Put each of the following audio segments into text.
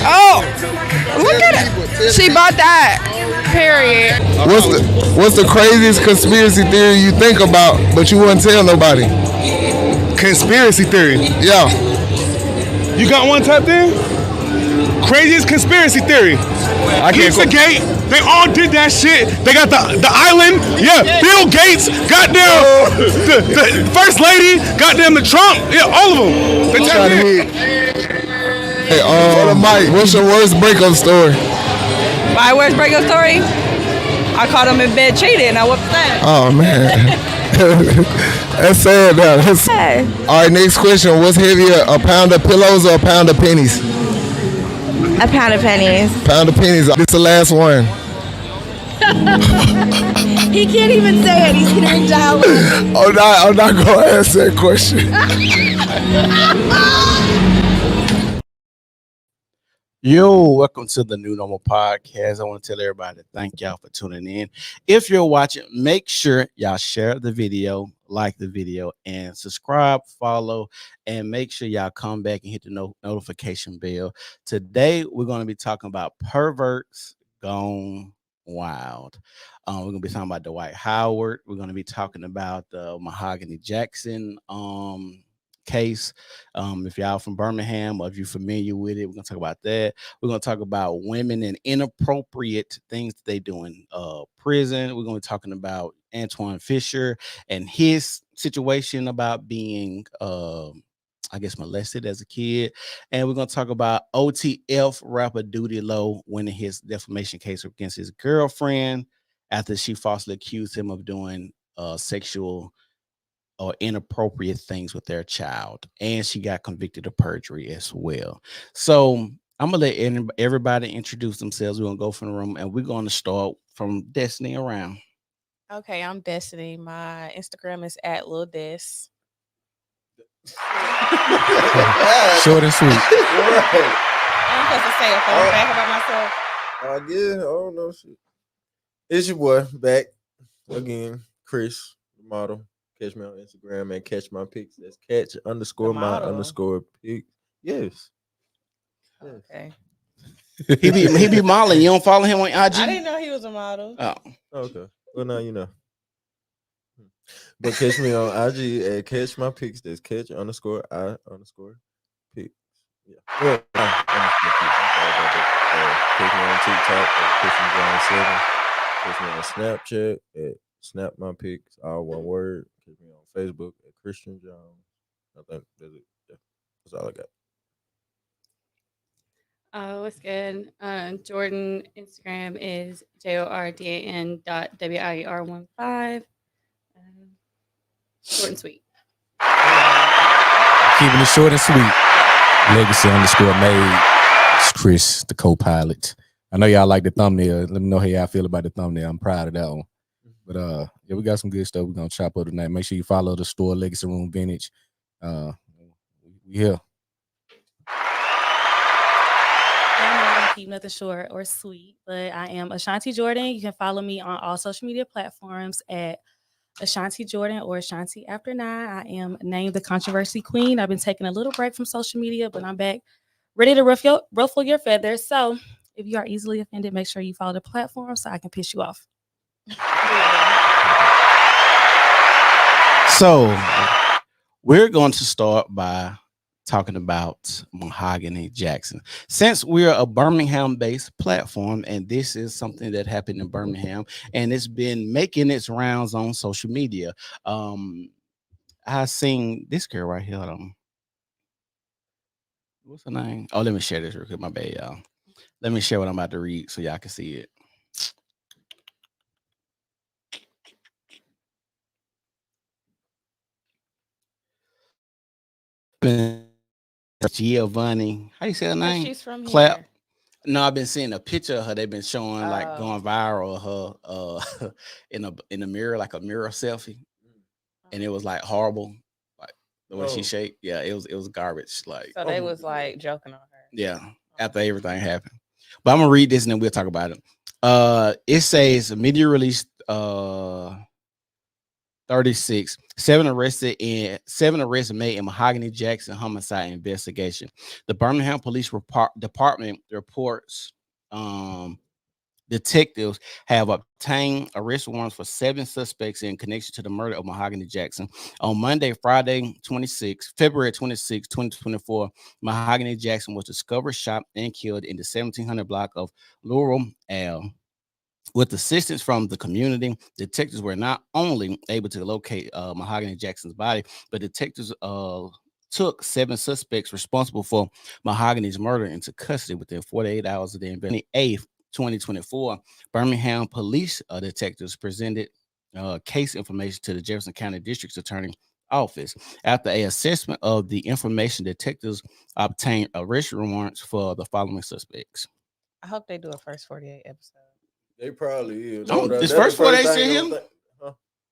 Oh, look at it. She bought that. Period. What's the craziest conspiracy theory you think about, but you wouldn't tell nobody? Conspiracy theory. Yeah. You got one tapped in? Craziest conspiracy theory. Pizzagate. They all did that shit. They got the island. Yeah. Bill Gates. Goddamn. The first lady. Goddamn the Trump. Yeah. All of them. They tapped in. Hey, Mike, what's your worst breakup story? My worst breakup story? I caught him in bed cheating and I whooped that. Oh, man. That's sad, though. Hey. All right, next question. What's heavier, a pound of pillows or a pound of pennies? A pound of pennies. Pound of pennies. This is the last one. He can't even say it. He's gonna dial. I'm not going to answer that question. Yo, welcome to the New Normal Podcast. I want to tell everybody thank y'all for tuning in. If you're watching, make sure y'all share the video, like the video, and subscribe, follow, and make sure y'all come back and hit the notification bell. Today, we're going to be talking about perverts gone wild. We're going to be talking about Dwight Howard. We're going to be talking about the Mahogany Jackson case. If y'all from Birmingham or if you're familiar with it, we're gonna talk about that. We're gonna talk about women and inappropriate things that they do in prison. We're gonna be talking about Antoine Fisher and his situation about being I guess molested as a kid. And we're gonna talk about OTF rapper Duty Low winning his defamation case against his girlfriend after she falsely accused him of doing sexual or inappropriate things with their child, and she got convicted of perjury as well. So I'm gonna let everybody introduce themselves. We're gonna go from the room, and we're gonna start from Destiny around. Okay, I'm Destiny. My Instagram is @LilDes. Short and sweet. I'm supposed to say a fun fact about myself. Yeah, I don't know shit. It's your boy back again, Chris, the model. Catch me on Instagram and catch my pics. That's catch_my_pics. Yes. Okay. He be modeling. You don't follow him on IG? I didn't know he was a model. Oh. Okay. Well, now you know. But catch me on IG at catch my pics. That's catch_I_pics. Yeah. Well, catch me on TikTok at Christian John 7. Catch me on Snapchat at snap my pics, all one word. Catch me on Facebook at Christian Jones. I think that's it. Yeah, that's all I got. What's good? Jordan Instagram is jordan.wier15. Short and sweet. Keeping it short and sweet. Legacy_made. It's Chris, the co-pilot. I know y'all like the thumbnail. Let me know how y'all feel about the thumbnail. I'm proud of that one. But yeah, we got some good stuff we're gonna chop up tonight. Make sure you follow the store, Legacy Room Vintage. We here. I'm not gonna keep nothing short or sweet, but I am Ashanti Jordan. You can follow me on all social media platforms at Ashanti Jordan or Ashanti After 9. I am named the Controversy Queen. I've been taking a little break from social media, but I'm back ready to ruffle your feathers. So if you are easily offended, make sure you follow the platform so I can piss you off. So we're going to start by talking about Mahogany Jackson. Since we're a Birmingham-based platform, and this is something that happened in Birmingham, and it's been making its rounds on social media. I seen this girl right here. What's her name? Oh, let me share this real quick. My bad, y'all. Let me share what I'm about to read so y'all can see it. Giovanni, how you say her name? She's from Clap. here. No, I've been seeing a picture of her. They've been showing like going viral of her in a mirror, like a mirror selfie, and it was like horrible, like the way she shaped. Yeah, it was garbage. Like So they was like joking on her. yeah, after everything happened. But I'm gonna read this and then we'll talk about it. It says media released 36. Seven arrests made in Mahogany Jackson homicide investigation. The Birmingham Police Department reports detectives have obtained arrest warrants for 7 suspects in connection to the murder of Mahogany Jackson. On Monday, February 26, 2024, Mahogany Jackson was discovered shot and killed in the 1700 block of Laurel Ave. With assistance from the community, detectives were not only able to locate Mahogany Jackson's body, but detectives took 7 suspects responsible for Mahogany's murder into custody within 48 hours of the investigation. 8th, 2024, Birmingham police detectives presented case information to the Jefferson County District Attorney Office. After a assessment of the information, detectives obtained arrest warrants for the following suspects. I hope they do a first 48 episode. They probably is. This first 48 still him?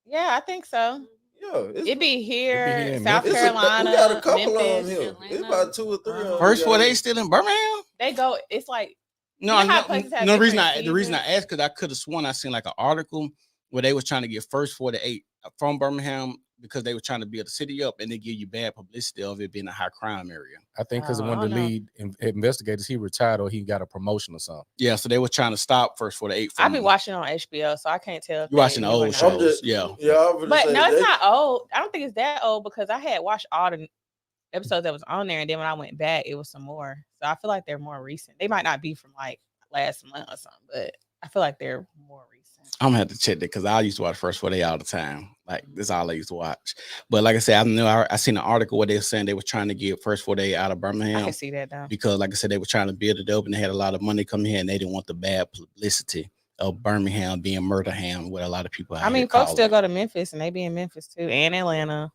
Yeah, I think so. Yeah, it'd be here, in South Memphis. Carolina. We got a couple Memphis, on here. Atlanta. It's about 2 or 3 on here. First 48 still in Birmingham? They go. It's like No, you know how places have the reason different I asked, because I could have sworn I seen like an article where they was trying to get first 48 from Birmingham because they were trying to build the city up, and they give you bad publicity of it being a high crime area. I think because one I of the don't know. lead investigators, he retired or he got a promotion or something. Yeah, so they were trying to stop first 48. I be watching on HBO, so I can't tell. If You watching the they old doing shows? it. Yeah. I was But say no, it's they- not old. I don't think it's that old because I had watched all the episodes that was on there, and then when I went back, it was some more. So I feel like they're more recent. They might not be from like last month or something, but I feel like they're more recent. I'm gonna have to check that because I used to watch first 48 all the time. Like this, all I used to watch. But like I said, I seen an article where they were saying they were trying to get first 48 out of I Birmingham can see that now. because, like I said, they were trying to build it up and they had a lot of money coming here and they didn't want the bad publicity of Birmingham being Murderham, what a lot of people. I mean, folks still go to Memphis, and they be in Memphis too, and Atlanta.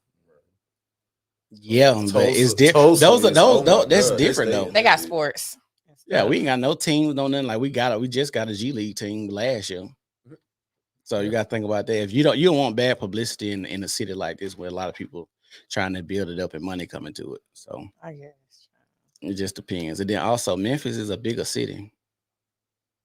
Yeah, but it's different. That's different though. They got sports. Yeah, we ain't got no teams, no nothing. Like we just got a G League team last year. So you got to think about that. If you don't want bad publicity in a city like this where a lot of people trying to build it up and money coming to it. So I guess it just depends. And then also Memphis is a bigger city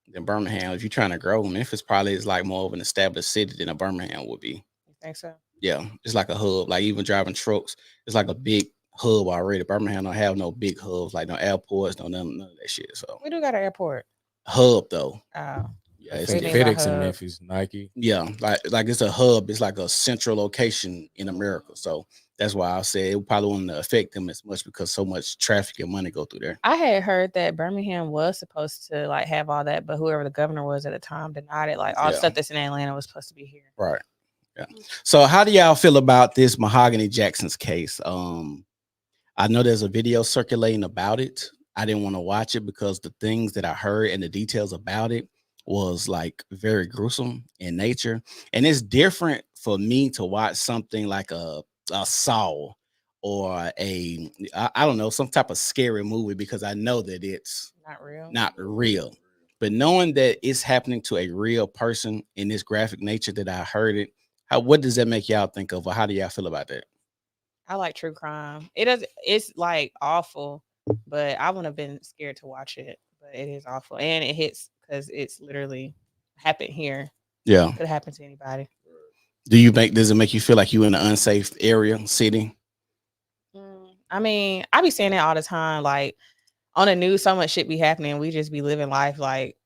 than Birmingham. If you're trying to grow, Memphis probably is like more of an established city than a Birmingham would be. You think so? Yeah, it's like a hub. Like even driving trucks, it's like a big hub already. Birmingham don't have no big hubs, like no airports, none of that shit. So We do got an airport. hub though. Oh. Yeah, I it's think a FedEx hub. in Memphis, Nike. yeah, like it's a hub. It's like a central location in America. So that's why I said it probably wouldn't affect them as much because so much traffic and money go through there. I had heard that Birmingham was supposed to like have all that, but whoever the governor was at the time denied it. Like all the Yeah. stuff that's in Atlanta was supposed to be here. Right. Yeah. So how do y'all feel about this Mahogany Jackson's case? I know there's a video circulating about it. I didn't want to watch it because the things that I heard and the details about it was like very gruesome in nature. And it's different for me to watch something like a Saw or I don't know, some type of scary movie because I know that it's Not real. But knowing that it's happening to a real person in this graphic nature that I heard it, what does that make y'all think of, or how do y'all feel about that? I like true crime. It's like awful, but I wouldn't have been scared to watch it. But it is awful. And it hits because it's literally happened here. Yeah. Could happen to anybody. Does it make you feel like you in an unsafe area, city? I mean, I be saying that all the time. Like on the news, so much shit be happening. We just be living life like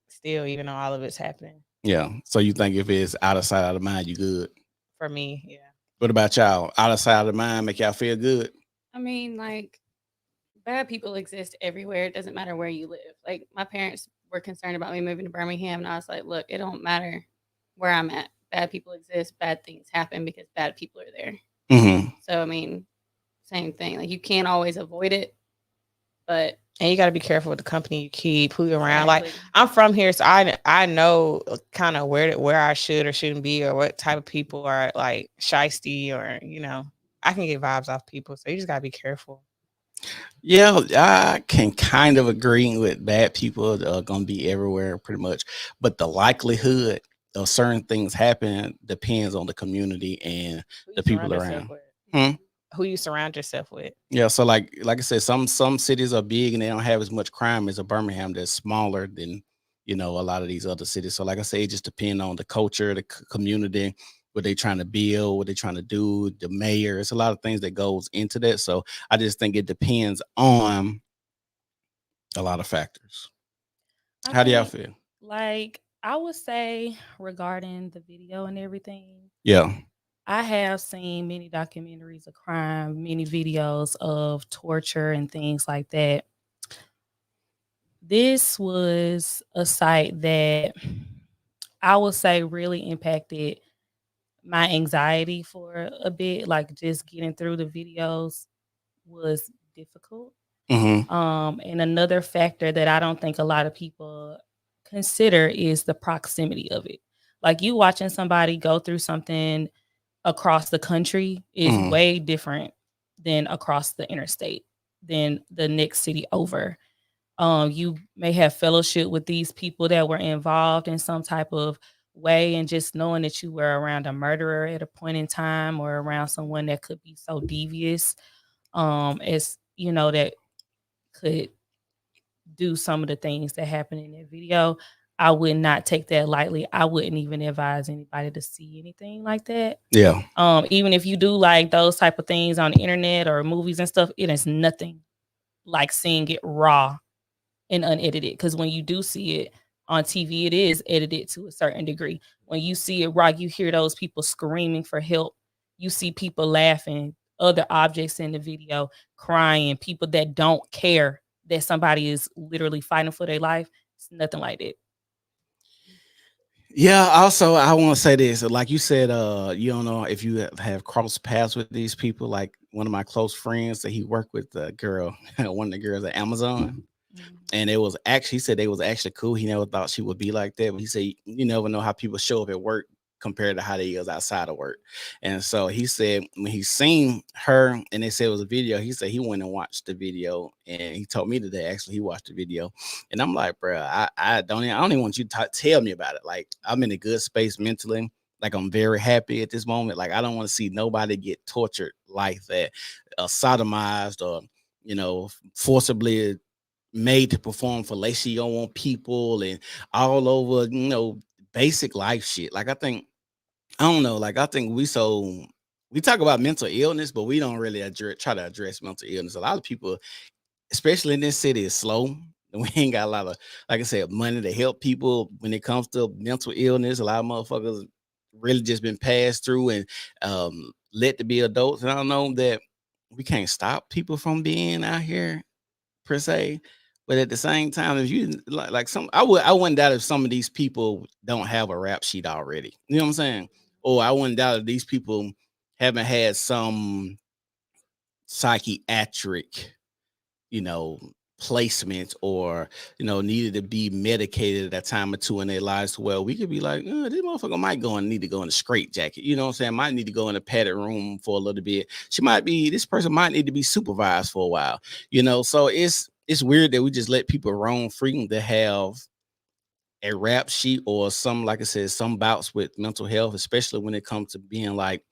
still, even though all of it's happening. Yeah. So you think if it's out of sight, out of mind, you good? For me, yeah. What about y'all? Out of sight, out of mind, make y'all feel good? I mean, like, bad people exist everywhere. It doesn't matter where you live. Like, my parents were concerned about me moving to Birmingham, and I was like, look, it don't matter where I'm at. Bad people exist. Bad things happen because bad people are there. Mm-hmm. So, I mean, same thing. Like, you can't always avoid it, but... And you got to be careful with the company you keep, who you're around. Like, I'm from here, so I know kind of where I should or shouldn't be, or what type of people are like shysty, or I can get vibes off people. So you just gotta be careful. Yeah, I can kind of agree with bad people are gonna be everywhere pretty much, but the likelihood of certain things happening depends on the community and the people around. Who you surround yourself with. Yeah, so like I said, some cities are big and they don't have as much crime as a Birmingham that's smaller than a lot of these other cities. So like I say, it just depends on the culture, the community, what they trying to build, what they trying to do, the mayor. It's a lot of things that goes into that. So I just think it depends on a lot of factors. How do y'all feel? Like, I would say regarding the video and everything, Yeah. I have seen many documentaries of crime, many videos of torture and things like that. This was a site that I would say really impacted my anxiety for a bit. Like, just getting through the videos was difficult. And another factor that I don't think a lot of people consider is the proximity of it. Like, you watching somebody go through something across the country is way different than across the interstate, than the next city over. You may have fellowship with these people that were involved in some type of way, and just knowing that you were around a murderer at a point in time, or around someone that could be so devious, as you know, that could do some of the things that happen in that video. I would not take that lightly. I wouldn't even advise anybody to see anything like that. Yeah. Even if you do like those type of things on the internet or movies and stuff, it is nothing like seeing it raw and unedited. Because when you do see it on TV, it is edited to a certain degree. When you see it raw, you hear those people screaming for help. You see people laughing, other objects in the video, crying, people that don't care that somebody is literally fighting for their life. It's nothing like that. Yeah, also I want to say this. Like you said, you don't know if you have crossed paths with these people. Like one of my close friends that he worked with, the girl, one of the girls at Amazon. And it was actually, he said they was actually cool. He never thought she would be like that. But he said, you never know how people show up at work compared to how they is outside of work. And so he said when he seen her and they said it was a video, he said he went and watched the video, and he told me today actually he watched the video. And I'm like, bro, I don't even want you to tell me about it. Like, I'm in a good space mentally. Like, I'm very happy at this moment. Like, I don't want to see nobody get tortured like that, sodomized, or forcibly made to perform fellatio on people and all over, basic life shit. Like, I think we talk about mental illness, but we don't really try to address mental illness. A lot of people, especially in this city, is slow. And we ain't got a lot of, like I said, money to help people when it comes to mental illness. A lot of motherfuckers really just been passed through and let to be adults. And I don't know that we can't stop people from being out here per se. But at the same time, if you I wouldn't doubt if some of these people don't have a rap sheet already. You know what I'm saying? Or I wouldn't doubt if these people haven't had some psychiatric, placement, or needed to be medicated at a time or two in their lives. Well, we could be like, this motherfucker might need to go in a straight jacket. You know what I'm saying? Might need to go in a padded room for a little bit. This person might need to be supervised for a while. So it's weird that we just let people roam free to have a rap sheet or some, like I said, some bouts with mental health, especially when it comes to being like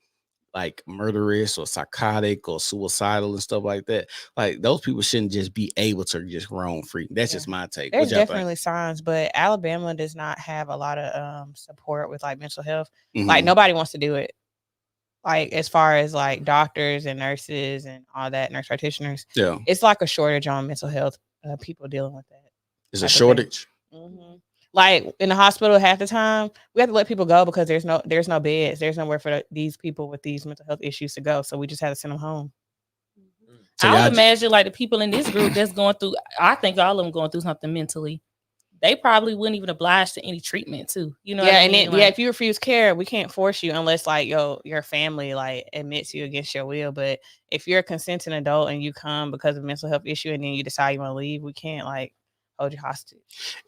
murderous or psychotic or suicidal and stuff like that. Like, those people shouldn't just be able to just roam free. That's just my take. There's definitely signs, but Alabama does not have a lot of support with like mental health. Like, nobody wants to do it. Like, as far as like doctors and nurses and all that, nurse practitioners, it's like a shortage on mental health people dealing with that. It's a shortage. Like, in the hospital, half the time we have to let people go because there's no beds, there's nowhere for these people with these mental health issues to go. So we just have to send them home. So I would imagine like the people in this group that's going through, I think all of them going through something mentally. They probably wouldn't even oblige to any treatment too. You know? Yeah, and then, if you refuse care, we can't force you unless like your family like admits you against your will. But if you're a consenting adult and you come because of a mental health issue and then you decide you want to leave, we can't like hold you hostage.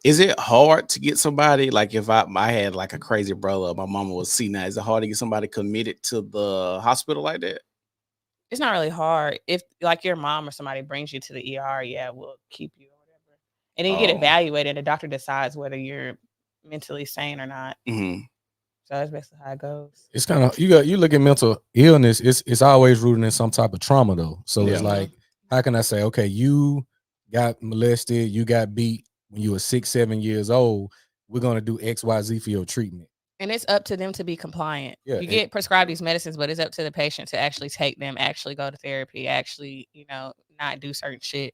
Is it hard to get somebody, like if I had like a crazy brother, my mama was senile, is it hard to get somebody committed to the hospital like that? It's not really hard. If like your mom or somebody brings you to the ER, yeah, we'll keep you or whatever. And then you get evaluated. The doctor decides whether you're mentally sane or not. So that's basically how it goes. It's kind of, you look at mental illness, it's always rooted in some type of trauma though. So it's like, how can I say, okay, you got molested, you got beat when you were 6-7 years old, we're gonna do XYZ for your treatment. And it's up to them to be compliant. Yeah, You get prescribed these medicines, but it's up to the patient to actually take them, actually go to therapy, actually, not do certain shit.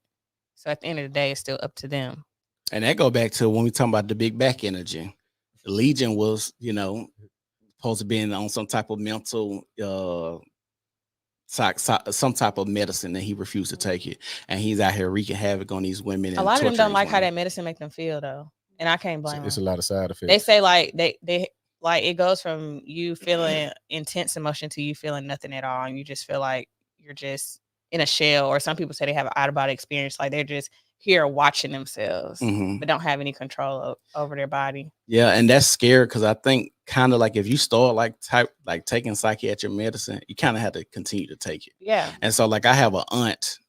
So at the end of the day, it's still up to them. And that go back to when we talking about the big back energy. Legion was, supposed to be on some type of mental some type of medicine, and he refused to take it, and he's out here wreaking havoc on these women. A lot of them don't like how that medicine make them feel, though, and I can't blame them. It's a lot of side effects. They say like they like it goes from you feeling intense emotion to you feeling nothing at all, and you just feel like you're just in a shell. Or some people say they have an out of body experience, like they're just here watching themselves, but don't have any control over their body. Yeah, and that's scary because I think kind of like if you start like taking psychiatric medicine, you kind of have to continue to take it. Yeah. And so like I have an aunt,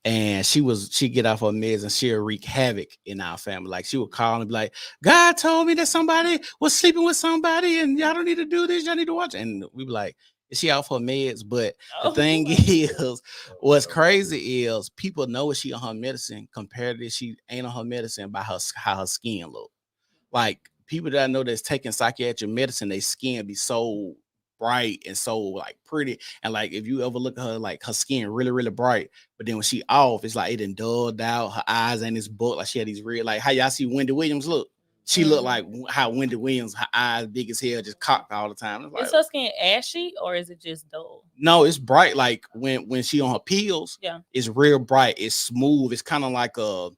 and she get off her meds and she'll wreak havoc in our family. Like she would call and be like, God told me that somebody was sleeping with somebody and y'all don't need to do this, y'all need to watch it. And we be like, is she off her meds? But the thing is, what's crazy is people know she on her medicine compared to she ain't on her medicine by how her skin look. Like people that I know that's taking psychiatric medicine, their skin be so bright and so like pretty. And like if you ever look at her, like her skin really, really bright. But then when she off, it's like it done dulled out. Her eyes ain't this book. Like she had these real, like how y'all see Wendy Williams look. She looked like how Wendy Williams, her eyes big as hell, just cocked all the time. It's like, is her skin ashy or is it just dull? No, it's bright. Like when she on her pills, it's real bright. It's smooth. It's kind of like a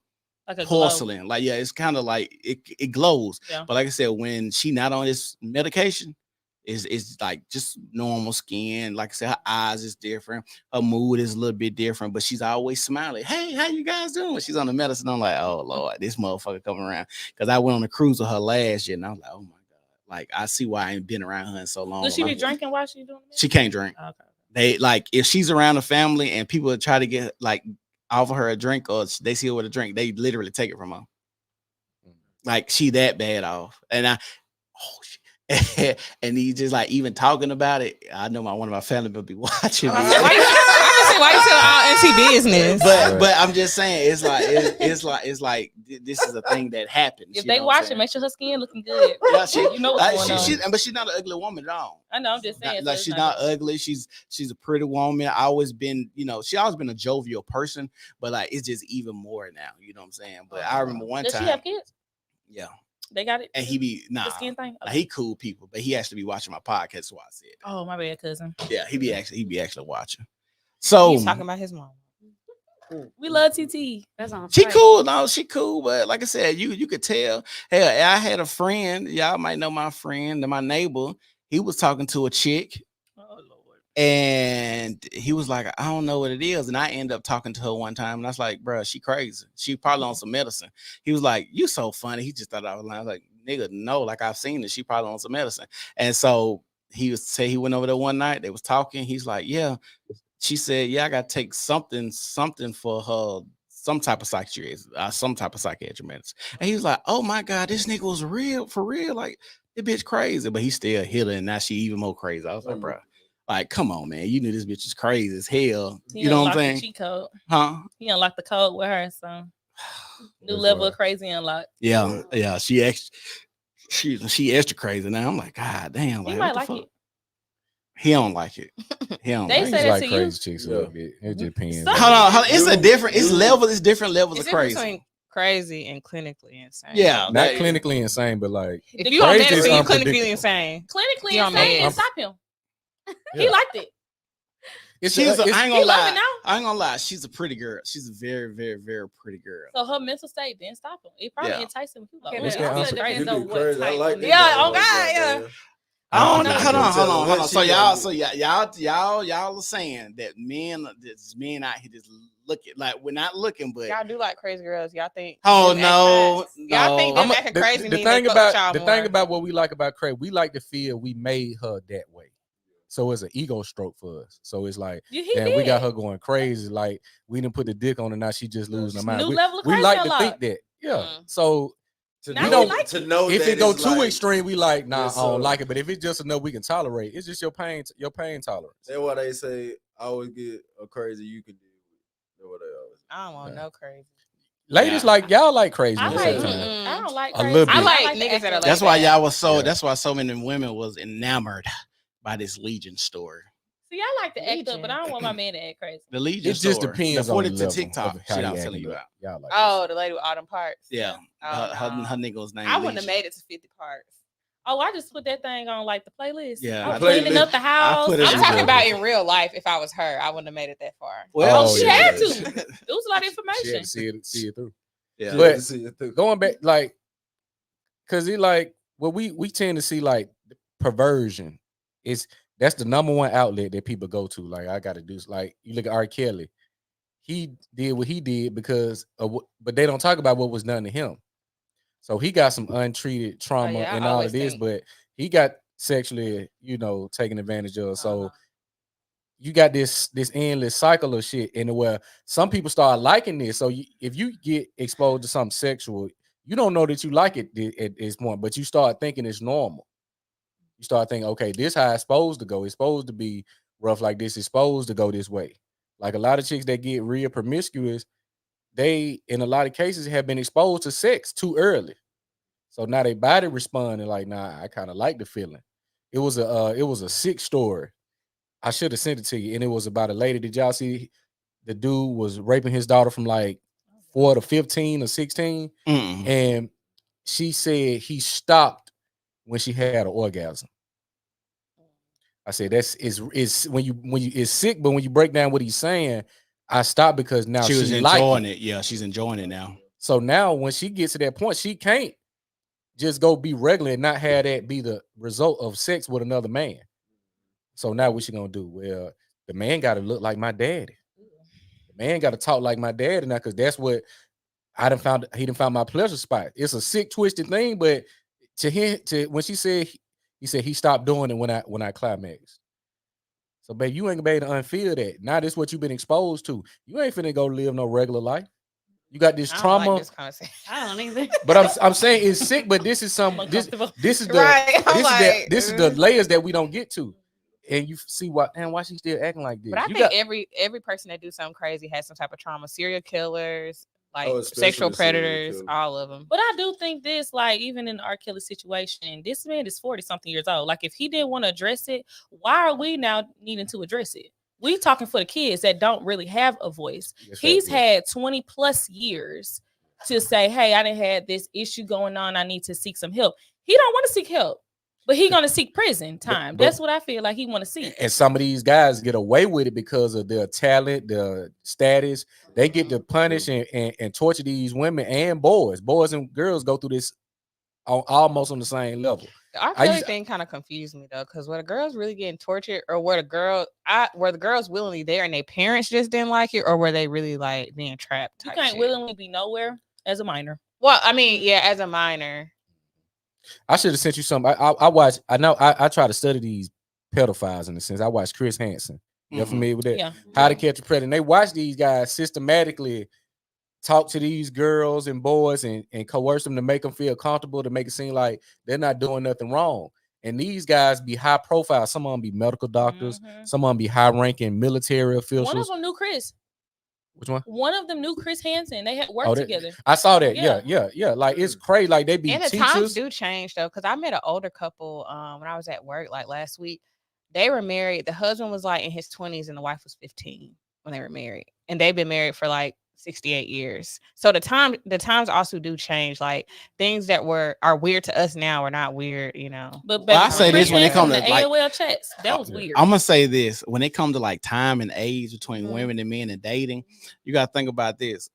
porcelain. Glow. Like, yeah, it's kind of like it glows. Yeah. But like I said, when she not on this medication, it's like just normal skin. Like I said, her eyes is different. Her mood is a little bit different, but she's always smiling. Hey, how you guys doing? She's on the medicine. I'm like, oh Lord, this motherfucker coming around. Because I went on a cruise with her last year, and I was like, oh my God. Like, I see why I ain't been around her in so long. Does she be drinking while she doing it? She can't drink. Okay. They like if she's around the family and people try to get like offer her a drink or they see her with a drink, they literally take it from her. Like she that bad off. And and he just like even talking about it. I know one of my family will be watching me. Why you tell all auntie business? But I'm just saying it's like this is a thing that happens. If they watch it, make sure her skin looking good. Yeah, you know what's going on. But she's not an ugly woman at all. I know. I'm just saying. Like she's not ugly. She's a pretty woman. I always been, she always been a jovial person. But like it's just even more now. You know what I'm saying? But I remember one time. Does she have kids? Yeah. They got it. And he be the skin thing. Okay. Like, he cool people, but he actually be watching my podcast. So I said, oh my bad, cousin. Yeah, he be actually watching. So he's talking about his mom. We love TT. That's on. She cool. No, she cool. But like I said, you could tell. Hey, I had a friend. Y'all might know my friend, my neighbor. He was talking to a chick. And he was like, I don't know what it is. And I ended up talking to her one time. And I was like, bro, she crazy. She probably on some medicine. He was like, you so funny. He just thought I was lying. I was like, nigga, no, like I've seen it. She probably on some medicine. And so he went over there one night. They was talking. He's like, yeah. She said, yeah, I got to take something for her, some type of psychiatric medicine. And he was like, oh my God, this nigga was real, for real. Like, this bitch crazy. But he still hit her. And now she even more crazy. I was like, bro. Like, come on, man. You knew this bitch is crazy as hell. You know what I'm saying? The cheat code. Huh? He unlocked the code with her, so new level of crazy unlocked. Yeah. She extra crazy now. I'm like, God damn. He might like it. He don't like it. He don't. They say that like to crazy you. chicks a little bit. It depends. Hold on. It's different levels of crazy. Between crazy and clinically insane. Yeah, not clinically insane, but like if you on medicine, you clinically insane. Clinically insane and stop him. He liked it. I ain't gonna lie. She's a pretty girl. She's a very, very, very pretty girl. So her mental state didn't stop him. It probably enticed him. I like yeah, oh God, yeah. I don't know. Hold on. So y'all are saying that men out here just looking like we're not looking, but y'all do like crazy girls. Y'all think? Oh no, y'all think them acting crazy. The thing about what we like about crazy, we like to feel we made her that way. So it's an ego stroke for us. So it's like, and we got her going crazy. Like we didn't put the dick on her. Now she just losing her mind. We like to think that. Yeah. So we don't to know if it go too extreme, we like, nah, I don't like it. But if it's just enough we can tolerate, it's just your pain tolerance. That's what they say. I always get a crazy you can deal with. That's what they always say. I don't want no crazy. Ladies like y'all like crazy. I at the like. same time. I don't like. A Crazy. little I bit. like niggas that are That's laid why back. y'all was so. Yeah. That's why so many women was enamored by this Legion story. See, I like to act up, but I don't want my man to act crazy. The Legion It just store. depends the on 40 the to level TikTok of shit how I'm he telling acting you up. about. Y'all like Oh, the lady with all them parts. Yeah, Oh, her no. nigga's name. I wouldn't have Legion. made it to 50 parts. Oh, I just put that thing on like the playlist. Yeah, I'm the cleaning playlist. up the house. I put it I'm in talking there. about in real life. If I was her, I wouldn't have made it that far. Well, Oh, she yeah. had to. It was a lot of She information. had to see it through. Yeah, But to see it through. going back, like, cause it like what we tend to see like perversion is that's the number one outlet that people go to. Like, I gotta do like you look at R. Kelly, he did what he did because of but they don't talk about what was done to him. So he got some untreated trauma yeah, I and all always of this, think- but he got sexually, taken advantage of. So you got this endless cycle of shit, and where some people start liking this. So if you get exposed to something sexual, you don't know that you like it at this point, but you start thinking it's normal. You start thinking, okay, this how it's supposed to go. It's supposed to be rough like this. It's supposed to go this way. Like a lot of chicks that get real promiscuous, they in a lot of cases have been exposed to sex too early. So now they body responding like, nah, I kind of like the feeling. It was a sick story. I should have sent it to you, and it was about a lady. Did y'all see the dude was raping his daughter from like 4 to 15 or 16? Mm-mm. And she said he stopped when she had an orgasm. I said it's when you it's sick, but when you break down what he's saying, I stopped because now She was liked enjoying it. Yeah, she's enjoying it now. So now when she gets to that point, she can't just go be regular and not have that be the result of sex with another man. So now what she gonna do? Well, the man got to look like my daddy. The man got to talk like my daddy now, because that's what I done found. He done found my pleasure spot. It's a sick, twisted thing, but to him, when she said he said he stopped doing it when I climaxed. So, babe, you ain't gonna be able to unfeel that. Now this what you've been exposed to. You ain't finna go live no regular life. You got this I don't trauma. like this conversation. I don't either. But I'm saying it's sick, but this is some this is the Right, I'm this is the layers that we don't get to. And you see why she's still acting like this. But I You think got- every person that do something crazy has some type of trauma. Serial killers, like especially sexual the serial predators, killers. all of them. But I do think this, like, even in the R. Kelly situation, this man is 40-something years old. Like, if he didn't want to address it, why are we now needing to address it? We talking for the kids that don't really have a voice. He's had 20 plus years to say, hey, I didn't have this issue going on. I need to seek some help. He don't want to seek help, but he gonna seek prison time. but- That's what I feel like he want to seek. and some of these guys get away with it because of their talent, their status. They get to punish and torture these women and boys. Boys and girls go through this almost on the same level. The R. Kelly thing kind of confused me though, because were the girls really getting tortured, or were the girls willingly there and their parents just didn't like it, or were they really like being trapped? You can't willingly be nowhere as a minor. Well, I mean, yeah, as a minor. I should have sent you some. I watch. I know. I try to study these pedophiles in a sense. I watch Chris Hansen. You're familiar with that? Yeah. How to Catch a Predator. And they watch these guys systematically talk to these girls and boys and coerce them to make them feel comfortable, to make it seem like they're not doing nothing wrong. And these guys be high profile. Some of them be medical doctors. Some of them be high ranking military officials. One of them knew Chris. Which one? One of them knew Chris Hansen. They had worked together. I saw that. Yeah. Like it's crazy. Like they be And the teachers. times do change though, because I met an older couple when I was at work like last week. They were married. The husband was like in his 20s and the wife was 15 when they were married, and they've been married for like 68 years. So the times also do change. Like things that are weird to us now are not weird, But Well, I say this when it comes to the like AOL chats, that was weird. I'm gonna say this when it comes to like time and age between Mm-hmm. women and men and dating, you gotta think about this.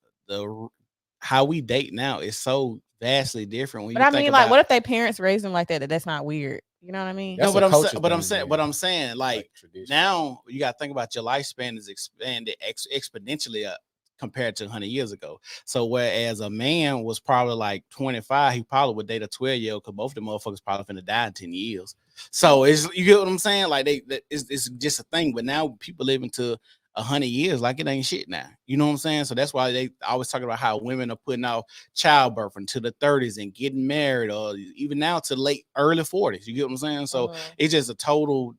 How we date now is so vastly different. When But you I think mean, about, like, what if their parents raised them like that? That's not weird. You know what I mean? no, That's but a I'm culture saying, but I'm thing, saying, man. but I'm saying, like tradition. now you gotta think about your lifespan is expanded exponentially compared to 100 years ago. So whereas a man was probably like 25, he probably would date a 12-year-old because both of the motherfuckers probably finna die in 10 years. So you get what I'm saying? Like it's just a thing. But now people live into 100 years like it ain't shit now. You know what I'm saying? So that's why they always talk about how women are putting off childbirth into the 30s and getting married, or even now to early 40s. You get what I'm saying? So it's just a total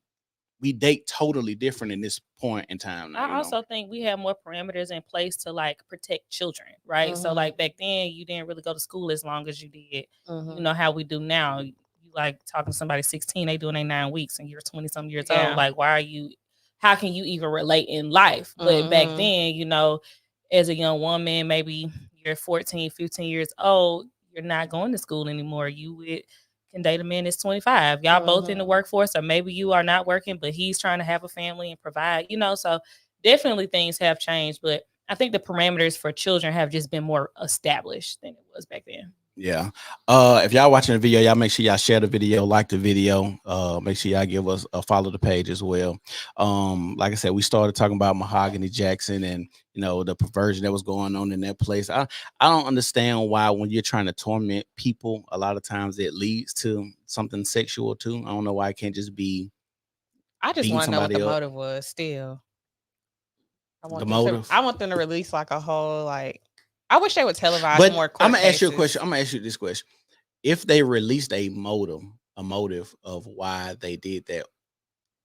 we date totally different in this point in time now, I also think we have more parameters in place to like protect children, right? So like back then you didn't really go to school as long as you did. You know how we do now. You like talking to somebody 16, they doing their 9 weeks and you're 20 some years old. Like why are you how can you even relate in life? But back then, you know, as a young woman, maybe you're 14, 15 years old, you're not going to school anymore. You can date a man that's 25. Y'all both in the workforce, or maybe you are not working, but he's trying to have a family and provide, you know, so definitely things have changed. But I think the parameters for children have just been more established than it was back then. Yeah. If y'all watching the video, y'all make sure y'all share the video, like the video. Make sure y'all give us a follow the page as well. Like I said, we started talking about Mahogany Jackson and you know the perversion that was going on in that place. I don't understand why when you're trying to torment people, a lot of times it leads to something sexual too. I don't know why it can't just be. I just want to know what the motive was. Still, I want them to release like a whole like. I wish they would televise more. I'm gonna ask you a question. I'm gonna ask you this question: if they released a motive of why they did that,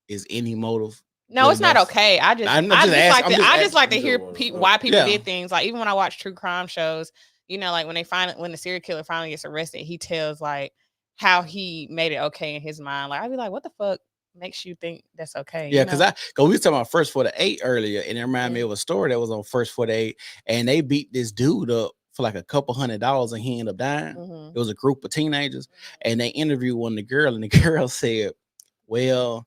is any motive? No, it's not okay. I just like to hear why people did things. Like even when I watch true crime shows, you know, like when the serial killer finally gets arrested, he tells like how he made it okay in his mind. Like I'd be like, what the fuck makes you think that's okay? Yeah, because we was talking about First 48 earlier, and it reminded me of a story that was on First 48, and they beat this dude up for like a couple $100 and he ended up dying. It was a group of teenagers, and they interviewed one of the girl, and the girl said, well,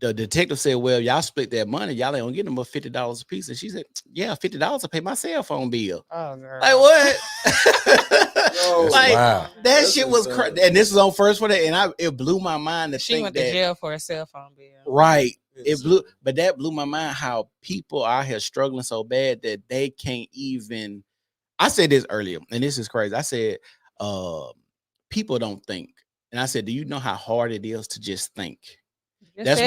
the detective said, well, y'all split that money, y'all ain't gonna get them but $50 a piece. And she said, yeah, $50 to pay my cell phone bill. Oh girl. Like what? Like that shit was crazy. And this is on First 48, and it blew my mind to she went to jail for a cell phone bill. Right. But that blew my mind how people out here struggling so bad that they can't even. I said this earlier, and this is crazy. I said, people don't think. And I said, do you know how hard it is to just think? That's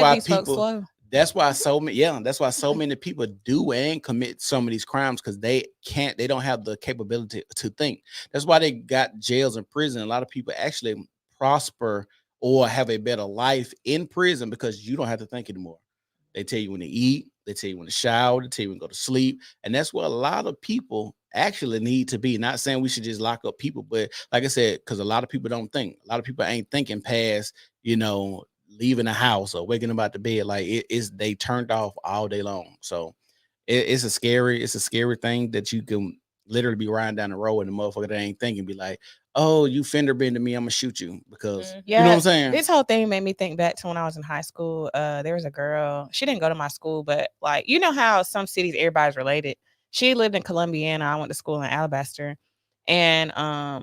why so many people do and commit some of these crimes because they don't have the capability to think. That's why they got jails and prison. A lot of people actually prosper or have a better life in prison because you don't have to think anymore. They tell you when to eat, they tell you when to shower, they tell you when to go to sleep. And that's what a lot of people actually need to be. Not saying we should just lock up people, but like I said, because a lot of people don't think. A lot of people ain't thinking past, leaving the house or waking up out the bed. Like they turned off all day long. So it's a scary thing that you can literally be riding down the road and the motherfucker that ain't thinking be like, oh, you fender bender me, I'm gonna shoot you because you know what I'm saying? This whole thing made me think back to when I was in high school. There was a girl, she didn't go to my school, but like, you know how some cities, everybody's related. She lived in Columbiana. I went to school in Alabaster. And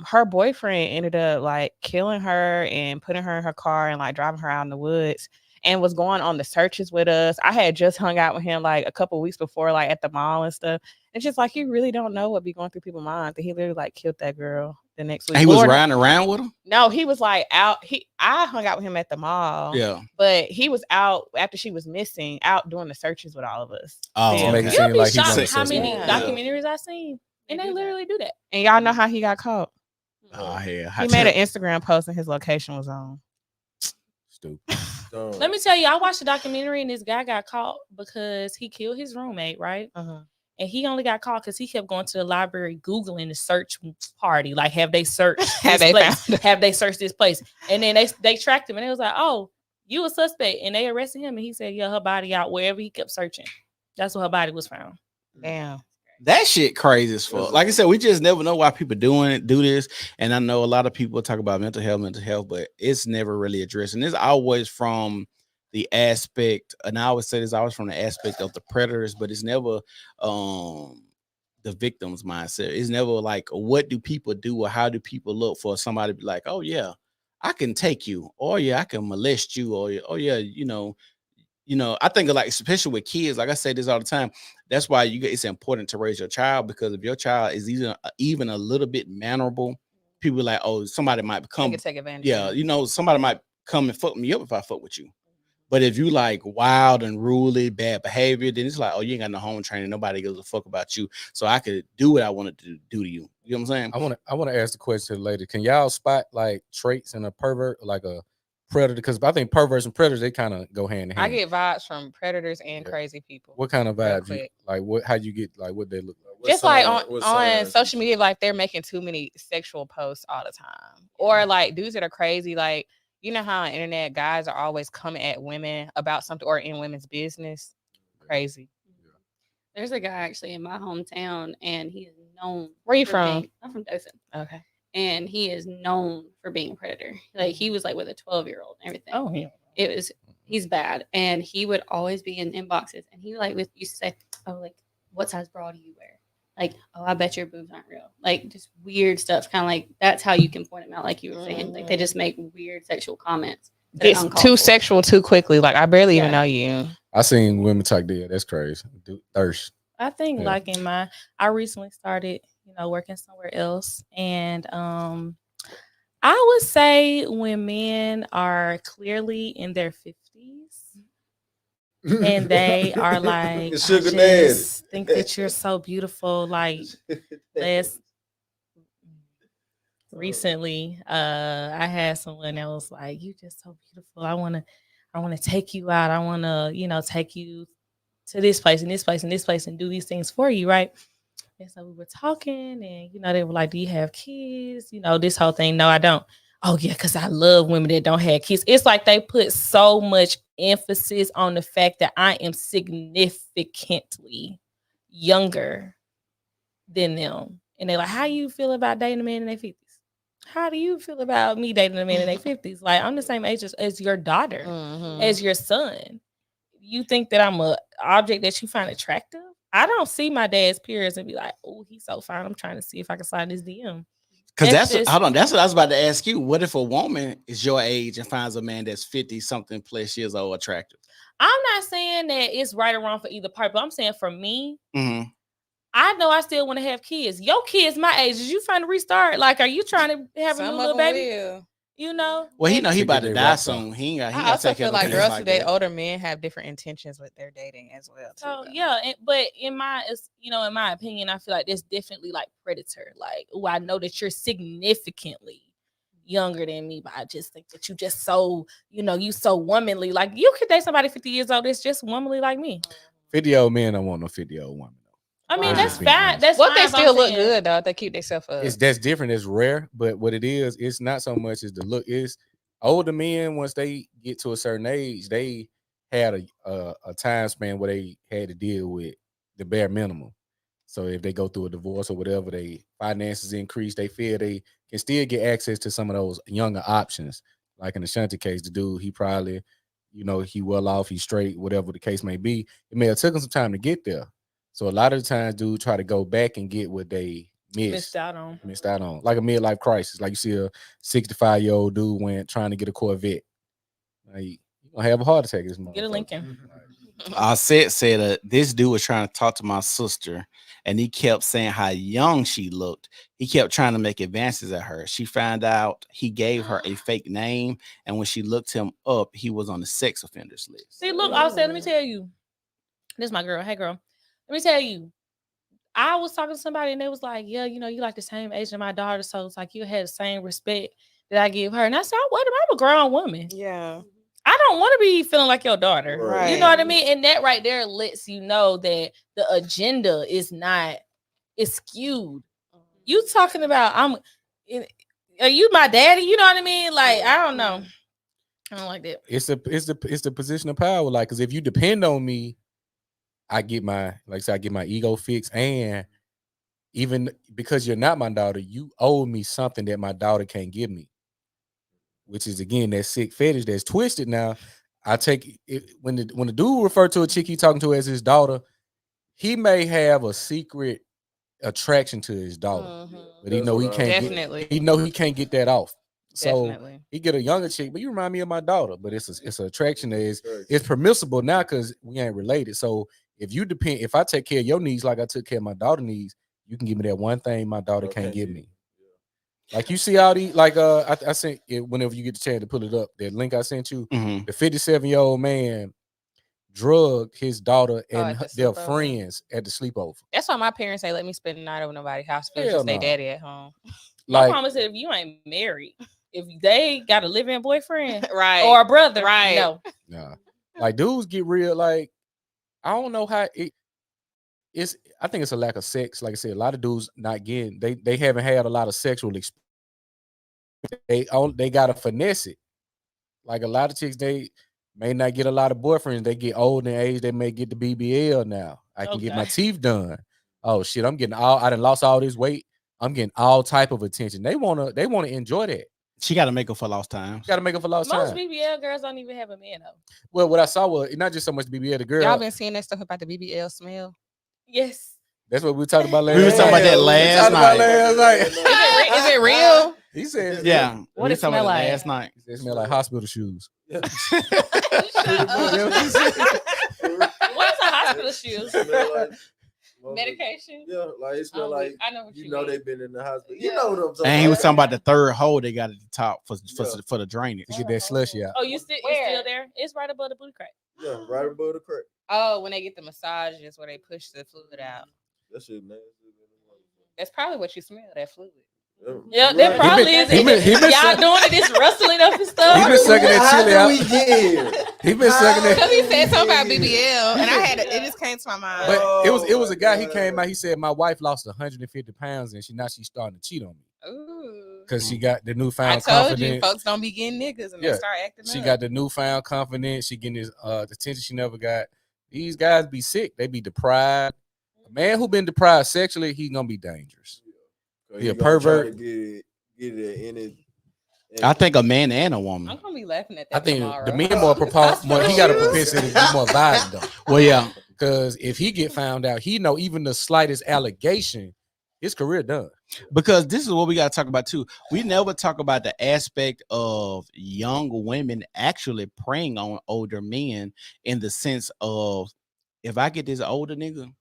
her boyfriend ended up like killing her and putting her in her car and like driving her out in the woods and was going on the searches with us. I had just hung out with him like a couple weeks before, like at the mall and stuff. It's just like you really don't know what be going through people's minds. And he literally like killed that girl the next week. He was riding around with him? No, he was like out. I hung out with him at the mall. Yeah. But he was out after she was missing, out doing the searches with all of us. Oh, yeah. Make it seem like how many documentaries I seen. And they literally do that. And y'all know how he got caught. Oh, yeah. He made an Instagram post and his location was on. Stupid. Let me tell you, I watched the documentary and this guy got caught because he killed his roommate, right? And he only got caught because he kept going to the library Googling the search party. Like, have they searched this place? Have they searched this place? And then they tracked him and it was like, oh, you a suspect. And they arrested him. And he said, yeah, her body out wherever he kept searching. That's where her body was found. Damn. That shit crazy as fuck. Like I said, we just never know why people do this. And I know a lot of people talk about mental health, but it's never really addressed. And it's always from the aspect, and I always say this always from the aspect of the predators, but it's never the victim's mindset. It's never like, what do people do or how do people look for somebody to be like, oh yeah, I can take you, or yeah, I can molest you, or oh yeah, I think of like, especially with kids, like I say this all the time. That's why it's important to raise your child, because if your child is even a little bit mannerable, people are like, oh, somebody might come take advantage. Yeah, somebody might come and fuck me up if I fuck with you. But if you like wild and ruly, bad behavior, then it's like, oh, you ain't got no home training. Nobody gives a fuck about you. So I could do what I wanted to do to you. You know what I'm saying? I want to ask the question later. Can y'all spot like traits in a pervert, like a predator? Because I think perverts and predators, they kind of go hand in hand. I get vibes from predators and crazy people. What kind of real vibes? quick. Like what? How you get? Like what they look like? Just like on social media, like they're making too many sexual posts all the time, or like dudes that are crazy. Like you know how on the internet guys are always coming at women about something or in women's business. Crazy. There's a guy actually in my hometown, and he is known. Where you for from? I'm from Dothan. Okay. And he is known for being a predator. Like he was like with a 12-year-old and everything. Oh yeah. He's bad, and he would always be in inboxes, and he like used to say, "Oh, like what size bra do you wear?" Like, "Oh, I bet your boobs aren't real." Like just weird stuff. Kind of like that's how you can point them out, like you were saying. Like they just make weird sexual comments. It's too sexual too quickly. Like I barely even know you. I seen women talk there. That's crazy. Thirst. I think like in I recently started, working somewhere else, and I would say when men are clearly in their 50s and they are like, I just think that you're so beautiful. Like recently, I had someone that was like, "You just so beautiful. I wanna take you out. I wanna, take you to this place and this place and this place and do these things for you, right?" And so we were talking, and they were like, "Do you have kids?" This whole thing. No, I don't. Oh yeah, because I love women that don't have kids. It's like they put so much emphasis on the fact that I am significantly younger than them. And they're like, "How you feel about dating a man in their 50s? How do you feel about me dating a man in their 50s? Like, I'm the same age as your daughter, as your son. You think that I'm a object that you find attractive? I don't see my dad's peers and be like, oh, he's so fine. I'm trying to see if I can slide his DM." Because that's what I was about to ask you. What if a woman is your age and finds a man that's 50 something plus years old attractive? I'm not saying that it's right or wrong for either part, but I'm saying for me, I know I still want to have kids. Your kids my age. Is you trying to restart? Like, are you trying to have a new little baby? Will. Well, he about to die soon. He I also feel like girls who date older men have different intentions with their dating as well. So yeah, but in my opinion, I feel like there's definitely like predator. Like, oh, I know that you're significantly younger than me, but I just think that you just so, you so womanly. Like you could date somebody 50 years old that's just womanly like me. 50-year-old men don't want no 50-year-old woman. I mean, that's fine. That's what fine, they still look good though. If they keep themselves up. That's different. It's rare, but what it is, it's not so much as the look. Is older men once they get to a certain age, they had a time span where they had to deal with the bare minimum. So if they go through a divorce or whatever, they finances increase. They feel they can still get access to some of those younger options. Like in the Shanti case, the dude, he probably, he well off, he's straight, whatever the case may be. It may have taken some time to get there. So a lot of the times, dude try to go back and get what they missed out on. Like a midlife crisis. Like you see a 65-year-old dude went trying to get a Corvette. Like, you gonna have a heart attack this month. Get a Lincoln. said this dude was trying to talk to my sister, and he kept saying how young she looked. He kept trying to make advances at her. She found out he gave her a fake name, and when she looked him up, he was on the sex offenders list. See, look, I said, let me tell you. This is my girl. Hey, girl. Let me tell you. I was talking to somebody, and they was like, yeah, you like the same age as my daughter, so it's like you had the same respect that I give her. And I said, what? I'm a grown woman. Yeah. I don't want to be feeling like your daughter. Right. You know what I mean? And that right there lets you know that the agenda is skewed. You talking about are you my daddy? You know what I mean? Like, I don't know. I don't like that. It's the position of power. Like, because if you depend on me, I get my ego fixed, and even because you're not my daughter, you owe me something that my daughter can't give me, which is again that sick fetish that's twisted. Now, I take it when the dude referred to a chick he talking to as his daughter, he may have a secret attraction to his daughter, but he know he can't get that off. So he get a younger chick, but you remind me of my daughter. But it's an attraction that it's permissible now because we ain't related. So if I take care of your needs like I took care of my daughter's needs, you can give me that one thing my daughter can't give me. Like you see all these, like I sent it whenever you get the chance to pull it up. That link I sent you, the 57-year-old man drugged his daughter and their friends at the sleepover. That's why my parents ain't let me spend the night over nobody's house. Just stay daddy at home. My mama said, if you ain't married, If they got a living boyfriend, Right. or a brother, Right. no. Nah. Like dudes get real. Like I don't know how it's. I think it's a lack of sex. Like I said, a lot of dudes not getting. They haven't had a lot of sexual experience. They gotta finesse it. Like a lot of chicks, they may not get a lot of boyfriends. They get old in age. They may get the BBL now. I can get my teeth done. Oh shit, I'm getting all. I done lost all this weight. I'm getting all type of attention. They wanna enjoy that. She got to make up for lost time. Got to make up for lost Most time. BBL girls don't even have a man though. Well, what I saw was not just so much BBL. The girl. Y'all been seeing that stuff about the BBL smell? Yes. That's what we were talking about last. We were talking about that last night. Is it real? He said, "Yeah." What it smell like? Last night. It smelled like hospital shoes. What is a hospital shoe? Medication. Yeah, like it smell like I know what you you know mean. they've been in the hospital. You know what I'm talking And about. he was talking about the third hole they got at the top for the drainage. To get that slushy out. Oh, you still there? It's right above the booty crack. Yeah, right above the crack. Oh, when they get the massages where they push the fluid out. That shit nasty. That's probably what you smell, that fluid. Yeah, that probably is. Y'all doing it, it's rustling up and stuff. He been sucking that chili out. We get here? He been sucking that. Because he said something about BBL, and it just came to my mind. But it was a guy. He came out. He said, "My wife lost 150 pounds, and she's starting to cheat on me Ooh. because she got the newfound I told confidence. you, folks don't be getting niggas and they start acting She up. got the newfound confidence. She getting this attention she never got. These guys be sick. They be deprived. A man who been deprived sexually, he gonna be dangerous. He a pervert. Get it in it. I think a man and a woman. I'm gonna be laughing at that. I think tomorrow. the men more he got a propensity to be more violent though. Well, yeah, because if he get found out, he know even the slightest allegation, his career done. Because this is what we got to talk about too. We never talk about the aspect of young women actually preying on older men in the sense of, if I get this older nigga,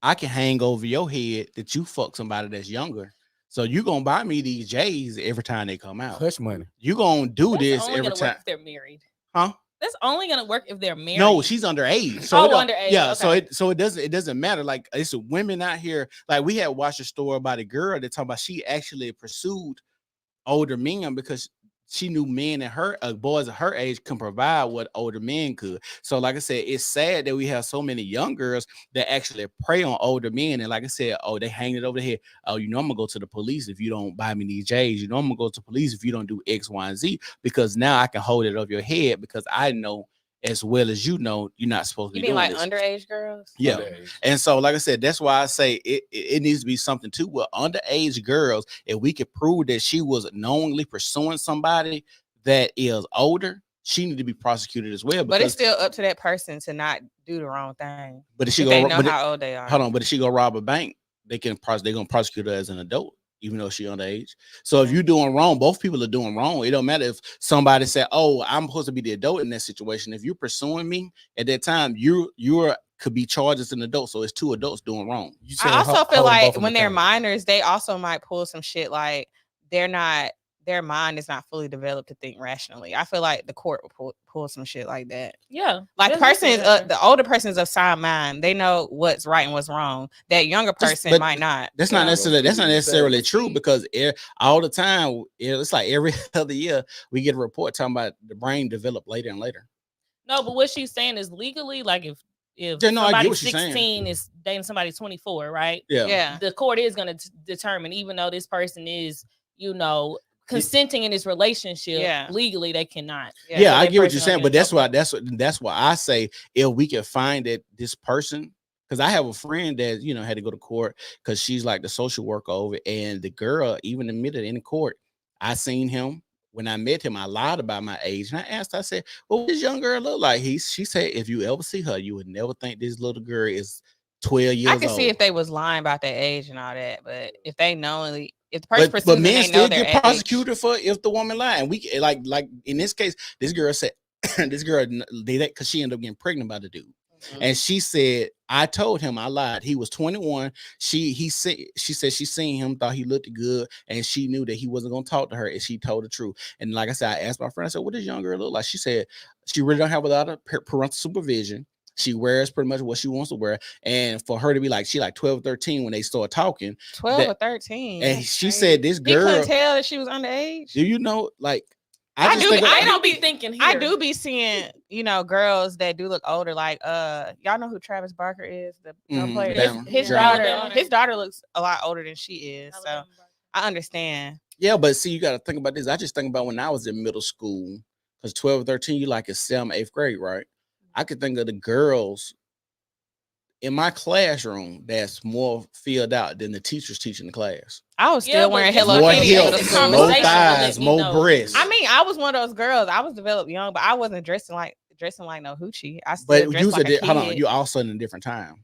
I can hang over your head that you fuck somebody that's younger. So you gonna buy me these J's every time they come out. Hush money. You gonna do That's this only every gonna time. work if they're married. Huh? That's only gonna work if they're married. No, she's underage. So underage. Yeah, Okay. so it doesn't matter. Like, it's women out here. Like, we had watched a story about a girl that talking about she actually pursued older men because she knew men and her boys of her age can provide what older men could. So, like I said, it's sad that we have so many young girls that actually prey on older men. And like I said, oh, they hang it over the head. Oh, I'm gonna go to the police if you don't buy me these J's. I'm gonna go to the police if you don't do X, Y, and Z. Because now I can hold it over your head because I know as well as you're not supposed to You be mean doing like this. underage girls? Yeah. Underage. And so, like I said, that's why I say it needs to be something too. With underage girls, if we could prove that she was knowingly pursuing somebody that is older, she need to be prosecuted as well. But it's still up to that person to not do the wrong thing. But if she they know how old they are. Hold on, but if she go rob a bank, they're gonna prosecute her as an adult, even though she underage. So if you're doing wrong, both people are doing wrong. It don't matter if somebody said, "Oh, I'm supposed to be the adult in that situation." If you're pursuing me at that time, you're could be charged as an adult. So it's two adults doing wrong. I also feel like when they're minors, they also might pull some shit like their mind is not fully developed to think rationally. I feel like the court will pull some shit like that. Yeah. Like the older person is of sound mind. They know what's right and what's wrong. That younger person might not. That's not necessarily true because all the time, it's like every other year we get a report talking about the brain develop later and later. No, but what she's saying is legally, like if I get somebody what she's 16 saying. is dating somebody 24, right? Yeah. The court is going to determine, even though this person is, consenting in this relationship, legally they cannot. Yeah, I get what you're saying, but that's why I say if we can find that this person, because I have a friend that had to go to court because she's like the social worker over, and the girl even admitted in court, I seen him. When I met him, I lied about my age, and I asked, I said, "Well, what does this young girl look like?" She said, "If you ever see her, you would never think this little girl is 12 years old." I can see if they was lying about their age and all that, but if they knowingly, if the person but men they still know their get prosecuted for if the woman lied. And we like in this case, this girl said this girl did that because she ended up getting pregnant by the dude. And she said, I told him I lied. He was 21. She said she seen him, thought he looked good, and she knew that he wasn't gonna talk to her, and she told the truth. And like I said, I asked my friend, I said, "What does young girl look like?" She said she really don't have a lot of parental supervision. She wears pretty much what she wants to wear. And for her to be like, she like 12, 13 when they start talking. 12 or 13. And she said this girl. He couldn't tell that she was underage. Do you know, like, I don't be thinking here. I do be seeing, girls that do look older. Like, y'all know who Travis Barker is, the player. His daughter looks a lot older than she is. So I understand. Yeah, but see, you got to think about this. I just think about when I was in middle school, because 12 or 13, you like in 7th, 8th grade, right? I could think of the girls in my classroom that's more filled out than the teachers teaching the class. I was still wearing Hello Kitty. More thighs, more breasts. I mean, I was one of those girls. I was developed young, but I wasn't dressing like no hoochie. I still dressed like a kid. Hold on, you also in a different time.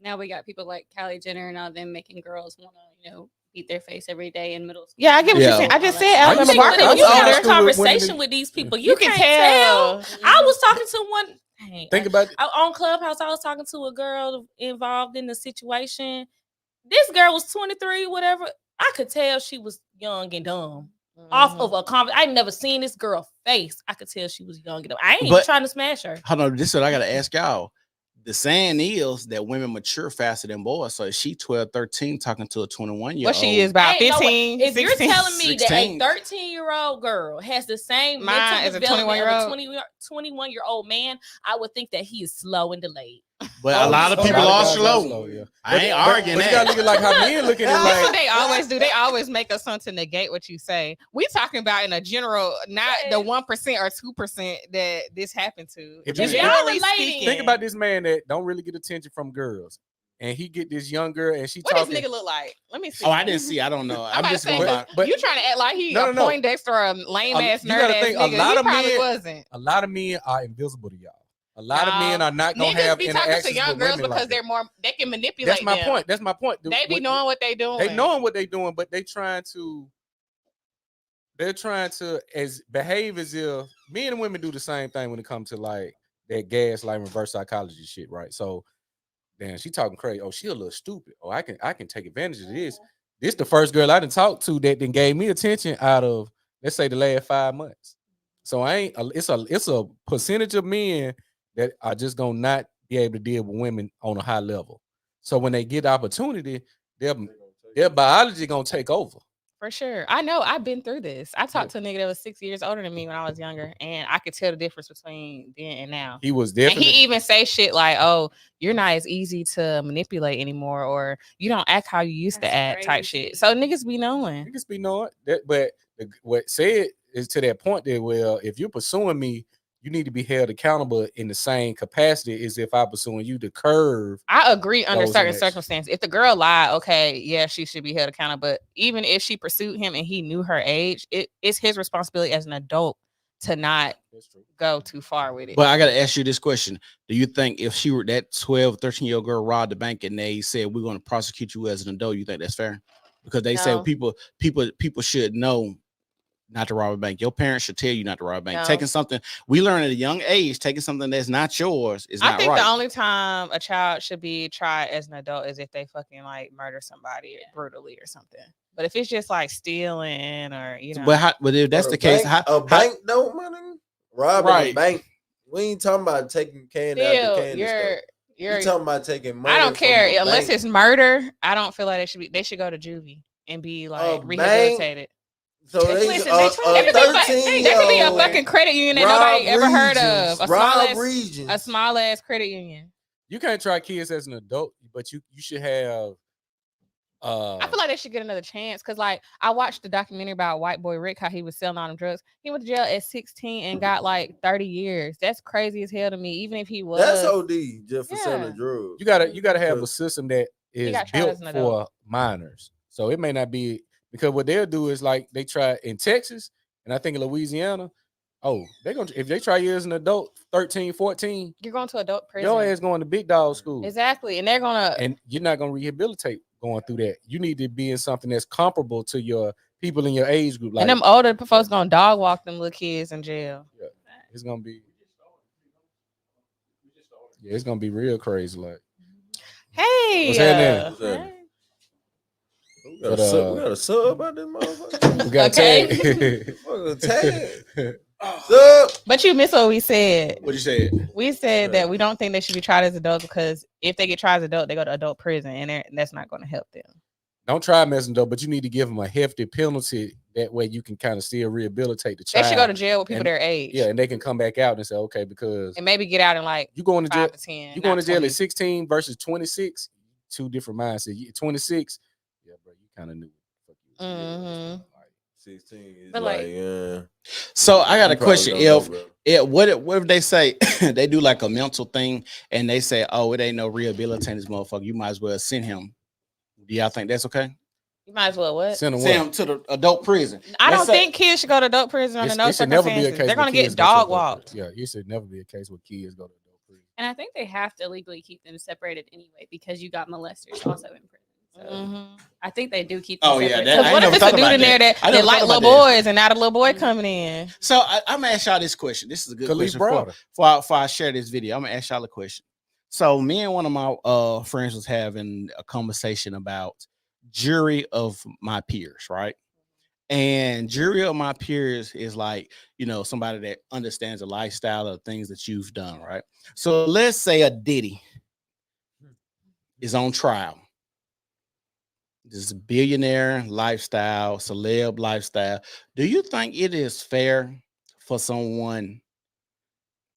Now we got people like Kylie Jenner and all them making girls want to, beat their face every day in middle school. Yeah, I get what you're saying. I just said Alabama Barker. You have a conversation with these people. You can't tell. I was talking to one. Think about it. On Clubhouse. I was talking to a girl involved in the situation. This girl was 23, whatever. I could tell she was young and dumb. Off of a comment, I never seen this girl face. I could tell she was young and dumb. I ain't trying to smash her. Hold on, this is what I gotta ask y'all. The saying is that women mature faster than boys. So she 12, 13 talking to a 21-year-old. Well, she is about 15. If 16, you're telling me 16. that a 13-year-old girl has the same mind as a 21-year-old man, I would think that he is slow and delayed. But a lot of people are slow. Yeah. I ain't arguing but that. You gotta look at like how men looking at That's like. what they always do. They always make us something to negate what you say. We talking about in a general, not the 1% or 2% that this happened to. If Just you- generally speaking. Think about this man that don't really get attention from girls, and he get this young girl, and she what talking. does nigga look like? Let me see. Oh, I didn't see. I don't know. I'm just going by. But you trying to act like he a Poindexter or a lame ass You nerd gotta ass think nigga. a lot He of probably men. wasn't. A lot of men are invisible to y'all. A lot of men are not gonna Niggas have be talking interactions to young with girls women because like they're more. They can manipulate. That's my them. point. That's my point. They be knowing what they doing. They knowing what they doing, but they're trying to as behave as if men and women do the same thing when it comes to like that gaslight reverse psychology shit, right? So damn, she talking crazy. Oh, she a little stupid. Oh, I can take advantage of this. This the first girl I done talked to that then gave me attention out of, let's say, the last 5 months. So it's a percentage of men that are just gonna not be able to deal with women on a high level. So when they get the opportunity, their biology gonna take over. For sure. I know. I've been through this. I talked to a nigga that was 6 years older than me when I was younger, and I could tell the difference between then and now. He was definitely. And he even say shit like, "Oh, you're not as easy to manipulate anymore," or "You don't act how you used to act," type shit. So niggas be knowing. Niggas be knowing that, but what said is to that point that, well, if you're pursuing me, you need to be held accountable in the same capacity as if I'm pursuing you to curve. I agree under certain actions. circumstances. If the girl lied, okay, yeah, she should be held accountable. But even if she pursued him and he knew her age, it's his responsibility as an adult to not go too far with it. But I got to ask you this question. Do you think if she were that 12, 13-year-old girl robbed the bank and they said, we're going to prosecute you as an adult, you think that's fair? Because they say people should know not to rob a bank. Your parents should tell you not to rob a bank. No. Taking something, we learn at a young age, taking something that's not yours is not right. I think the only time a child should be tried as an adult is if they fucking like murder somebody brutally or something. But if it's just like stealing or but if that's the case, bank no money, robbing a bank. We ain't talking about taking candy out the candy store. You're talking about taking money. I don't care unless it's murder. I don't feel like they should go to juvie and be like rehabilitated. So listen, they could be a fucking credit union that nobody ever heard of. A small ass credit union. You can't try kids as an adult, but you should have. I feel like they should get another chance because, like, I watched the documentary about White Boy Rick, how he was selling all them drugs. He went to jail at 16 and got like 30 years. That's crazy as hell to me. Even if he was, that's OD just for selling drugs. You gotta have a system that is built for minors. So it may not be. Because what they'll do is like they try in Texas and I think in Louisiana. Oh, if they try you as an adult, 13, 14, you're going to adult prison. Your ass going to big dog school. Exactly. And you're not gonna rehabilitate going through that. You need to be in something that's comparable to your people in your age group. Like, and them older folks gonna dog walk them little kids in jail. Yeah, it's gonna be it's gonna be real crazy. Like, hey, what's happening? We got a sub out this motherfucker. We got tag. Tag. But you missed what we said. What you said? We said that we don't think they should be tried as adults because if they get tried as adult, they go to adult prison, and that's not going to help them. Don't try messing though, but you need to give them a hefty penalty. That way you can kind of still rehabilitate the child. They should go to jail with people their age. Yeah, and they can come back out and say, okay, because and maybe get out in like you going to jail. 5 to 10. You going to jail at 16 versus 26. Two different mindsets. 26, yeah, bro, you kind of knew. Mm-hmm. 16 is But like. So I got a question. What If they say they do like a mental thing and they say, oh, it ain't no rehabilitating this motherfucker, you might as well send him. Do y'all think that's okay? You might as well what? Send him to the adult prison. I don't think kids should go to adult prison under no circumstances. They're gonna get dog walked. Yeah, it should never be a case where kids go to adult prison. And I think they have to legally keep them separated anyway because you got molesters also in prison. So I think they do keep them separated. So what if it's a dude in there that like little boys and not a little boy coming in? So I'm gonna ask y'all this question. This is a good question before I share this video. I'm gonna ask y'all a question. So me and one of my friends was having a conversation about jury of my peers, right? And jury of my peers is like, somebody that understands the lifestyle of things that you've done, right? So let's say a Diddy is on trial. This is billionaire lifestyle, celeb lifestyle. Do you think it is fair for someone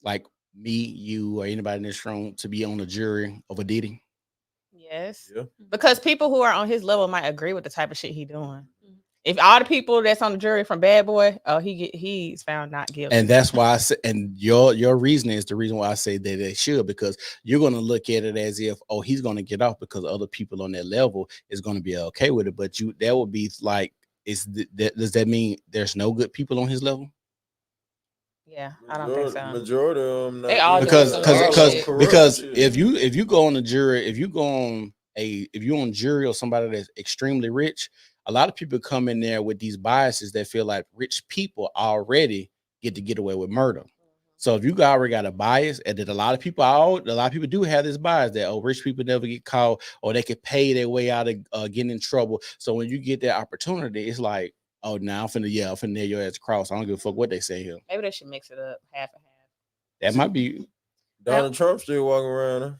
like me, you, or anybody in this room to be on the jury of a Diddy? Yes. Yeah. Because people who are on his level might agree with the type of shit he doing. If all the people that's on the jury from Bad Boy, he's found not guilty. And that's why I say, and your reasoning is the reason why I say that they should, because you're going to look at it as if, he's going to get off because other people on that level is going to be okay with it. But that would be like, does that mean there's no good people on his level? Yeah, I don't think so. Majority of them, they all because if you go on the jury, if you're on jury or somebody that's extremely rich, a lot of people come in there with these biases that feel like rich people already get away with murder. So if you already got a bias, and that a lot of people do have this bias that rich people never get caught or they could pay their way out of getting in trouble. So when you get that opportunity, it's like, now I'm finna nail your ass across. I don't give a fuck what they say here. Maybe they should mix it up half and half. That might be. Donald Trump still walking around. Huh?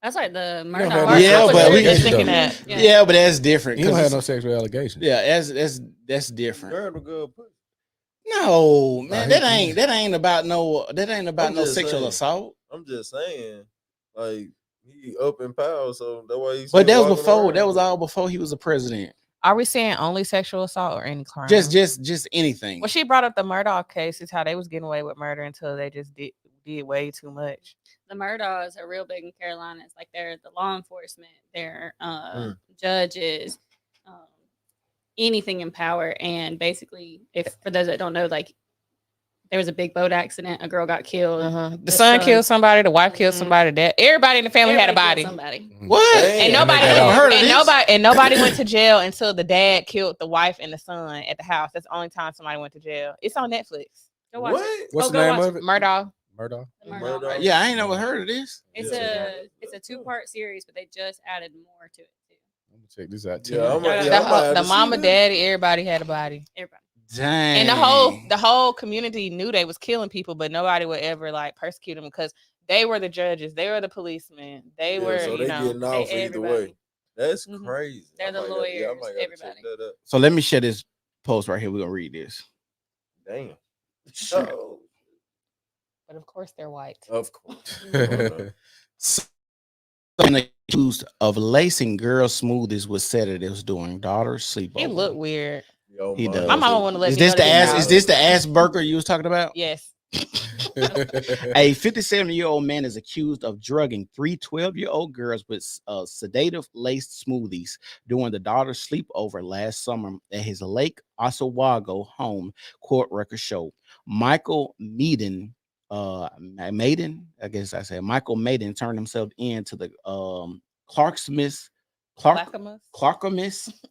That's like the murder. But that's different. You don't have no sexual allegations. Yeah, that's different. No, man, that ain't about no sexual assault. I'm just saying, like, he up in power, so that's why he's. But that was before. That was all before he was a president. Are we saying only sexual assault or any crime? Just anything. Well, she brought up the Murdaugh case, is how they was getting away with murder until they just did way too much. The Murdaughs are real big in Carolina. It's like they're the law enforcement, they're judges, anything in power. And basically, for those that don't know, like, there was a big boat accident. A girl got killed. The son killed somebody. The wife killed somebody. Everybody in the family had a body. What? And nobody went to jail until the dad killed the wife and the son at the house. That's the only time somebody went to jail. It's on Netflix. Go watch it. What's the name of it? Murdaugh. Murdaugh. Yeah, I ain't never heard of this. It's a 2-part series, but they just added more to it too. Let me check this out too. The mama, daddy, everybody had a body. Everybody. Dang. And the whole community knew they was killing people, but nobody would ever like persecute them because they were the judges, they were the policemen, they were. So they getting off either way. That's crazy. They're the lawyers. Everybody. So let me share this post right here. We're gonna read this. Damn. Sure. But of course they're white. Of course. Accused of lacing girl smoothies with sedatives during daughter's sleepover. He looked weird. He does. My mama want to let is me this know the ass? Is this the ass burger you was talking about? Yes. A 57-year-old man is accused of drugging 3 12-year-old girls with sedative laced smoothies during the daughter's sleepover last summer at his Lake Oswego home, court records show. Michael Maiden, Michael Maiden turned himself in to the Clackamas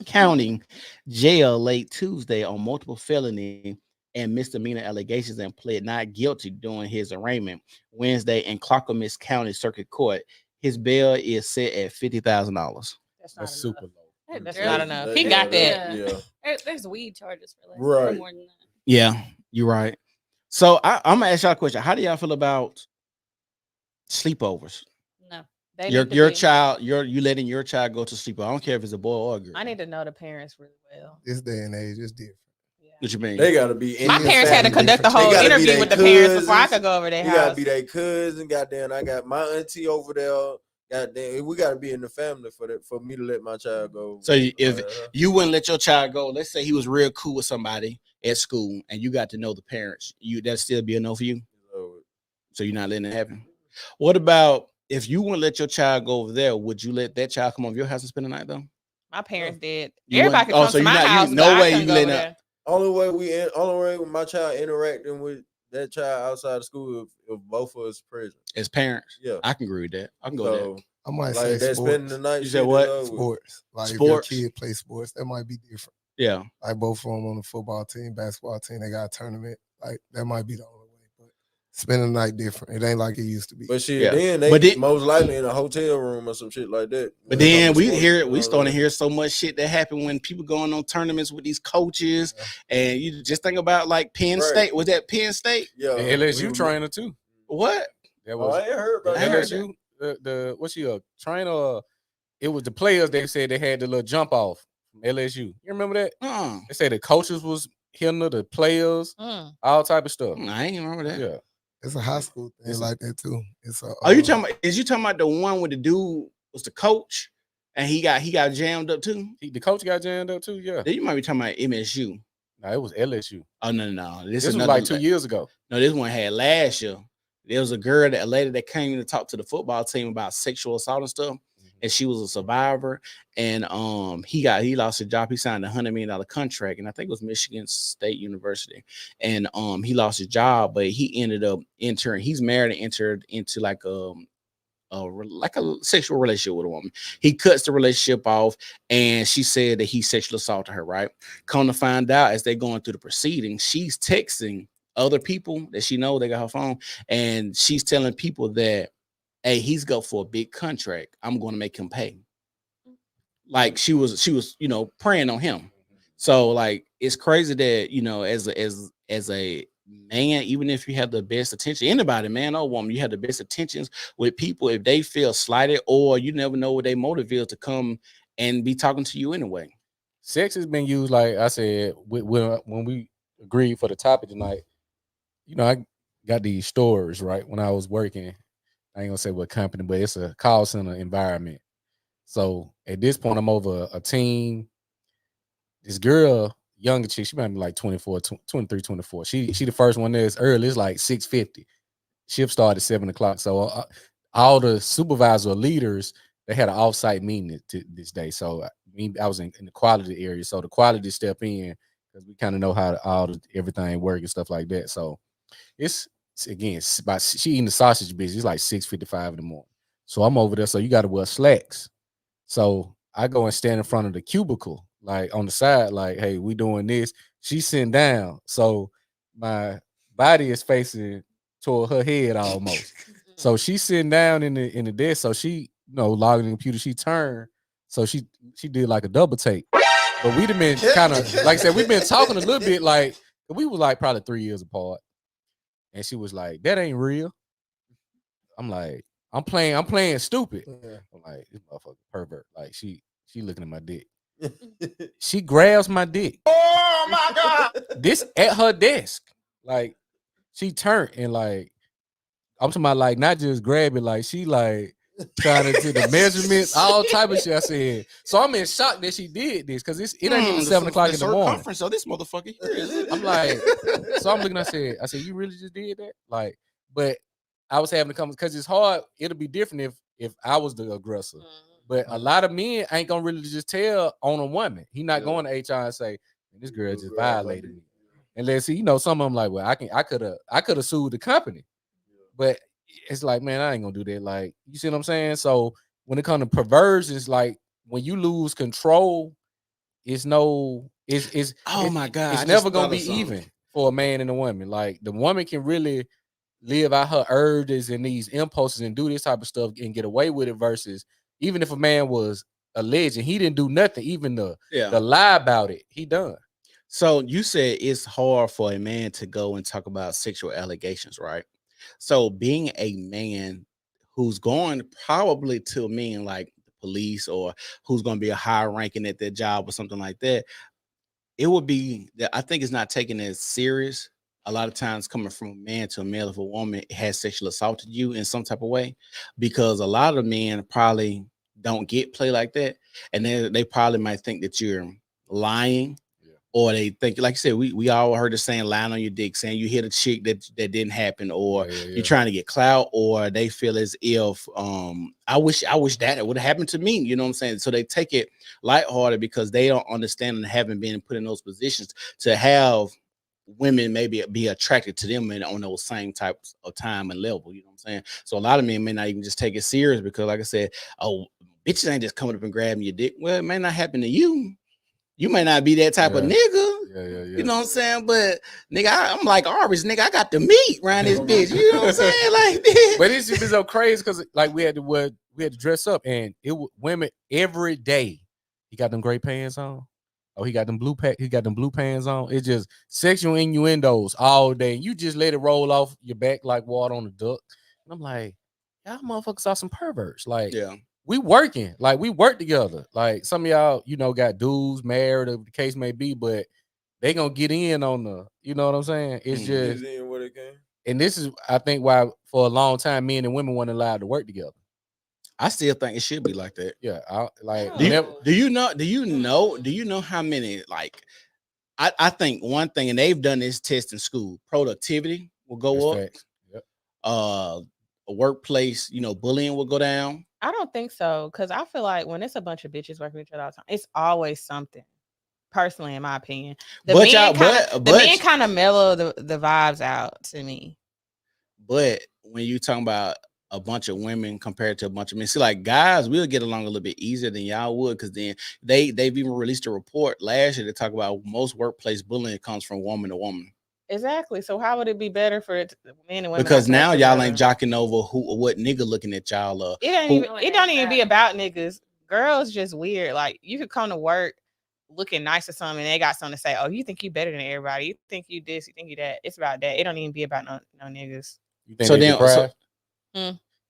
County Jail late Tuesday on multiple felony and misdemeanor allegations and pled not guilty during his arraignment Wednesday in Clackamas County Circuit Court. His bail is set at $50,000. That's super low. That's not enough. He got that. There's weed charges for less. Right. More than that. Yeah, you're right. So I'm gonna ask y'all a question. How do y'all feel about sleepovers? No. They Your need to your be- child, you letting your child go to sleepover. I don't care if it's a boy or a girl. I need to know the parents really well. This day and age is different. What you mean? They gotta be. My in parents the had to family. conduct a They whole gotta be interview they with the parents before I cousins. could go over their You house. gotta be their cousin. Goddamn, I got my auntie over there. Goddamn, we gotta be in the family for me to let my child go. So if you wouldn't let your child go, let's say he was real cool with somebody at school, and you got to know the parents, that'd still be a no for you. So you're not letting it happen. What about if you wouldn't let your child go over there? Would you let that child come over your house and spend the night though? My parents did. You Everybody could wouldn't- come so to you're my not- you- house. no but I way couldn't you go let over up- there. Only way with my child interacting with that child outside of school if both of us present as parents. Yeah, I can agree with that. I can go with that. I might like say that sports. spending the night. You shit said is what? over with. Sports. Like Sports. if your kid play sports, that might be different. Yeah. Like both of them on the football team, basketball team, they got a tournament. Like that might be the only way. But spending the night different. It ain't like it used to be. But shit, Yeah. then they But then- most likely in a hotel room or some shit like that. But when it then comes to we sports hear and we all starting to that. hear so much shit that happen when people going on tournaments with these coaches, and you just think about like Penn Right. State. Was that Penn State? Yeah, The LSU trainer too. What? That Oh, I ain't heard about that. LSU. The what's she a trainer? It was the players. They said they had the little jump off from LSU. You remember that? They said the coaches was hitting the players, all type of stuff. I ain't remember that. Yeah. It's a high school thing like that too. It's a. Are you talking about? Is you talking about the one with the dude was the coach, and he got jammed up too? The coach got jammed up too. Yeah. Then you might be talking about MSU. No, it was LSU. Oh no. This was like 2 years ago. No, this one had last year. There was a lady that came in to talk to the football team about sexual assault and stuff, and she was a survivor. And he lost his job. He signed a $100 million contract, and I think it was Michigan State University. And he lost his job, but he ended up entering. He's married and entered into like a sexual relationship with a woman. He cuts the relationship off, and she said that he sexually assaulted her. Right? Come to find out, as they're going through the proceedings, she's texting other people that she knows. They got her phone, and she's telling people that, hey, he's go for a big contract. I'm going to make him pay. Like she was, preying on him. So like, it's crazy that, as a man, even if you have the best attention, anybody, man or woman, you have the best intentions with people. If they feel slighted, or you never know what their motive is to come and be talking to you anyway. Sex has been used, like I said, when we agreed for the topic tonight. I got these stories, right? When I was working, I ain't gonna say what company, but it's a call center environment. So at this point, I'm over a team. This girl, younger chick, she might be like 24, 23, 24. She the first one there. It's early. It's like 6:50. Shift started at 7 o'clock. So all the supervisor leaders, they had an offsite meeting this day. So I was in the quality area. So the quality step in because we kind of know how everything work and stuff like that. So it's again, she eating the sausage business. It's like 6:55 in the morning. So I'm over there. So you got to wear slacks. So I go and stand in front of the cubicle, like on the side, like, hey, we doing this. She's sitting down. So my body is facing toward her head almost. So she's sitting down in the desk. So she, logging in the computer, she turned. So she did like a double take. But we'd have been kind of, like I said, we've been talking a little bit, like we were like probably 3 years apart. And she was like, that ain't real. I'm like, I'm playing stupid. Yeah. I'm like, this motherfucker pervert. Like she looking at my dick. She grabs my dick. Oh my God. This at her desk. Like she turned and like, I'm talking about like not just grab it, like she like trying to do the measurements, all type of shit. I said, so I'm in shock that she did this because it ain't even 7 o'clock in the morning. So this motherfucker here is it? I'm like, so I'm looking. I said, you really just did that? Like, but I was having to come because it's hard. It'll be different if I was the aggressor. But a lot of men ain't gonna really just tell on a woman. He not going to HR and say, this girl just violated me. And let's see, some of them like, well, I could have sued the company. But it's like, man, I ain't gonna do that. Like, you see what I'm saying? So when it comes to perverts, it's like when you lose control, it's oh my God, it's never gonna be even for a man and a woman. Like the woman can really live out her urges and these impulses and do this type of stuff and get away with it versus even if a man was alleged and he didn't do nothing, even the lie about it, he done. So you said it's hard for a man to go and talk about sexual allegations, right? So being a man who's going probably to men like the police or who's going to be a higher ranking at their job or something like that, it would be that I think it's not taken as serious. A lot of times coming from a man to a male, if a woman has sexually assaulted you in some type of way, because a lot of men probably don't get play like that. And they probably might think that you're lying. Or they think, like you said, we all heard the saying lying on your dick, saying you hit a chick that didn't happen, or you're trying to get clout, or they feel as if I wish that it would have happened to me. You know what I'm saying? So they take it lighthearted because they don't understand and haven't been put in those positions to have women maybe be attracted to them and on those same types of time and level. You know what I'm saying? So a lot of men may not even just take it serious because, like I said, oh, bitches ain't just coming up and grabbing your dick. Well, it may not happen to you. You may not be that type of nigga. You know what I'm saying? But nigga, I'm like Arvis, nigga, I got the meat around this bitch. You know what I'm saying? Like this. But it's just so crazy because like we had to dress up and it was women every day. He got them gray pants on. Oh, he got them blue pants on. It's just sexual innuendos all day. You just let it roll off your back like water on a duck. And I'm like, y'all motherfuckers are some perverts. Like, we working, like we work together. Like some of y'all, you know, got dudes married, or the case may be, but they gonna get in on the, you know what I'm saying? It's just, and this is, I think, why for a long time men and women weren't allowed to work together. I still think it should be like that. Yeah, do you know how many, like, I think one thing, and they've done this test in school, productivity will go up. Yep. A workplace, you know, bullying will go down. I don't think so, because I feel like when it's a bunch of bitches working with each other all the time, it's always something. Personally, in my opinion, the men kind of mellow the vibes out to me. But when you talking about a bunch of women compared to a bunch of men, see, like guys, we'll get along a little bit easier than y'all would, because then they've even released a report last year to talk about most workplace bullying comes from woman to woman. Exactly. So how would it be better for men and women? Because now y'all ain't jocking over what nigga looking at y'all. It don't even be about niggas. Girls just weird. Like you could come to work looking nice or something, and they got something to say. Oh, you think you better than everybody? You think you this? You think you that? It's about that. It don't even be about no niggas. You think they deprived?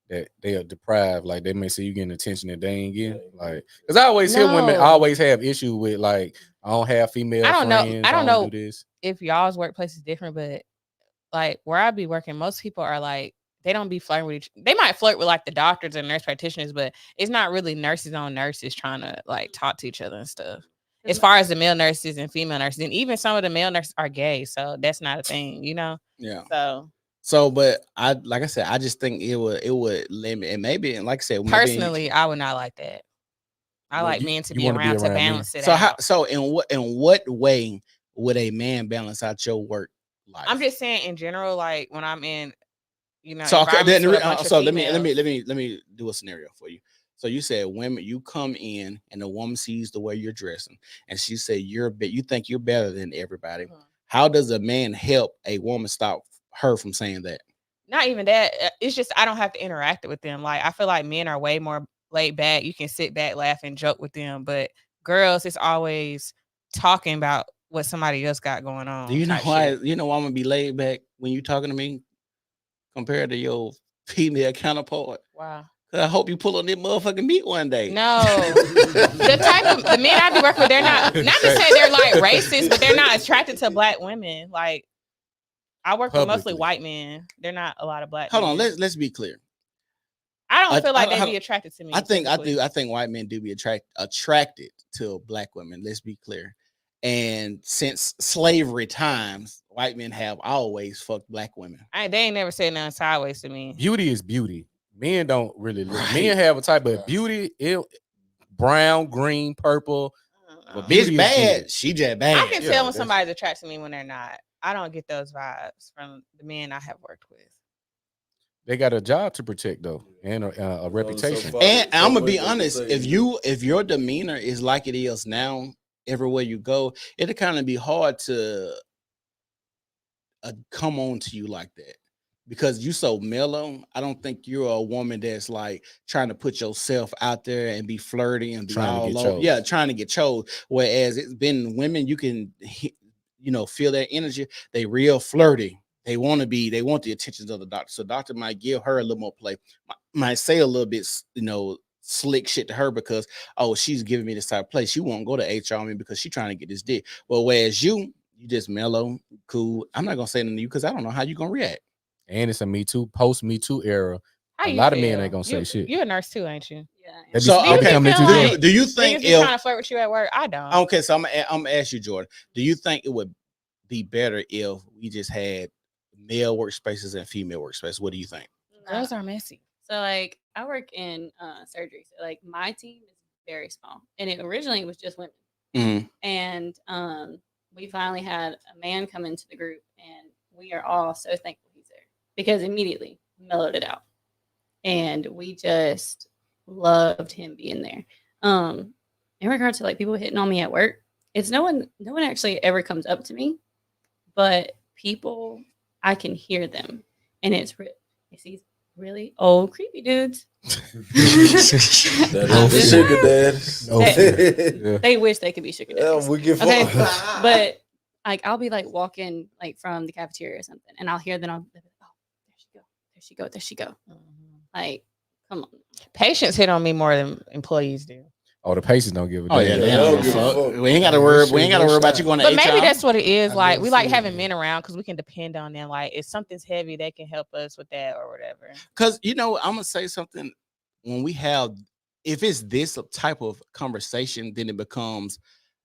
That they are deprived. Like they may say you getting attention that they ain't getting. Like, because I always hear women always have issue with like, I don't have female friends. I don't know if y'all's workplace is different, but like where I be working, most people are like, they don't be flirting with they might flirt with like the doctors and nurse practitioners, but it's not really nurses on nurses trying to like talk to each other and stuff. As far as the male nurses and female nurses, and even some of the male nurses are gay, so that's not a thing, you know. Yeah. So, but like I said, I just think it would limit, and maybe, and like I said, personally, I would not like that. I like men to be around to balance it out. So in what way would a man balance out your work life? I'm just saying in general, like when I'm in, you know. So okay, let me do a scenario for you. So you said women, you come in and the woman sees the way you're dressing, and she said you think you're better than everybody. Mm-hmm. How does a man help a woman stop her from saying that? Not even that. It's just I don't have to interact with them. Like I feel like men are way more laid back. You can sit back, laugh, and joke with them, but girls, it's always talking about what somebody else got going on. Do you know why? You know why I'm gonna be laid back when you talking to me compared to your female counterpart? Wow. I hope you pull on that motherfucking meat one day. No, the men I be working with, they're not to say they're like racist, but they're not attracted to black women. Like I work with mostly white men. They're not a lot of black. Hold on, let's be clear. I don't feel like they'd be attracted to me. I think white men do be attracted to black women. Let's be clear. And since slavery times, white men have always fucked black women. They ain't never said nothing sideways to me. Beauty is beauty. Men don't really look. Men have a type of beauty, brown, green, purple. But bitch bad, she just bad. I can tell when somebody's attracted to me when they're not. I don't get those vibes from the men I have worked with. They got a job to protect though, and a reputation. And I'm gonna be honest, if your demeanor is like it is now, everywhere you go, it'll kind of be hard to come on to you like that. Because you so mellow, I don't think you're a woman that's like trying to put yourself out there and be flirty and be all over. Yeah, trying to get chose. Whereas it's been women, you can feel that energy. They real flirty. They want the attentions of the doctor. So doctor might give her a little more play, might say a little bit, slick shit to her because, oh, she's giving me this type of play. She won't go to HR on me because she's trying to get this dick. Well, whereas you just mellow, cool. I'm not gonna say anything to you because I don't know how you gonna react. And it's a Me Too, post Me Too era. How A you lot of feel? men ain't gonna say shit. You're a nurse too, ain't you? Yeah. They be, So, they be okay, coming feel into like- do you think Niggas be trying to flirt with you at work? I don't. Okay, so I'm gonna ask you, Jordan. Do you think it would be better if we just had male workspaces and female workspaces? What do you think? Girls are messy. So like I work in surgery. So like my team is very small. And it originally was just women. Mhm. And we finally had a man come into the group and we are all so thankful he's there because immediately mellowed it out. And we just loved him being there. In regard to like people hitting on me at work, it's no one actually ever comes up to me, but people, I can hear them. And it's these really old, creepy dudes. That is sugar dad. They wish they could be sugar daddies. We get Okay, but like I'll be like walking like from the cafeteria or something, and I'll hear them. Oh, there she go. Like, come on. Patients hit on me more than employees do. Oh, the patients don't give a damn. Oh yeah, they don't give a fuck. We ain't got to worry. We ain't got to worry about you going to But HR. maybe that's what it is. I Like never we like seen having it. men around because we can depend on them. Like if something's heavy, they can help us with that or whatever. Because I'm gonna say something. When we have, if it's this type of conversation, then it becomes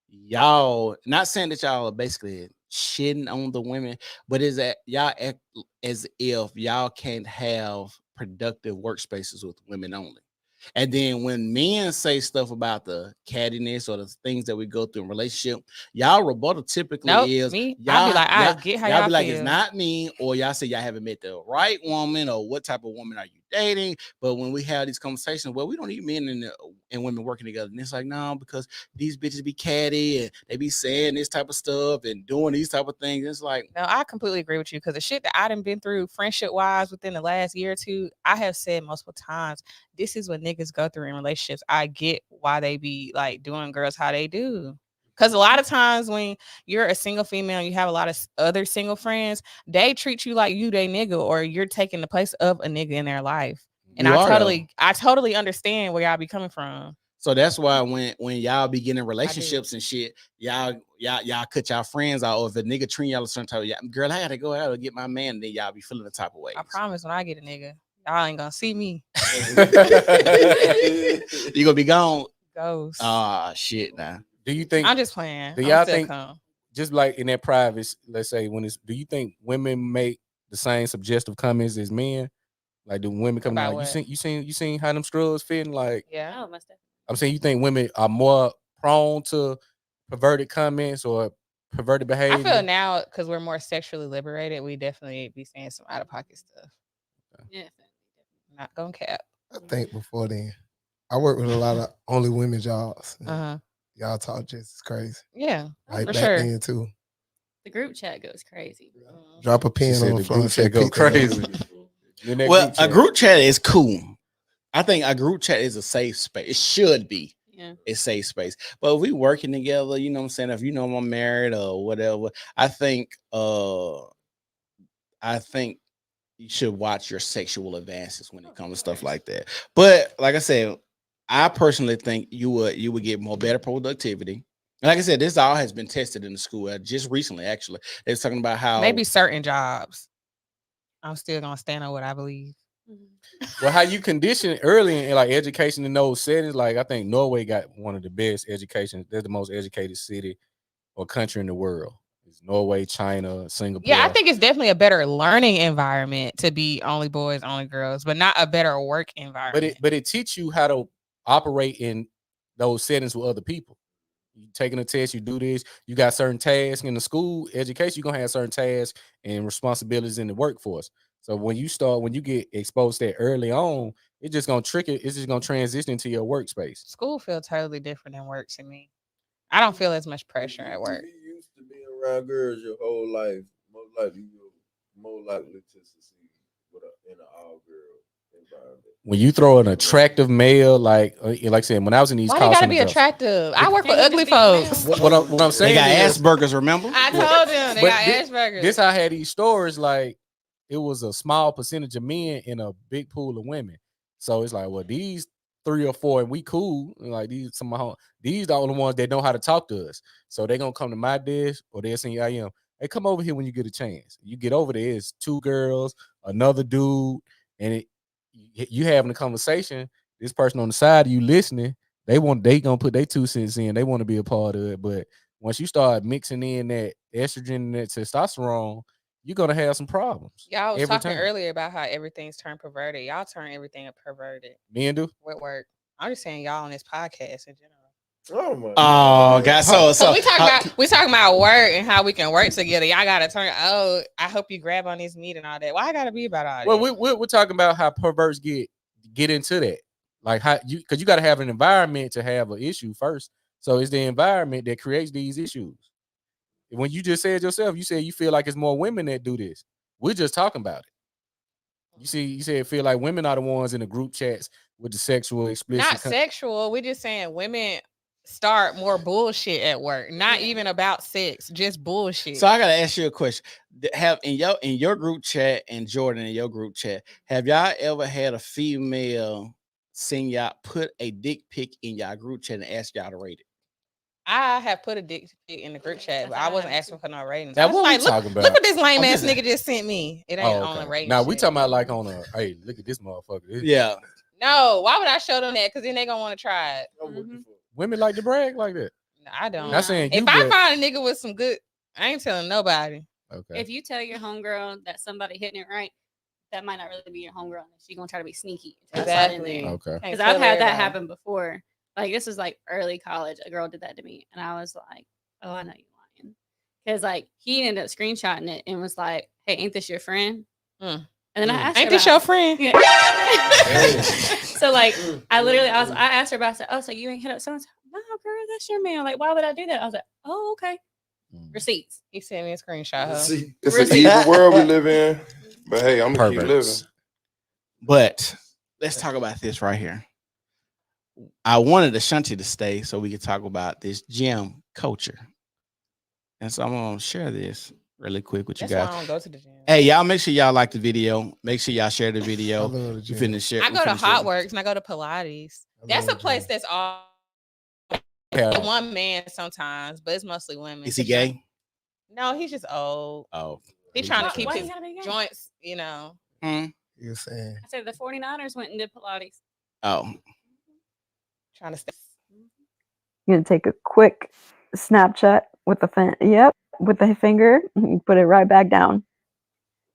y'all. Not saying that y'all are basically shitting on the women, but is that y'all act as if y'all can't have productive workspaces with women only. And then when men say stuff about the cattiness or the things that we go through in relationship, y'all rebuttal typically is me. y'all, I'll be like, I y'all- get how y'all y'all be like, feel. it's not me, or y'all say y'all haven't met the right woman, or what type of woman are you dating? But when we have these conversations, well, we don't need men and women working together. And it's like, no, because these bitches be catty and they be saying this type of stuff and doing these type of things. It's like, No, I completely agree with you because the shit that I done been through friendship wise within the last year or two, I have said multiple times, this is what niggas go through in relationships. I get why they be like doing girls how they do. Because a lot of times when you're a single female and you have a lot of other single friends, they treat you like you they nigga or you're taking the place of a nigga in their life. And You I are, totally understand where y'all be coming from. so that's why when y'all be getting in relationships and shit, y'all cut y'all friends out. Or if a nigga treat y'all a certain type of, girl, I gotta go out and get my man, and then y'all be feeling the type of way. I promise when I get a nigga, y'all ain't gonna see me. You gonna be gone. Ghost. Ah, shit now. Do you think? I'm just playing. Do I'm y'all still think? calm. Just like in that private, let's say do you think women make the same suggestive comments as men? Like do women come About like what? you seen how them struggles fitting? Like Yeah. Oh, most definitely. I'm saying, you think women are more prone to perverted comments or perverted behavior? I feel now because we're more sexually liberated, we definitely be saying some out of pocket stuff. Yeah. Not gonna cap. I think before then, I work with a lot of only women jobs. Uh-huh. Y'all talk just as crazy. Yeah, Like for back sure. then too. The group chat goes crazy. Drop a She pen said on the the floor. group and say, chat go "Pick that up." crazy. Then that Well, a chat. group chat is cool. I think a group chat is a safe space. It should be. Yeah. It's safe space. But if we working together, you know what I'm saying? If you know I'm married or whatever, I think you should watch your sexual advances when it comes to stuff like that. But like I said, I personally think you would get more better productivity. And like I said, this all has been tested in the school just recently. Actually, they're talking about how Maybe certain jobs. I'm still gonna stand on what I believe. Well, how you condition early in like education in those settings? Like I think Norway got one of the best education. They're the most educated city or country in the world. It's Norway, China, Singapore. Yeah, I think it's definitely a better learning environment to be only boys, only girls, but not a better work environment. But it teach you how to operate in those settings with other people. You taking a test, you do this, you got certain tasks in the school education, you're gonna have certain tasks and responsibilities in the workforce. So when you get exposed to that early on, it's just gonna it's just gonna transition into your workspace. School feels totally different than work to me. I don't feel as much pressure at work. You used to be around girls your whole life. Most likely you're more likely to succeed in an all girl when you throw an attractive male, like I said, when I was in these Why call they gotta center be jobs, attractive? I work with ugly folks. what I'm saying, They got is, Asperger's, remember? I told them they but got Asperger's. This how I had these stories. Like it was a small percentage of men in a big pool of women. So it's like, well, these 3 or 4, and we cool. And like these, these the only ones that know how to talk to us. So they're gonna come to my desk or they'll send you IM. Hey, come over here when you get a chance. You get over there, it's 2 girls, another dude, and you having a conversation. This person on the side of you listening, they gonna put their 2 cents in. They want to be a part of it. But once you start mixing in that estrogen and that testosterone, you're gonna have some problems. Y'all was every talking time. earlier about how everything's turned perverted. Y'all turn everything perverted. Men do? What work? I'm just saying y'all on this podcast in general. Oh my God. So we talking about work and how we can work together. Y'all gotta turn. Oh, I hope you grab on this meat and all that. Why I gotta be about all that? Well, we're talking about how perverts get into that. Like how because you got to have an environment to have an issue first. So it's the environment that creates these issues. When you just said yourself, you said you feel like it's more women that do this. We're just talking about it. You said feel like women are the ones in the group chats with the sexual explicit. Not sexual. We're just saying women start more bullshit at work. Not even about sex, just bullshit. So I gotta ask you a question. Have in your group chat and Jordan in your group chat, have y'all ever had a female send y'all put a dick pic in y'all group chat and ask y'all to rate it? I have put a dick pic in the group chat, but I wasn't asking for no ratings. Now, I was what like, we talking about? Look what this lame ass nigga just sent me. It ain't on a rating. Now we talking about like on a hey, look at this motherfucker. Yeah. No, why would I show them that? Because then they gonna want to try it. Women like to brag like that. No, I don't. Not saying you, if I but- find a nigga with some good, I ain't telling nobody. Okay. If you tell your homegirl that somebody hitting it right, that might not really be your homegirl. She's gonna try to be sneaky. Exactly. Okay. Because I've had that happen before. Like this was like early college. A girl did that to me, and I was like, "Oh, I know you're lying." Because like he ended up screenshotting it and was like, "Hey, ain't this your friend?" And then I asked, "Ain't this your friend?" Yeah. So like, I asked her about. I said, "Oh, so you ain't hit up someone?" No, girl, that's your man. Like, why would I do that? I was like, "Oh, okay." Receipts. He sent me a screenshot. See, it's an evil world we live in. But hey, I'm gonna keep living. But let's talk about this right here. I wanted Ashanti to stay so we could talk about this gym culture. And so I'm gonna share this really quick with you That's guys. why I don't go to the gym. Hey, y'all, make sure y'all like the video. Make sure y'all share the video. You finna share. I go to Hot Works and I go to Pilates. That's a place that's all one man sometimes, but it's mostly women. Is he gay? No, he's just old. Oh, he's trying to keep Why he his gotta be gay? joints, you know. You're saying I said the 49ers went and did Pilates. Oh, trying to stay. You're gonna take a quick Snapchat with the with the finger, and put it right back down.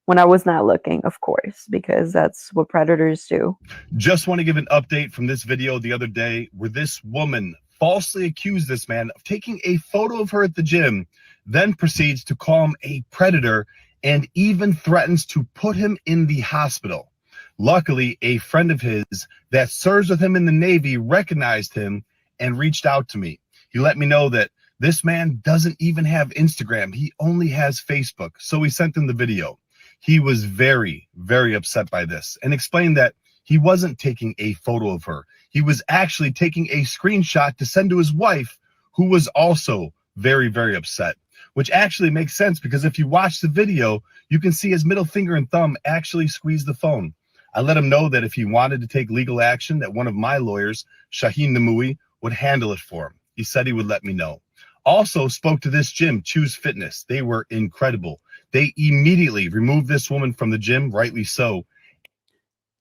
When I was not looking, of course, because that's what predators do. Just want to give an update from this video the other day where this woman falsely accused this man of taking a photo of her at the gym, then proceeds to call him a predator and even threatens to put him in the hospital. Luckily, a friend of his that serves with him in the Navy recognized him and reached out to me. He let me know that this man doesn't even have Instagram. He only has Facebook. So we sent him the video. He was very, very upset by this and explained that he wasn't taking a photo of her. He was actually taking a screenshot to send to his wife, who was also very, very upset, which actually makes sense because if you watch the video, you can see his middle finger and thumb actually squeeze the phone. I let him know that if he wanted to take legal action, that one of my lawyers, Shaheen Namui, would handle it for him. He said he would let me know. Also spoke to this gym, Choose Fitness. They were incredible. They immediately removed this woman from the gym, rightly so.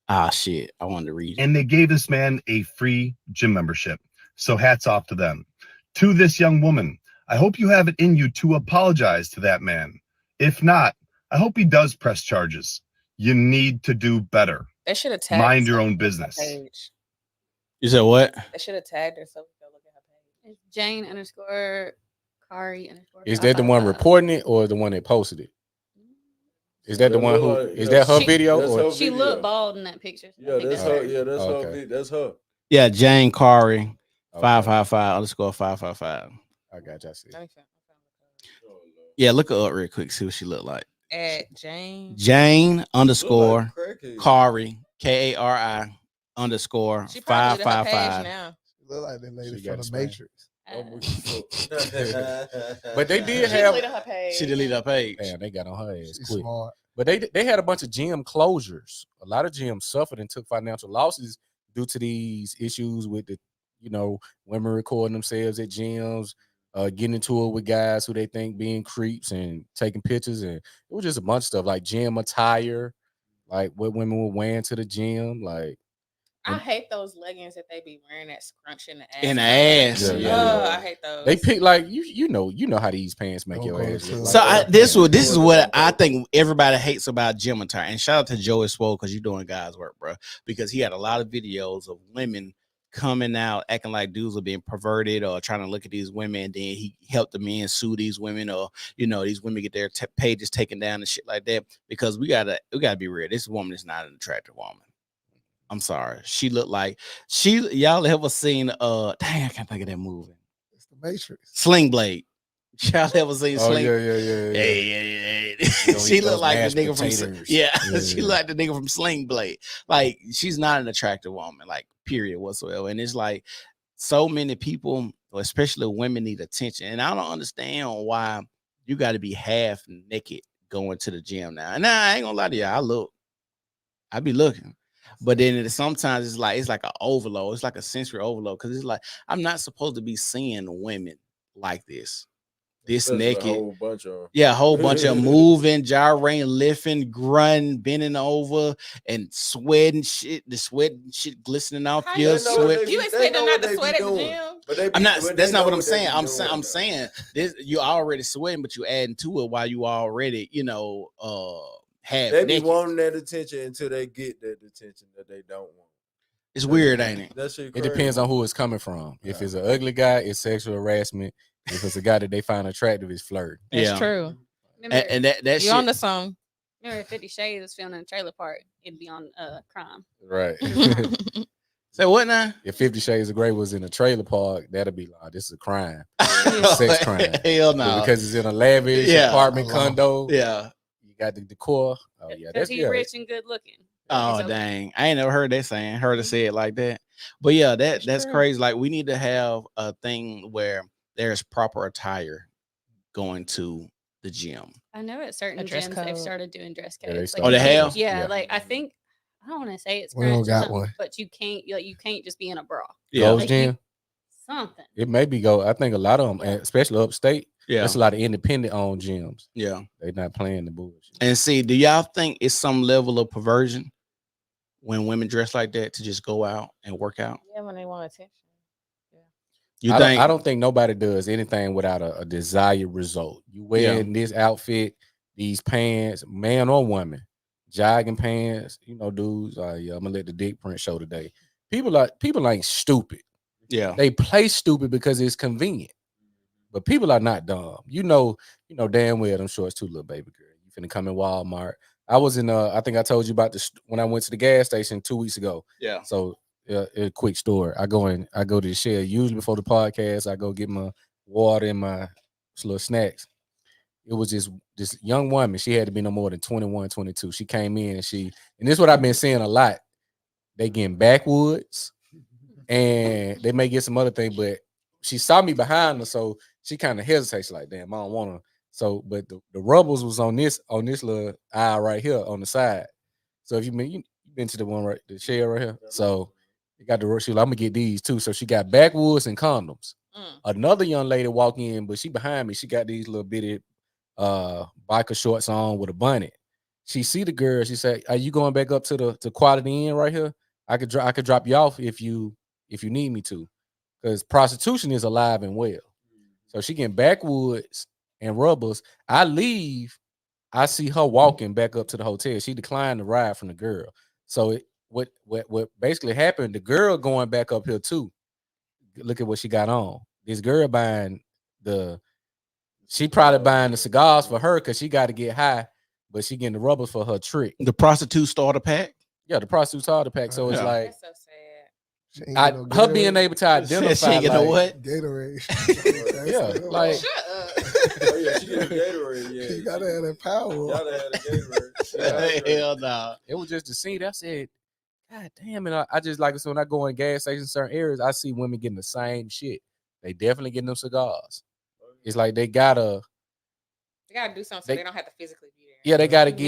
Ah, shit. I wanted to read it. And they gave this man a free gym membership. So hats off to them. To this young woman, I hope you have it in you to apologize to that man. If not, I hope he does press charges. You need to do better. They should have tagged Mind your own business. page. You said what? They should have tagged her so we could look at her page. It's Jane_Kari_. Is that the one reporting it or the one that posted it? Is that the one who is that her video? Or She looked bald in that picture. Yeah, that's her. Yeah, that's her. That's her. Yeah, Jane Kari, 555_555. I got you. I see. Yeah, look her up real quick. See what she look like. At Jane. Jane underscore crackhead. Kari Kari underscore She probably did her page 555. now. Look like that lady She got from a the spray. Matrix. But they did She have. deleted her page. She deleted her page. Damn, they got on her ass She's quick. smart. But they had a bunch of gym closures. A lot of gyms suffered and took financial losses due to these issues with the, women recording themselves at gyms, getting into it with guys who they think being creeps and taking pictures, and it was just a bunch of stuff like gym attire, like what women were wearing to the gym, like. I hate those leggings that they be wearing that scrunch in the ass. In the ass. I hate those. They pick like you know how these pants make your ass look. So this is what I think everybody hates about gym attire. And shout out to Joey Swole because you're doing God's work, bro. Because he had a lot of videos of women coming out acting like dudes are being perverted or trying to look at these women, and then he helped the men sue these women, or these women get their pages taken down and shit like that. Because we gotta be real. This woman is not an attractive woman. I'm sorry. She looked like y'all ever seen dang, I can't think of that movie. It's the Matrix. Sling Blade. Y'all ever seen Sling? Yeah. She looked like the nigga from she looked like the nigga from Sling Blade. Like, she's not an attractive woman, like, period whatsoever. And it's like so many people, especially women, need attention. And I don't understand why you got to be half naked going to the gym now. And I ain't gonna lie to you, I be looking. But then sometimes it's like an overload. It's like a sensory overload because it's like I'm not supposed to be seeing women like this naked. A whole bunch of a whole bunch of moving, gyrating, lifting, grunting, bending over, and sweating shit. The sweat shit glistening off your sweat. You expect them not to sweat at the gym? I'm not. That's not what I'm saying. I'm saying this. You're already sweating, but you adding to it while you already, they be wanting that attention until they get that attention that they don't want. It's weird, ain't it? That shit It crazy. depends on who it's coming from. If it's an ugly guy, it's sexual harassment. If it's a guy that they find attractive, it's flirt. That's true. Remember, And that you shit on the song. remember 50 Shades was filmed in a trailer park. It'd be on crime. Right. So what now? If 50 Shades of Grey was in a trailer park, that'd be like, this is a crime. Sex crime. Hell no. But because it's in a lavish apartment condo. Yeah. You got the decor. Oh yeah, Because he's rich and good looking. Oh okay. dang! I ain't never heard that saying. Heard her say it like that. But yeah, that's crazy. Like, we need to have a thing where there's proper attire going to the gym. I know at certain dress gyms they've code. started doing dress Yeah, they codes. started they have? Yeah, like I think I don't want to say it's We don't scratch or got something, one. but you can't just be in a bra. Yeah. Gold's Like, Gym. Something. It may be go. I think a lot of them, especially upstate. Yeah. There's a lot of independent owned gyms. Yeah. They not playing the bullshit. And see, do y'all think it's some level of perversion when women dress like that to just go out and work out? Yeah, when they want attention. You I think? don't think nobody does anything without a desired result. You wearing this outfit, these pants, man or woman, jogging pants. Dudes. I'm gonna let the dick print show today. People ain't stupid. Yeah. They play stupid because it's convenient. But people are not dumb. You know damn well them shorts too, little baby girl. You finna come in Walmart. I was in I think I told you about this when I went to the gas station 2 weeks ago. Yeah. So a quick story. I go to the shed usually before the podcast. I go get my water and my little snacks. It was this young woman. She had to be no more than 21, 22. She came in and this is what I've been seeing a lot. They getting backwoods and they may get some other thing, but she saw me behind her, so she kind of hesitates like, damn, I don't want to. So, but the rubbles was on this little aisle right here on the side. So if you've been to the one right, the shed right here. So you got the she. I'm gonna get these too. So she got backwoods and condoms. Another young lady walk in, but she behind me. She got these little bitty biker shorts on with a bonnet. She see the girl. She said, "Are you going back up to Quality Inn right here? I could drop you off if you need me to, because prostitution is alive and well." So she getting backwoods and rubbers. I leave. I see her walking back up to the hotel. She declined the ride from the girl. So what basically happened? The girl going back up here too. Look at what she got on. This girl she probably buying the cigars for her because she got to get high, but she getting the rubbers for her trick. The prostitute starter pack. Yeah, the prostitute starter pack. So it's like That's so sad. her being able to identify. She ain't get no what? Gatorade. Yeah, like Oh yeah, she get a Gatorade. Yeah, You gotta have that power. You gotta have a Gatorade. Hell no. It was just the scene. I said, God damn it. I just like it. So when I go in gas stations in certain areas, I see women getting the same shit. They definitely getting them cigars. It's like they gotta do something so they don't have to physically be there. Yeah,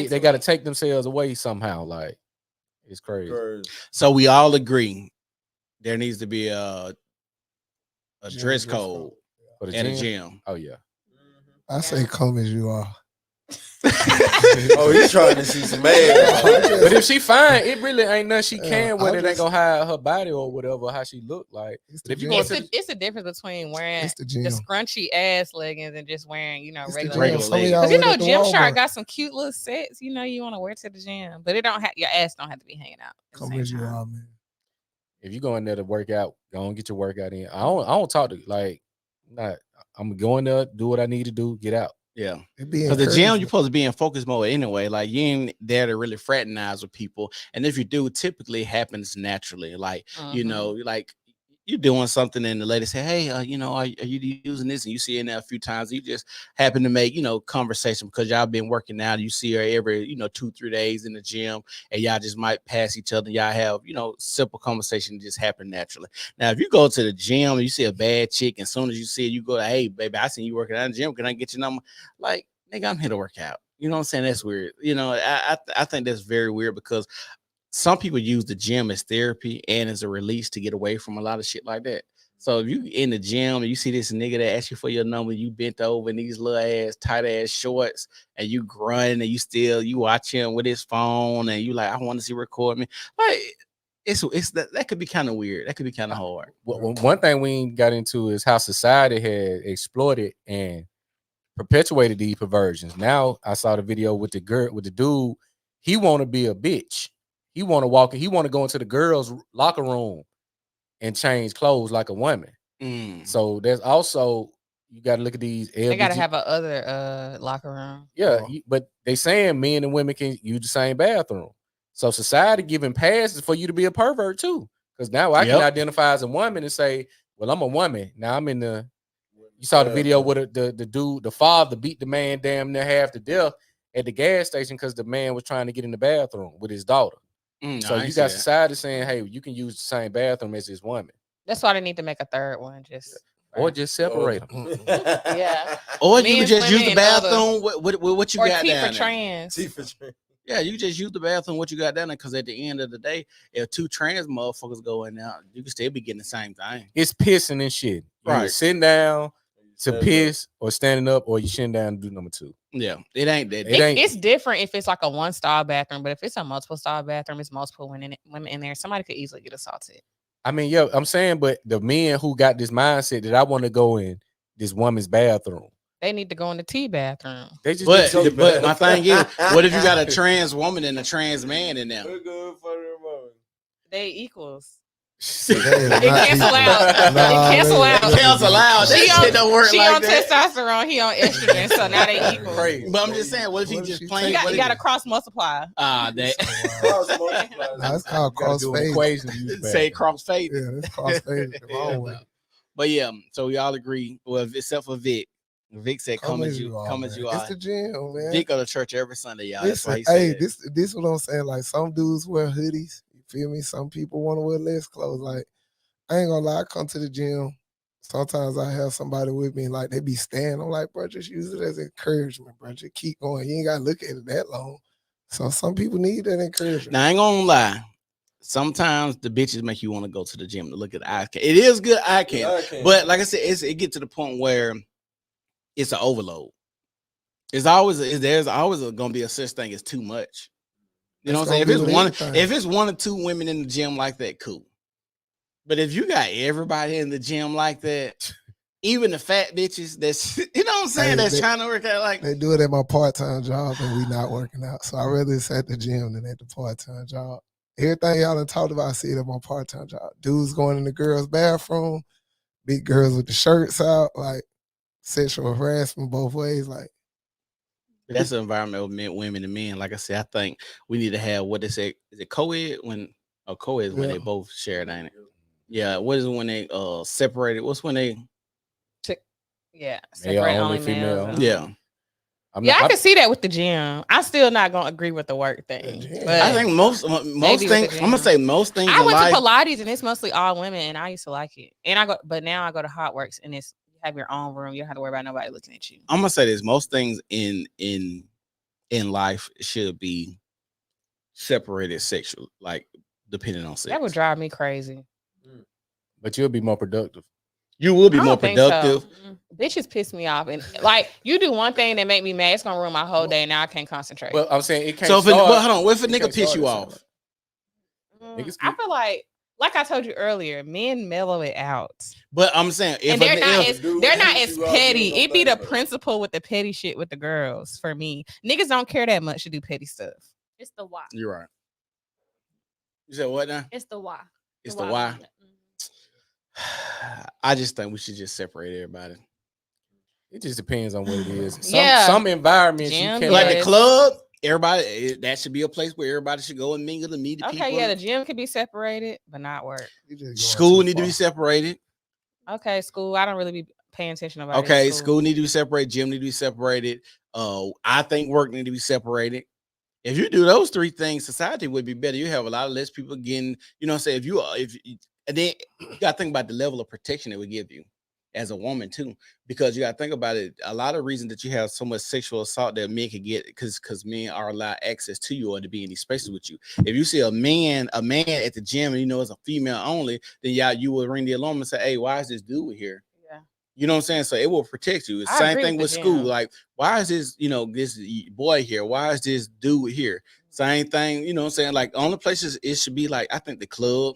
they gotta take themselves away somehow. Like it's crazy. So we all agree there needs to be a dress code For the at a gym? gym. Oh yeah. I say come as you are. Oh, he's trying to see some ass. But if she fine, it really ain't nothing she can with it. Ain't gonna hide her body or whatever, how she look like. But if you going to It's a difference between wearing the the gym. scrunchy ass leggings and just wearing, regular gym. Some of y'all Because you wear know, it to Gymshark Walmart. got some cute little sets. You want to wear to the gym, but it don't have your ass don't have to be hanging out. Come as you are, man. if you go in there to work out, go and get your workout in. I don't talk to I'm going there, do what I need to do, get out. Yeah, It be because the gym encouragement. you're supposed to be in focus mode anyway. Like you ain't there to really fraternize with people, and if you do, typically it happens naturally. Like like you're doing something, and the lady say, "Hey, are you using this?" And you see it now a few times. You just happen to make conversation because y'all been working out. You see her every 2-3 days in the gym, and y'all just might pass each other. Y'all have simple conversation just happen naturally. Now, if you go to the gym and you see a bad chick, and as soon as you see it, you go, "Hey, baby, I seen you working out in the gym. Can I get your number?" Like, nigga, I'm here to work out. You know what I'm saying? That's weird. I think that's very weird because some people use the gym as therapy and as a release to get away from a lot of shit like that. So if you in the gym and you see this nigga that asks you for your number, you bent over in these little ass tight ass shorts, and you grunting, and you watch him with his phone, and you like, I want to see record me. Like it's that could be kind of weird. That could be kind of hard. One thing we ain't got into is how society had exploited and perpetuated these perversions. Now I saw the video with the dude. He want to be a bitch. He want to walk. He want to go into the girls' locker room and change clothes like a woman. So there's also you got to look at these. They got to have a other locker room. Yeah, but they saying men and women can use the same bathroom. So society giving passes for you to be a pervert too. Because now I can identify as a woman and say, "Well, I'm a woman." Now I'm in the. You saw the video with the dude, the father beat the man damn near half to death at the gas station because the man was trying to get in the bathroom with his daughter. So you got society saying, "Hey, you can use the same bathroom as this woman." That's why they need to make a third one, or just separate them. Yeah. Or you can just use the bathroom with what you or got T down for trans. T for trans. Yeah, you just use the bathroom what you got down there because at the end of the day, if two trans motherfuckers go in there, you can still be getting the same thing. It's pissing and shit. You're Right. sitting down to piss or standing up, or you sitting down to do number two. Yeah, it ain't that. It's different if it's like a 1-star bathroom, but if it's a multiple star bathroom, it's multiple women in there. Somebody could easily get assaulted. I mean, yeah, I'm saying, but the men who got this mindset that I want to go in this woman's bathroom, they need to go in the T bathroom. They just but my thing is, what if you got a trans woman and a trans man in there? They equals. It cancel out. It cancel out. Cancel out. That shit don't work She like on that. testosterone. He on estrogen. So now they equal. But I'm just saying, what if he just plain? You got to cross multiply. It's called cross fade. Say cross fade. Yeah, it's cross fade the wrong way. But yeah, so we all agree. Well, except for Vic. Vic said, "Come as you are." It's the gym, man. Vic go to church every Sunday, y'all. That's Listen, why he said. this what I'm saying. Like some dudes wear hoodies. You feel me? Some people want to wear less clothes. Like I ain't gonna lie, I come to the gym. Sometimes I have somebody with me, like they be standing. I'm like, bro, just use it as encouragement, bro. Just keep going. You ain't gotta look at it that long. So some people need that encouragement. Now I ain't gonna lie. Sometimes the bitches make you want to go to the gym to look at the eye candy. It is good eye candy, but like I said, it get to the point where it's an overload. There's always gonna be a such thing as too much. You know what I'm saying? If it's one or two women in the gym like that, cool. But if you got everybody in the gym like that, even the fat bitches that's you know what I'm saying, that's trying to work out like they do it at my part-time job and we not working out. So I rather it's at the gym than at the part-time job. Everything y'all done talked about, I see it at my part-time job. Dudes going in the girls' bathroom, big girls with the shirts out, like sexual harassment both ways. Like that's an environment of men, women, and men. Like I said, I think we need to have what they say. Is it co-ed when co-ed is when they both share it, ain't it? Yeah. What is it when they separated? What's when they Yeah, Male separate only, only female males. only. Yeah. I can see that with the gym. I'm still not gonna agree with the work thing. But I think most maybe with things. the I'm gonna gym. say most things. I in went life, to Pilates and it's mostly all women, and I used to like it. And but now I go to Hot Works and it's you have your own room. You don't have to worry about nobody looking at you. I'm gonna say this: most things in life should be separated sexual, like depending on sex. That would drive me crazy. But you'll be more productive. You will be I more don't think productive. so. Bitches piss me off, and like you do one thing that make me mad, it's gonna ruin my whole day. And now I can't concentrate. Well, I'm saying it can't. So, start, but hold on, what if a it nigga can't piss start you at the off? I feel like I told you earlier, men mellow it out. But I'm saying, if And they're if not as petty. It be the principle with the petty shit with the girls for me. Niggas don't care that much to do petty stuff. It's the why. You're right. You said what now? It's the why. It's the why. I just think we should just separate everybody. It just depends on what it is. Yeah. Some environments you Gym, can Like the club, everybody that should be a place where everybody should go and mingle and meet the people. Okay, yeah, the gym could be separated, but not work. School need to be separated. Okay, school. I don't really be paying attention to nobody. Okay, at school need to be separated. Gym need to be separated. I think work need to be separated. If you do those three things, society would be better. You have a lot of less people getting, you know what I'm saying? And then you gotta think about the level of protection it would give you as a woman too. Because you gotta think about it. A lot of reasons that you have so much sexual assault that men can get because men are allowed access to you or to be in these spaces with you. If you see a man at the gym and you know it's a female only, then you will ring the alarm and say, hey, why is this dude here? You know what I'm saying? So it will protect you. It's the same thing with school. Like, why is this, this boy here? Why is this dude here? Same thing, you know what I'm saying? Like, only places it should be like, I think the club,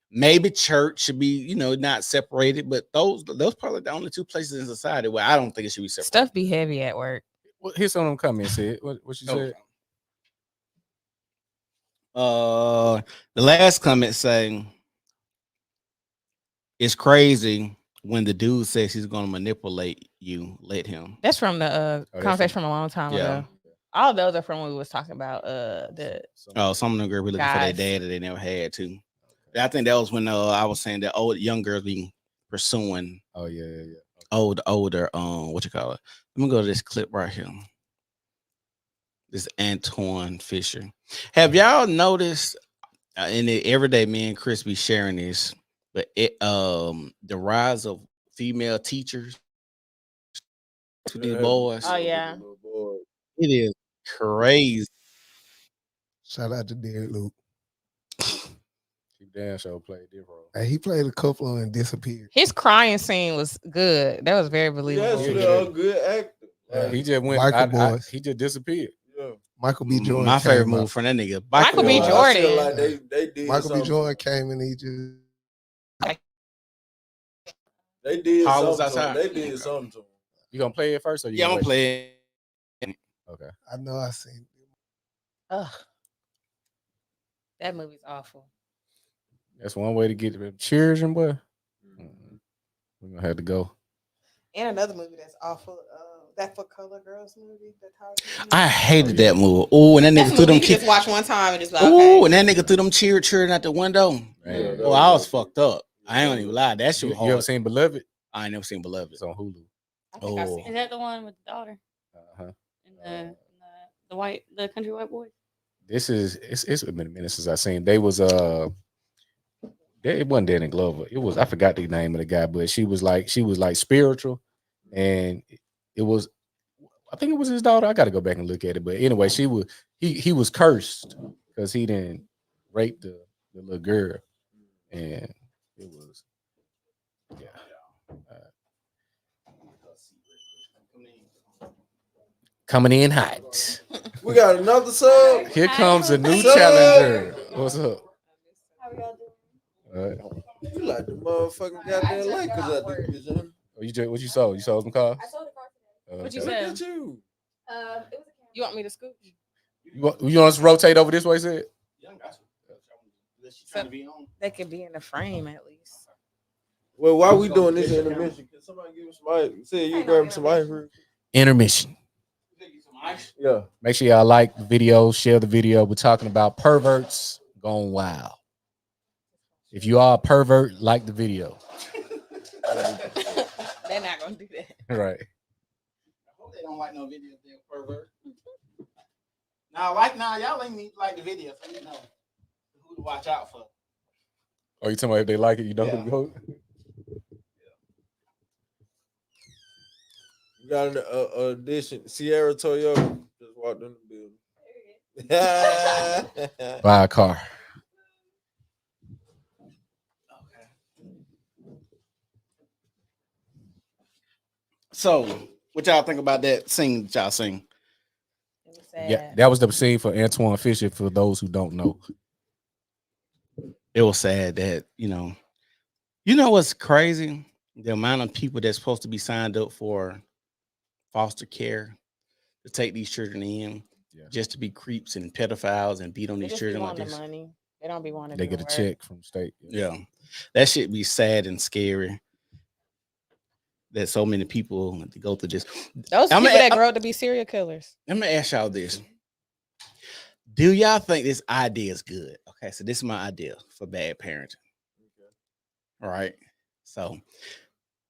maybe church should be, not separated, but those probably the only two places in society where I don't think it should be separated. Stuff be heavy at work. Well, here's some of them comments. Said what you said. The last comment saying it's crazy. When the dude says he's going to manipulate you, let him. That's from the conversation from a long time ago. All of those are from when we was talking about some of them girls be looking for their dad that they never had to. I think that was when I was saying that young girls be pursuing. Oh yeah. Older what you call it? Let me go to this clip right here. This Antoine Fisher. Have y'all noticed in the everyday me and Chris be sharing this? But the rise of female teachers to these boys. Oh yeah, it is crazy. Shout out to Derek Luke. He damn sure played this role. Hey, he played a couple of them and disappeared. His crying scene was good. That was very believable. That's a good actor. He just went. Boys. He just disappeared. Yeah. Michael B. Jordan. My favorite move from that nigga. Michael B. Jordan. Like they did Michael B. Jordan came and he just. They did Hollis something. outside. They did something to him. You gonna play it first, or you? Yeah, I'm gonna play it. Okay. I know I seen it. Ugh. That movie's awful. That's one way to get the children, boy. We're gonna have to go. And another movie that's awful. That For Color Girls movie. I hated that movie. Oh, and that nigga threw them kids. Just watch one time and just like. Oh, and that nigga threw them children out the window. Man. Oh, I was fucked up. I ain't gonna even lie. That shit was hard. You ever seen Beloved? I ain't never seen Beloved. It's on Hulu. I think I've seen. Is that the one with the daughter? And the country white boy? This is it's been a minute since I seen. They was it wasn't Danny Glover. It was, I forgot the name of the guy, but she was like spiritual, and it was, I think it was his daughter. I got to go back and look at it, but anyway, he was cursed because he didn't rape the little girl, and it was coming in hot. We got another sub. Here comes a new challenger. What's up? All right. You like the motherfucking goddamn Lakers out there, bitch, huh? What you saw? You saw some cars? I saw the car. What you Look said? at you. You want me to scoop? You want us to rotate over this way, said? So they could be in the frame at least. Well, while we doing this intermission, can somebody give us some ice? Say you grab some ice. Intermission. Yeah. Make sure y'all like the video, share the video. We're talking about perverts gone wild. If you are a pervert, like the video. They're not gonna do that. Right. I hope they don't like no videos, they're pervert. Now, y'all ain't need to like the video, so you know who to watch out for. Oh, you talking about if they like it, you know who to go? You got an audition. Sierra Toyota just walked in the building. Buy a car. So, what y'all think about that scene that y'all seen? Yeah, that was the scene for Antoine Fisher. For those who don't know, it was sad that you know what's crazy? The amount of people that's supposed to be signed up for foster care to take these children in, just to be creeps and pedophiles and beat on these children like this. Money. They don't be wanting. They get a check from the state. Yeah, that shit be sad and scary. That so many people go through this. Those people that grow up to be serial killers. Let me ask y'all this. Do y'all think this idea is good? Okay, so this is my idea for bad parenting. All right. So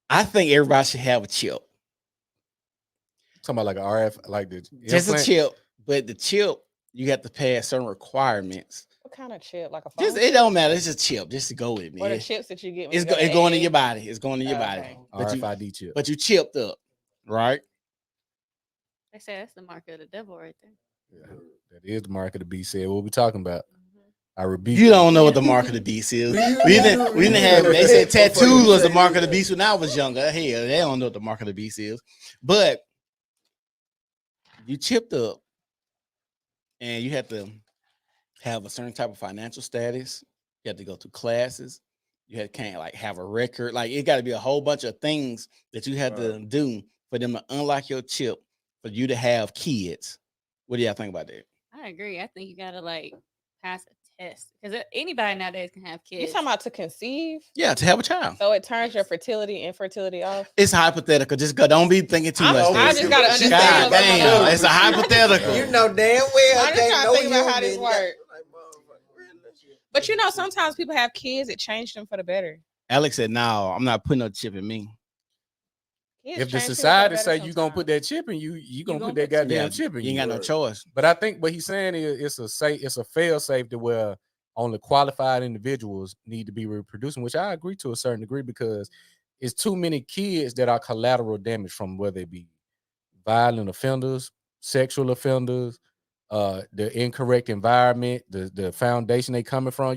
I think everybody should have a chip. Talking about like an RF, like the just implant? a chip, but the chip you have to pass certain requirements. What kind of chip? Like a phone? Just it don't matter. It's just a chip, just to go with me. Or the chips that you get. It's going in your body. It's going in your body. But RFID chip. But you chipped up, right? They say that's the mark of the devil right there. Yeah, that is the mark of the beast. Said what we talking about. I rebuke. You don't know what the mark of the beast is. we didn't have. They said tattoos was the mark of the beast when I was younger. Hell, they don't know what the mark of the beast is. But you chipped up, and you have to have a certain type of financial status. You have to go through classes. You can't like have a record. Like it got to be a whole bunch of things that you have to do for them to unlock your chip for you to have kids. What do y'all think about that? I agree. I think you gotta like pass a test because anybody nowadays can have kids. You talking about to conceive? Yeah, to have a child. So it turns your fertility and infertility off. It's hypothetical. Just don't be thinking too much. I just gotta understand. God damn, it's a hypothetical. You know damn well. I'm just trying to think about how this works. But you know, sometimes people have kids. It changed them for the better. Alex said, "No, I'm not putting no chip in me." If the society say you gonna put that chip in you gonna put that goddamn chip in you. You ain't got no choice. But I think what he's saying is it's a fail safe to where only qualified individuals need to be reproducing, which I agree to a certain degree because it's too many kids that are collateral damage from whether it be violent offenders, sexual offenders, the incorrect environment, the foundation they coming from.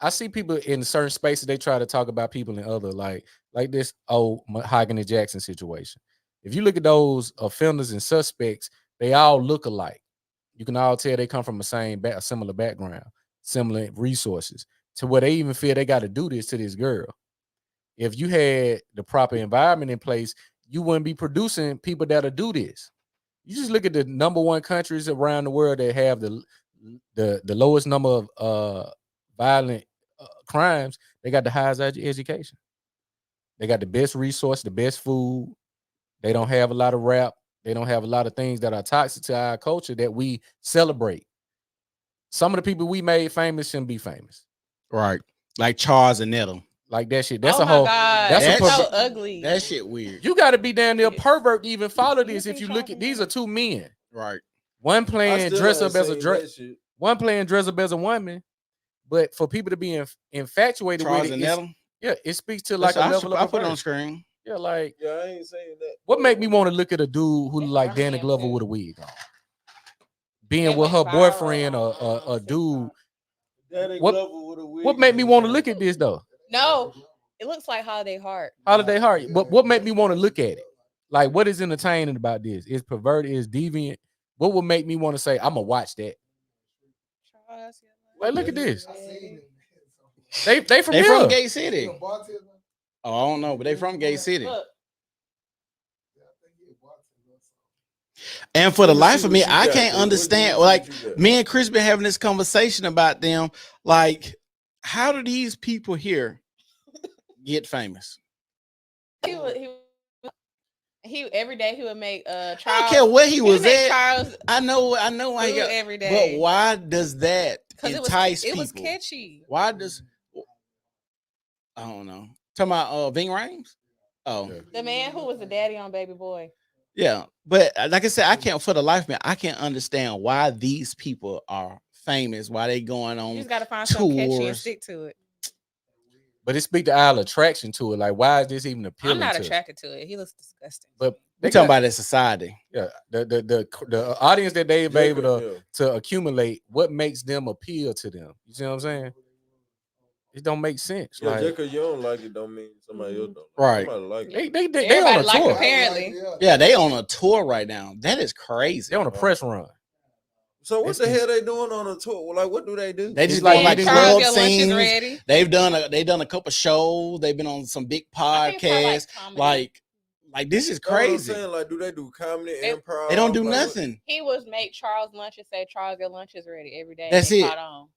I see people in certain spaces, they try to talk about people in other, like this old Mahogany Jackson situation. If you look at those offenders and suspects, they all look alike. You can all tell they come from a similar background, similar resources, to where they even feel they got to do this to this girl. If you had the proper environment in place, you wouldn't be producing people that'll do this. You just look at the number one countries around the world that have the lowest number of violent crimes. They got the highest education. They got the best resource, the best food. They don't have a lot of rap. They don't have a lot of things that are toxic to our culture that we celebrate. Some of the people we made famous shouldn't be famous. Right. Like Charles and Nettle. Like that shit. That's oh a whole. God. That's so ugly. That shit weird. You got to be damn near pervert to even follow this. If you look at these are two men. Right. One playing dress up as a one playing dress up as a woman, but for people to be infatuated Charles with and it, Nettle. Yeah, it speaks to like a level of. I put it on screen. Yeah, like I ain't saying that. What make me want to look at a dude who look like Danny Glover with a wig on, being with her boyfriend or a dude? What made me want to look at this though? No, it looks like Holiday Heart. Holiday Heart. But what made me want to look at it? Like, what is entertaining about this? It's perverted, it's deviant. What would make me want to say, I'm gonna watch that? Like, look at this. They from They here. from Gay City. Oh, I don't know, but they from Gay City. And for the life of me, I can't understand. Like, me and Chris been having this conversation about them. Like, how do these people here get famous? He every day he would make Charles. I don't care where he was at. Charles I know why he got every day. But why does that entice people? It was catchy. Why does I don't know. Talking about Ving Rhames? Oh, The man who was the daddy on Baby Boy. yeah. But like I said, I can't for the life of me. I can't understand why these people are famous. Why they going on You just gotta find something catchy and tours. stick to it. But it speak to our attraction to it. Like, why is this even appealing? I'm not to attracted to it. He looks disgusting. But we talking about that society. Yeah, the audience that they've been able to accumulate, what makes them appeal to them? You see what I'm saying? It don't make sense. Yeah, like, just because you don't like it don't mean somebody else don't. Right. Somebody like it. They on a like tour. it, apparently. Yeah, they on a tour right now. That is crazy. They on a press run. So what the hell they doing on a tour? Like, what do they do? They just like like getting club your lunch is scenes. ready. They've done a couple shows. They've been on some big podcasts. Like this is That's what I'm crazy. saying. Like, do they do comedy, improv? They don't do Like, nothing. He was make Charles lunch and say, Charles, your lunch is ready every day. That's They it. caught on.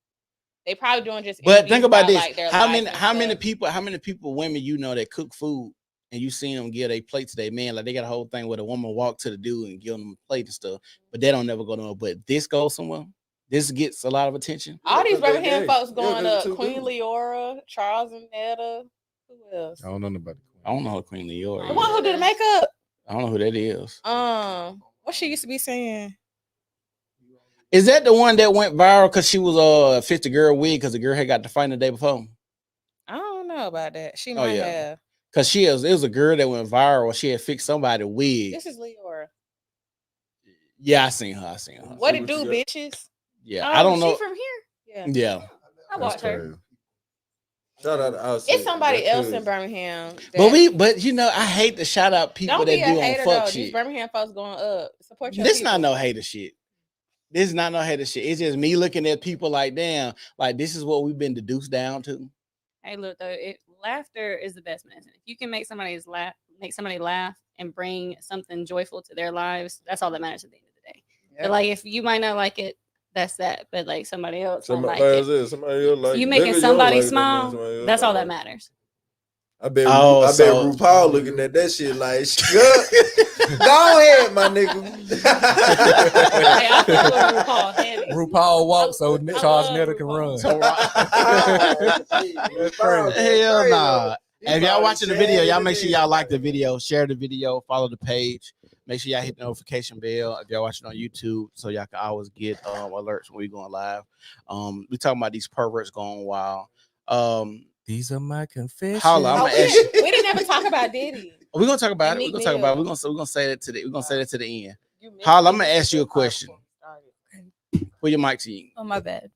They probably doing just. But think about this: like, their how life many and how many stuff. people women you know that cook food and you seen them give their plate to their man? Like they got a whole thing where the woman walk to the dude and give them a plate and stuff, but they don't never go nowhere. But this goes somewhere. This gets a lot of attention. All these they Birmingham gay. folks Yeah, going 'cause up. it's Queen too Leora, Charles and Netta. Who else? I don't know nobody. I don't know who Queen Leora The is. one who did the makeup. I don't know who that is. What she used to be saying. Is that the one that went viral because she was fixed a girl wig because the girl had got to fight the day before? I don't know about that. She Oh, might yeah. have. Because it was a girl that went viral. She had fixed somebody's wig. This is Leora. Yeah, I seen her. What it do, bitches? Yeah, I don't know. She from here? Yeah. Yeah. I watched her. Shout out to Outside. It's somebody else in Birmingham. But you know, I hate to shout out people Don't that be a do hater on fuck though. shit. These Birmingham folks going up. Support your This people. not no hater shit. This is not no hater shit. It's just me looking at people like, damn, like this is what we've been deduced down to. Hey, look though, laughter is the best medicine. If you can make somebody laugh and bring something joyful to their lives, that's all that matters at the end of the day. Yep. But like, if you might not like it, that's that. But like somebody else don't like Somebody it. else, somebody else like You it. making Nigga, somebody you don't like it, smile, somebody else that's all don't that like it. matters. I bet Oh, so- RuPaul looking at that shit like, go ahead, my nigga. Hey, I fuck with RuPaul heavy. RuPaul walks so Charles Netter can run. Hell nah. If y'all watching the video, y'all make sure y'all like the video, share the video, follow the page. Make sure y'all hit the notification bell if y'all watching on YouTube, so y'all can always get alerts when we going live. We talking about these perverts going wild. These are my confessions. Holla, I'm gonna ask you. We didn't ever talk about Diddy. We're gonna talk about it. We're gonna talk about it. We're gonna say that to the end. Holla, I'm gonna ask you a question. Put your mic to you. Oh, my bad.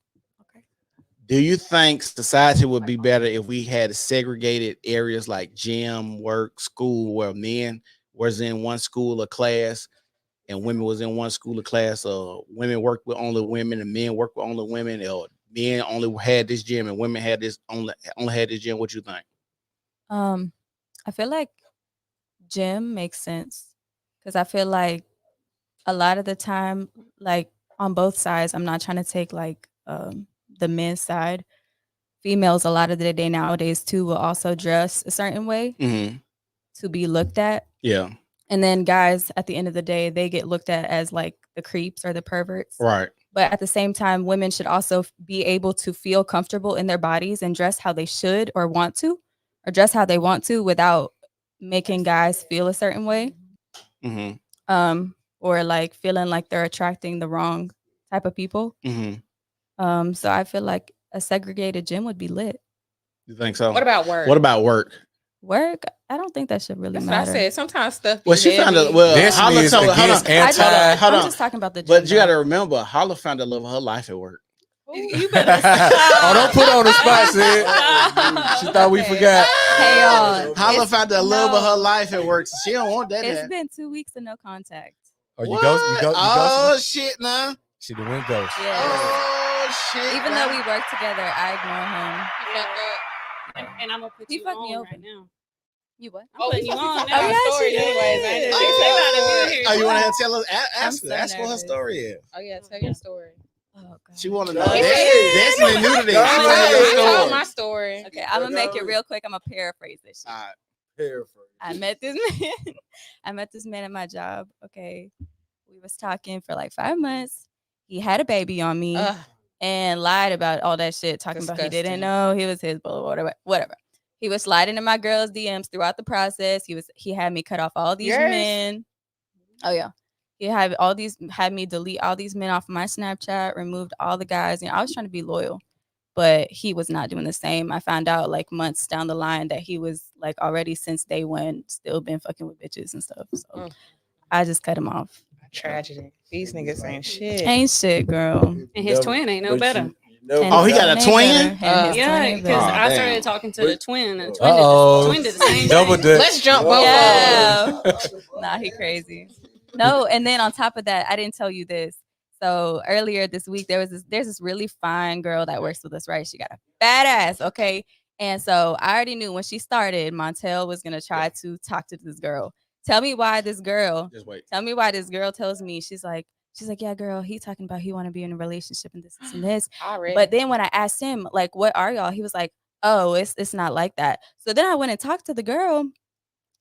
Do you think society would be better if we had segregated areas like gym, work, school, where men was in one school or class and women was in one school or class, or women worked with only women and men worked with only women, or men only had this gym and women had this only had this gym? What you think? I feel like gym makes sense because I feel like a lot of the time, like on both sides, I'm not trying to take like the men's side. Females, a lot of the day nowadays too, will also dress a certain way to be looked at. Yeah. And then guys, at the end of the day, they get looked at as like the creeps or the perverts. Right. But at the same time, women should also be able to feel comfortable in their bodies and dress how they should or want to, or dress how they want to without making guys feel a certain way. Or like feeling like they're attracting the wrong type of people. So I feel like a segregated gym would be lit. You think so? What about work? What about work? Work? I don't think that should really That's matter. what I said. Sometimes stuff. Well, she found a Holla told her, hold on. I'm just talking about the gym. But you got to remember, Holla found the love of her life at work. You better Oh, don't put her on the spot, Sid. She thought we forgot. Hey, y'all. Holla found the love of her life at work. So she don't want that. It's been 2 weeks of no contact. Oh, you go. Oh shit, now. She the went ghost. Yeah. Oh shit. Even though we work together, I ignore him. And I'm gonna put He you fucked me on over. right now. You what? I'm putting you on. Oh, yeah, stories she did. anyways. I ain't Oh, you want to tell us? Ask I'm her. so Ask what her nervous. story is. Oh yeah, tell your story. Oh, God. She want to know. Hey. That's new to this. She want to know I your told story. my story. Okay, I'm gonna make it real quick. I'm gonna paraphrase this. All right. Paraphrase. I met this man. I met this man at my job. Okay, we was talking for like 5 months. He had a baby on me and lied about all that shit, talking about he Disgusting. didn't know he was his, blah, blah, whatever. He was sliding in my girl's DMs throughout the process. He had me cut off all these men. Oh yeah. He had me delete all these men off of my Snapchat, removed all the guys. I was trying to be loyal, but he was not doing the same. I found out like months down the line that he was like already since day one still been fucking with bitches and stuff. So I just cut him off. Tragedy. These niggas ain't shit. Ain't shit, girl. And his twin ain't no better. Oh, he got a twin? Yeah, because I started talking to the twin, and the twin did the same Double thing. dip. Let's jump both. Yeah. Nah, he crazy. No, and then on top of that, I didn't tell you this. So earlier this week, there's this really fine girl that works with us, right? She got a badass, okay? And so I already knew when she started, Montel was gonna try to talk to this girl. Tell me why this girl tells me, she's like, yeah, girl, he talking about he want to be in a relationship and this and this. But then when I asked him, like, what are y'all? He was like, oh, it's not like that. So then I went and talked to the girl.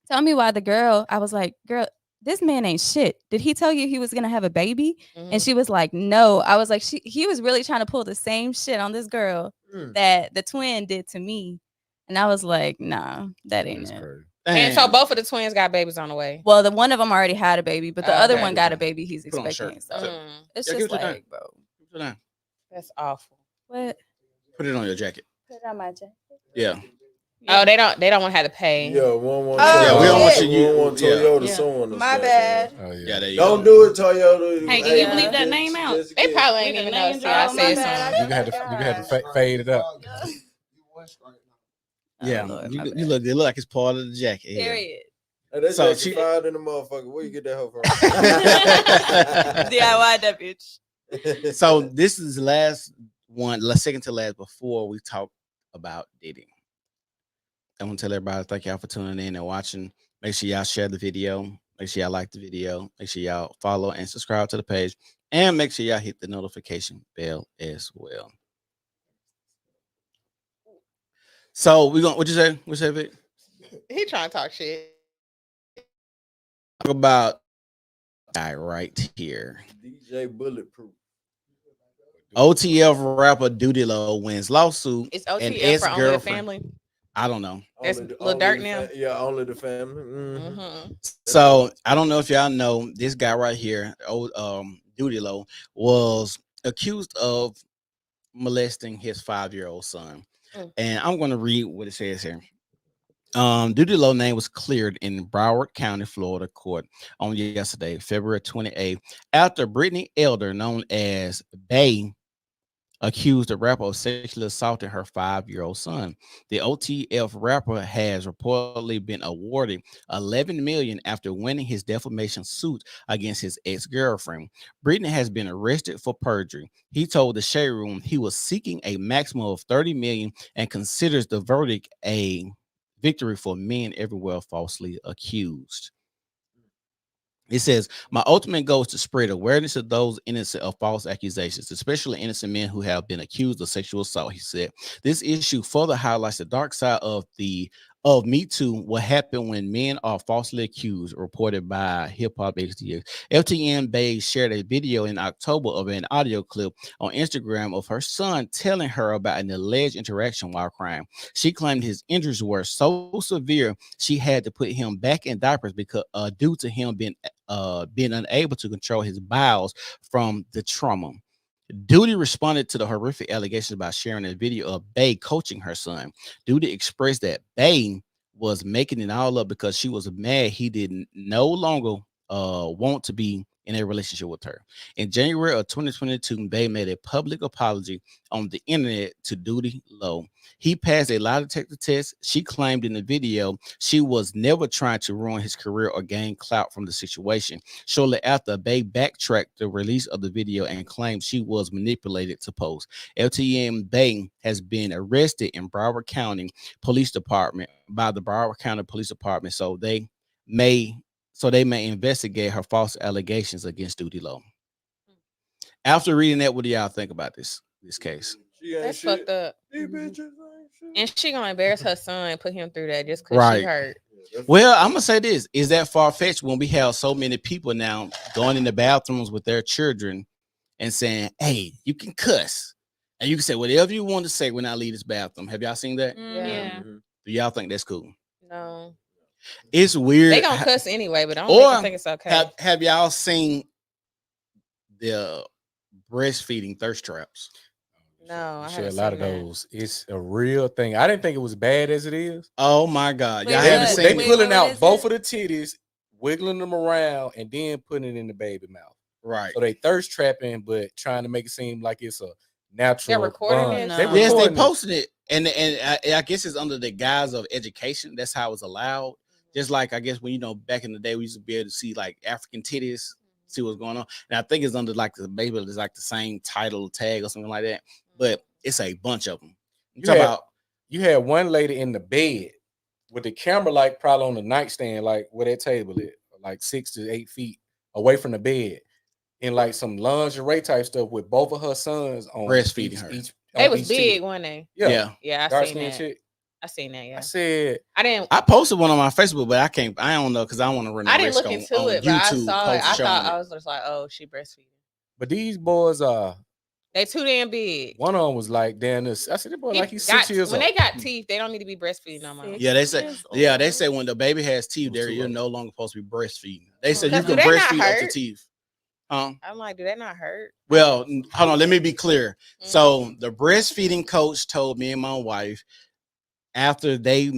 Tell me why the girl. I was like, girl, this man ain't shit. Did he tell you he was gonna have a baby? And she was like, no. I was like, he was really trying to pull the same shit on this girl that the twin did to me. And I was like, nah, that ain't it. And so both of the twins got babies on the way. Well, the one of them already had a baby, but the other one got a baby he's expecting. So it's just like, bro. That's awful. What? Put it on your jacket. Put it on my jacket. Yeah. Oh, they don't want to have to pay. Yeah, we don't want Toyota someone. My bad. Oh, Yeah, there you Don't go. do it, Toyota. Hey, can you bleep that name out? They probably ain't even know. So I said something. You had to fade it up. Yeah, Lord, you look. It look like it's part of the jacket. Yeah. Period. Hey, that's So so fired in the motherfucker. Where you get that hoe from? DIY that bitch. So this is the last one, second to last before we talk about dating. I want to tell everybody thank y'all for tuning in and watching. Make sure y'all share the video. Make sure y'all like the video. Make sure y'all follow and subscribe to the page. And make sure y'all hit the notification bell as well. So we're gonna, what you say? What you say, Vic? He trying to talk shit. Talk about guy right here. DJ Bulletproof. OTF rapper Duty Low wins lawsuit. It's and OTF for Only the ex-girlfriend. Family. I don't know. That's Lil Durk now. Yeah, Only the Family. So I don't know if y'all know this guy right here, Duty Low, was accused of molesting his 5-year-old son. And I'm going to read what it says here. Duty Low name was cleared in Broward County, Florida court on yesterday, February 28th, after Brittany Elder, known as Bay, accused the rapper of sexually assaulting her 5-year-old son. The OTF rapper has reportedly been awarded $11 million after winning his defamation suit against his ex-girlfriend. Brittany has been arrested for perjury. He told the Shade Room he was seeking a maximum of $30 million and considers the verdict a victory for men everywhere falsely accused. It says, my ultimate goal is to spread awareness of those innocent of false accusations, especially innocent men who have been accused of sexual assault, he said. This issue further highlights the dark side of Me Too, what happened when men are falsely accused, reported by Hip Hop XDX. FTN Bay shared a video in October of an audio clip on Instagram of her son telling her about an alleged interaction while crying. She claimed his injuries were so severe she had to put him back in diapers because due to him being unable to control his bowels from the trauma. Duty responded to the horrific allegations by sharing a video of Bay coaching her son. Duty expressed that Bay was making it all up because she was mad he didn't no longer want to be in a relationship with her. In January of 2022, Bay made a public apology on the internet to Duty Low. He passed a lie detector test. She claimed in the video she was never trying to ruin his career or gain clout from the situation. Shortly after, Bay backtracked the release of the video and claimed she was manipulated to post. LTM Bay has been arrested in Broward County Police Department by the Broward County Police Department, so they may investigate her false allegations against Duty Low. After reading that, what do y'all think about this case? That's fucked up. And she gonna embarrass her son and put him through that just because she hurt. Well, I'm gonna say this: is that far-fetched when we have so many people now going in the bathrooms with their children and saying, "Hey, you can cuss and you can say whatever you want to say when I leave this bathroom." Have y'all seen that? Yeah. Do y'all think that's cool? No. It's weird. They gonna cuss anyway, but I don't make them think it's okay. Have y'all seen the breastfeeding thirst traps? No, I share a haven't lot seen of those. It's a real thing. I didn't think it was bad as it is. Oh my God. Wait, Y'all what? haven't seen They it. pulling out is both it? of the titties, wiggling them around, and then putting it in the baby mouth. Right. So they thirst trapping, but trying to make it seem like it's a natural. They're recording bond. this? They No. Yes, they recording it. posted it, and I guess it's under the guise of education. That's how it's allowed. Just like I guess when back in the day we used to be able to see like African titties, see what's going on, and I think it's under like the maybe it's like the same title tag or something like that. But it's a bunch of them. You had one lady in the bed with the camera like probably on the nightstand, like where that table is, like 6 to 8 feet away from the bed, in like some lingerie type stuff with both of her sons on breastfeeding her. They was big, weren't they? Yeah. Yeah, I Dark seen skin that. chick. I seen that. Yeah. I said I posted one on my Facebook, but I don't know because I don't want to run. I didn't look into it, but I saw it. I thought I was just like, oh, she breastfeeding. But these boys are. They too damn big. One of them was like, damn this. I said, that boy, like he's 6 years when old. they got teeth, they don't need to be breastfeeding no more. Yeah, they say when the baby has teeth, you're no longer supposed to be breastfeeding. They said you can do they not breastfeed up to hurt? teeth. I'm like, do that not hurt? Well, hold on, let me be clear. So the breastfeeding coach told me and my wife after they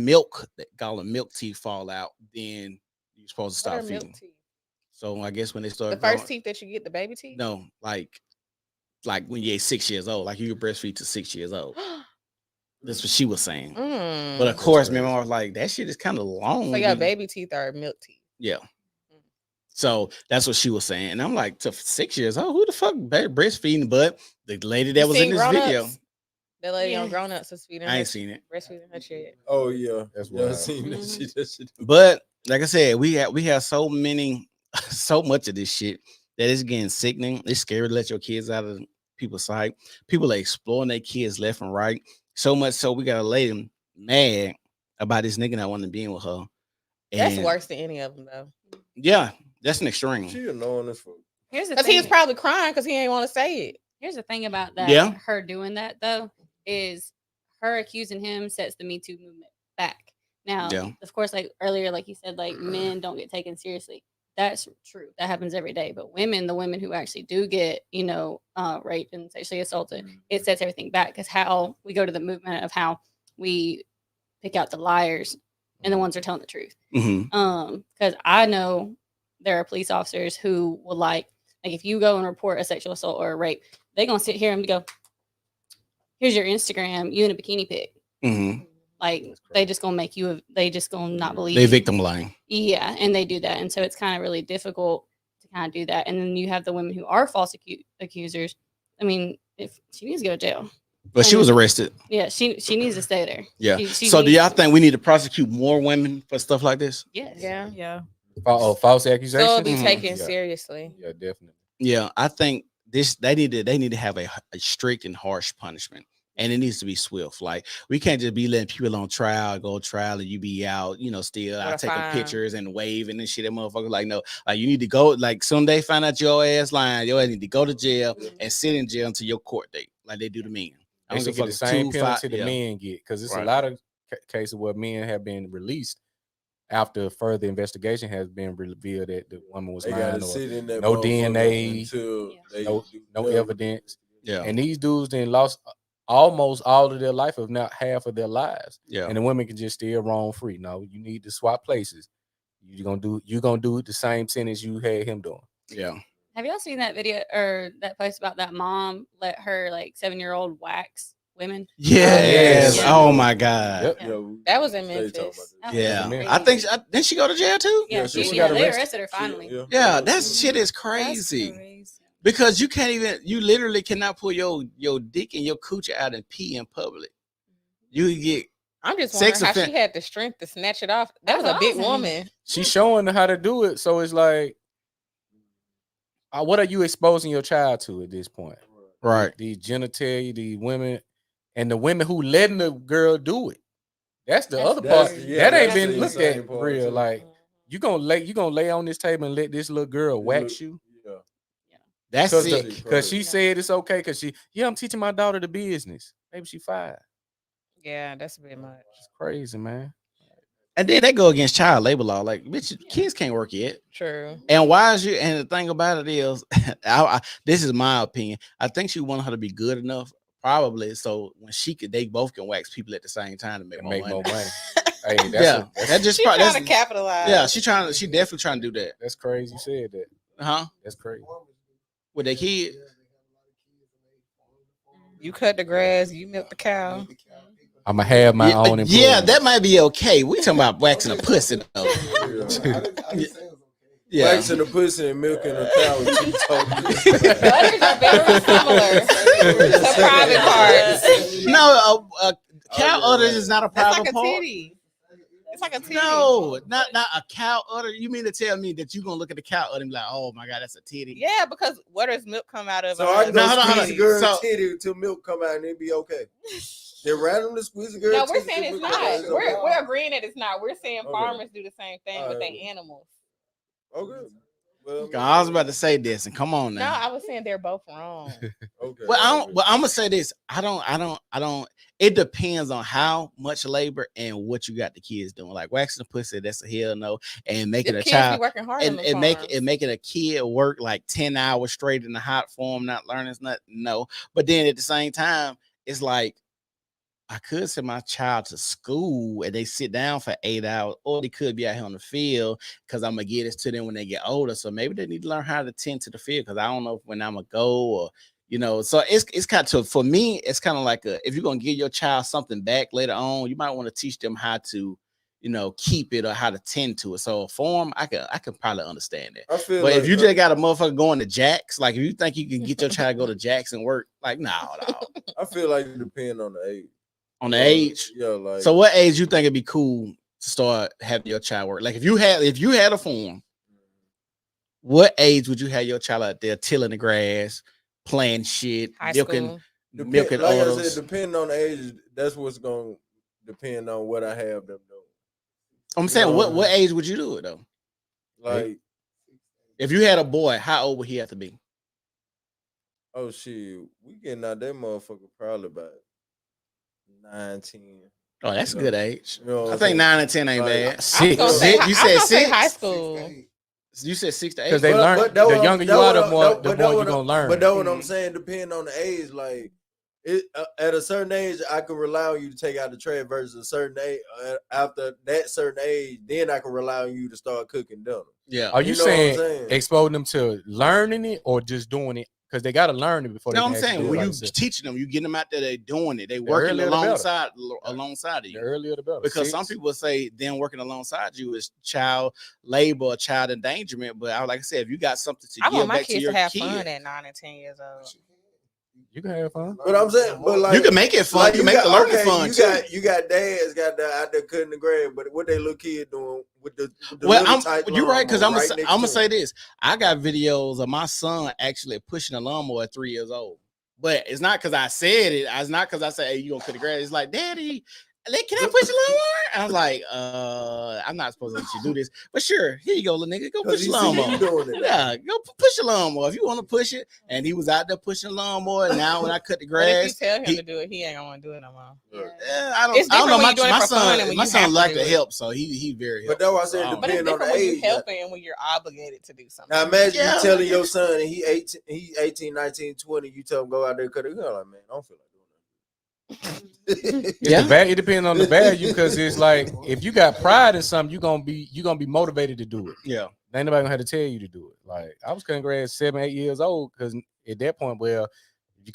call them milk teeth fall out, then you're supposed to stop What are feeding. milk teeth? So I guess when they start the first teeth that you get, the baby teeth? No, like when you're 6 years old, like you can breastfeed to 6 years old. That's what she was saying. But of course, my mom was like, that shit is kind of long. So your baby teeth are milk teeth. Yeah. So that's what she was saying. And I'm like, to 6 years old, who the fuck breastfeeding? But the lady that was in this video. That lady on Grown Ups was feeding. I ain't seen it. Breastfeeding her shit. Oh yeah, that's what what I seen. That shit. But like I said, we have so much of this shit that it's getting sickening. It's scary to let your kids out of people's sight. People are exploring their kids left and right. So much so we got a lady mad about this nigga not wanting to be in with her. That's worse than any of them though. Yeah, that's an extreme. She annoying as fuck. Here's the Because thing. he was probably crying because he ain't want to say it. Here's the thing about that. Yeah. Her doing that though is her accusing him sets the Me Too movement back. Now, of course, like earlier, like you said, like men don't get taken seriously. That's true. That happens every day. But the women who actually do get, raped and sexually assaulted, it sets everything back. Because how we go to the movement of how we pick out the liars and the ones who are telling the truth. Because I know there are police officers who will like if you go and report a sexual assault or a rape, they're gonna sit here and go, "Here's your Instagram, you in a bikini pic." Like they just gonna make you. They just gonna not believe. They victim blaming. Yeah, and they do that, and so it's kind of really difficult to kind of do that. And then you have the women who are false accusers. I mean, if she needs to go to jail. But she was arrested. Yeah, she needs to stay there. Yeah. She So do y'all think we need to prosecute more women for stuff like this? Yes. Yeah. False accusation. So it'll be taken seriously. Yeah, definitely. Yeah, I think they need to have a strict and harsh punishment. And it needs to be swift. Like we can't just be letting people on trial, go trial, and you be out, still out taking pictures and waving and shit. That motherfucker, like, no, like you need to go, like soon they find out your ass lying, your ass need to go to jail and sit in jail until your court date, like they do to men. They should get the same penalty the men get, because it's a lot of cases where men have been released after further investigation has been revealed that the woman was lying, or no DNA, no evidence. Yeah, and these dudes then lost almost all of their life, if not half of their lives. Yeah, and the women can just still roam free. No, you need to swap places. You're gonna do the same sentence you had him doing. Yeah. Have y'all seen that video or that post about that mom let her 7-year-old wax women? Yes. Oh my God. That was in Memphis. Yeah. I think didn't she go to jail too? Yeah, they arrested her finally. Yeah, that shit is crazy. Because you literally cannot pull your dick and your coochie out and pee in public. You get. I'm just wondering how she had the strength to snatch it off. That was a big woman. She's showing her how to do it, so it's like, what are you exposing your child to at this point? Right. These genitalia, these women, and the women who letting the girl do it. That's the other part. That ain't been looked at real. Like you gonna lay on this table and let this little girl wax you. That's it. Because she said it's okay. Because I'm teaching my daughter the business. Maybe she 5. Yeah, that's a bit much. It's crazy, man. And then they go against child labor law. Like, bitch, kids can't work yet. True. And why is you? And the thing about it is, this is my opinion. I think she wanted her to be good enough, probably, so when they both can wax people at the same time to make more money. Hey, that's just She trying to capitalize. Yeah, she definitely trying to do that. That's crazy. You said that. Huh? That's crazy. With their kid. You cut the grass, you milk the cow. I'm gonna have my own employees. Yeah, that might be okay. We talking about waxing a pussy though. Yeah. Waxing the pussy and milking a cow. Butters are very similar to private parts. No, cow udder is not a private That's like a part. titty. It's like a titty. No, not a cow udder. You mean to tell me that you're gonna look at the cow udder and be like, oh my god, that's a titty? Yeah, because where does milk come out of? So I can go squeeze a girl So- titty till milk come out and it be okay. They're randomly squeeze a girl. No, we're titty saying till it's milk come out, not. We're agreeing that it's not. We're saying Okay. farmers do the same thing with their animals. Okay. Well, I was about to say this, and come on No, now. I was saying they're both wrong. Okay. Well, I'm gonna say this. I don't. It depends on how much labor and what you got the kids doing. Like waxing the pussy, that's a hell no. And making The a kids be child working hard on and, the and farms. making a kid work like 10 hours straight in the hot form, not learning is not no. But then at the same time, it's like I could send my child to school and they sit down for 8 hours, or they could be out here on the field because I'm gonna get this to them when they get older. So maybe they need to learn how to tend to the field because I don't know when I'm gonna go or so it's kind of for me, it's kind of like if you're gonna give your child something back later on, you might want to teach them how to, keep it or how to tend to it. So a form, I can probably understand that. But if you just got a motherfucker going to Jack's, like if you think you can get your child to go to Jack's and work, like no. I feel like it depends on the age. On the age, yeah. Like, so what age you think it'd be cool to start having your child work? Like if you had a form, what age would you have your child out there tilling the grass, playing shit, milking like orders? I said, depending on the age, that's what's gonna depend on what I have them do. I'm saying, what age would you do it though? Like, if you had a boy, how old would he have to be? Oh shit, we getting out that motherfucker probably about 9, 10. Oh, that's a good age. You know I think 9 and 10 ain't bad. I'm gonna say You said 6? high school. You said 6 to 8 because they learn. The younger you are, the more you're gonna learn. But that's what I'm saying. Depending on the age, like at a certain age, I can rely on you to take out the trash. Versus a certain age, after that certain age, then I can rely on you to start cooking dinner. Yeah. Are you know what I'm saying saying? exposing them to learning it or just doing it? Because they got to learn it before. No, they I'm can saying actually when do you it. teaching them, you get them out there, they doing it, they working earlier the better. alongside of you. The earlier the better. Because some people say them working alongside you is child labor or child endangerment. But like I said, if you got something to I give want my back to kids your to have kid, fun at 9 and 10 years old. You can have fun. But I'm saying, but like you can make it fun. like you can make the learning fun too. You got dads out there cutting the grass, but what they little kid doing with the You're right, because I'm next gonna to say them. this. I got videos of my son actually pushing a lawnmower at 3 years old. But it's not because I said it. It's not because I said, hey, you gonna cut the grass. It's like, Daddy, can I push a lawnmower? And I was like, I'm not supposed to let you do this. But sure, here you go, little nigga. Go push a lawnmower. Yeah, go push a lawnmower if you want to push it. And he was out there pushing a lawnmower. And now when I cut the But if grass, you tell him to do it, he ain't gonna want to do it no more. I don't know. My son like to help, so he very But helpful. that's why I said But it's depending on different the when you age. helping and when you're obligated to do something. Now imagine you telling your son and he 18, 19, 20, you tell him go out there and cut it. You're like, man, I don't feel like doing It depends on the value because it's like if you got pride in something, you're gonna be motivated to do it. Yeah, ain't nobody gonna have to tell you to do it. Like I was cutting grass 7, 8 years old because at that point, well, you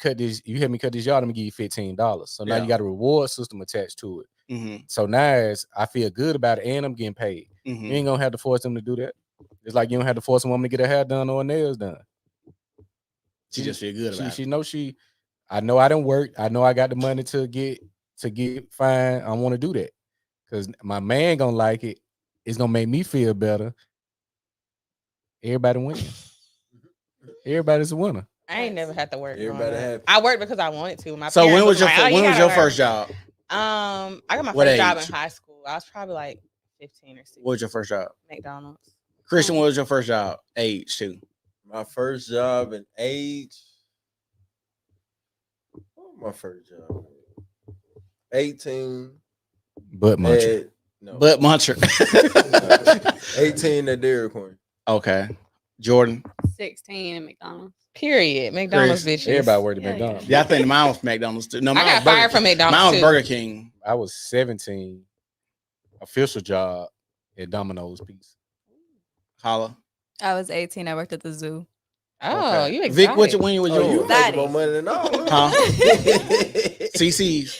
help me cut this yard, I'm gonna give you $15. So now you got a reward system attached to it. Mm-hmm. So now I feel good about it and I'm getting paid. Mm-hmm. You ain't gonna have to force them to do that. It's like you don't have to force a woman to get her hair done or her nails done. She just feel good about it. She knows I know I didn't work. I know I got the money to get fine. I want to do that because my man gonna like it. It's gonna make me feel better. Everybody wins. Everybody's a winner. I ain't never had to work. Everybody happy. I worked because I wanted to. So when was your first job? I got my What first job age? in high school. I was probably like 15 or 16. What was your first job? McDonald's. Christian, what was your first job? Age too. My first job in age. What was my first job? 18. Butt muncher. Butt muncher. 18 at Dairy Queen. Okay. Jordan. 16 at McDonald's. Period. McDonald's Chris, bitches. Everybody worked at McDonald's. Yeah, I think mine was McDonald's too. No, I mine got was Burger fired from King. McDonald's Mine was too. Burger King. I was 17. Official job at Domino's Pizza. Holla. I was 18. I worked at the zoo. Oh, Okay. you exotic. Vic, what when was Oh, yours? you making more money than all. Huh? CC's.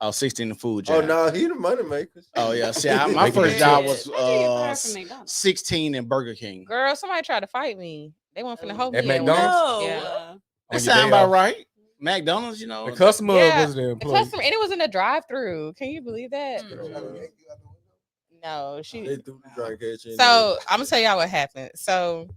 Oh, 16 the food Oh job. no, he the money maker. Oh yeah. See, my Making first it job cheap. was 16 in Burger King. Girl, somebody tried to fight me. They weren't finna hold me At at McDonald's? work. Yeah. On That your sound day about off. right. McDonald's, you know. The customer Yeah, was the the employee. customer, and it was in a drive-through. Can you believe that? No, They she. threw the drink at you. So I'm gonna tell y'all what happened. So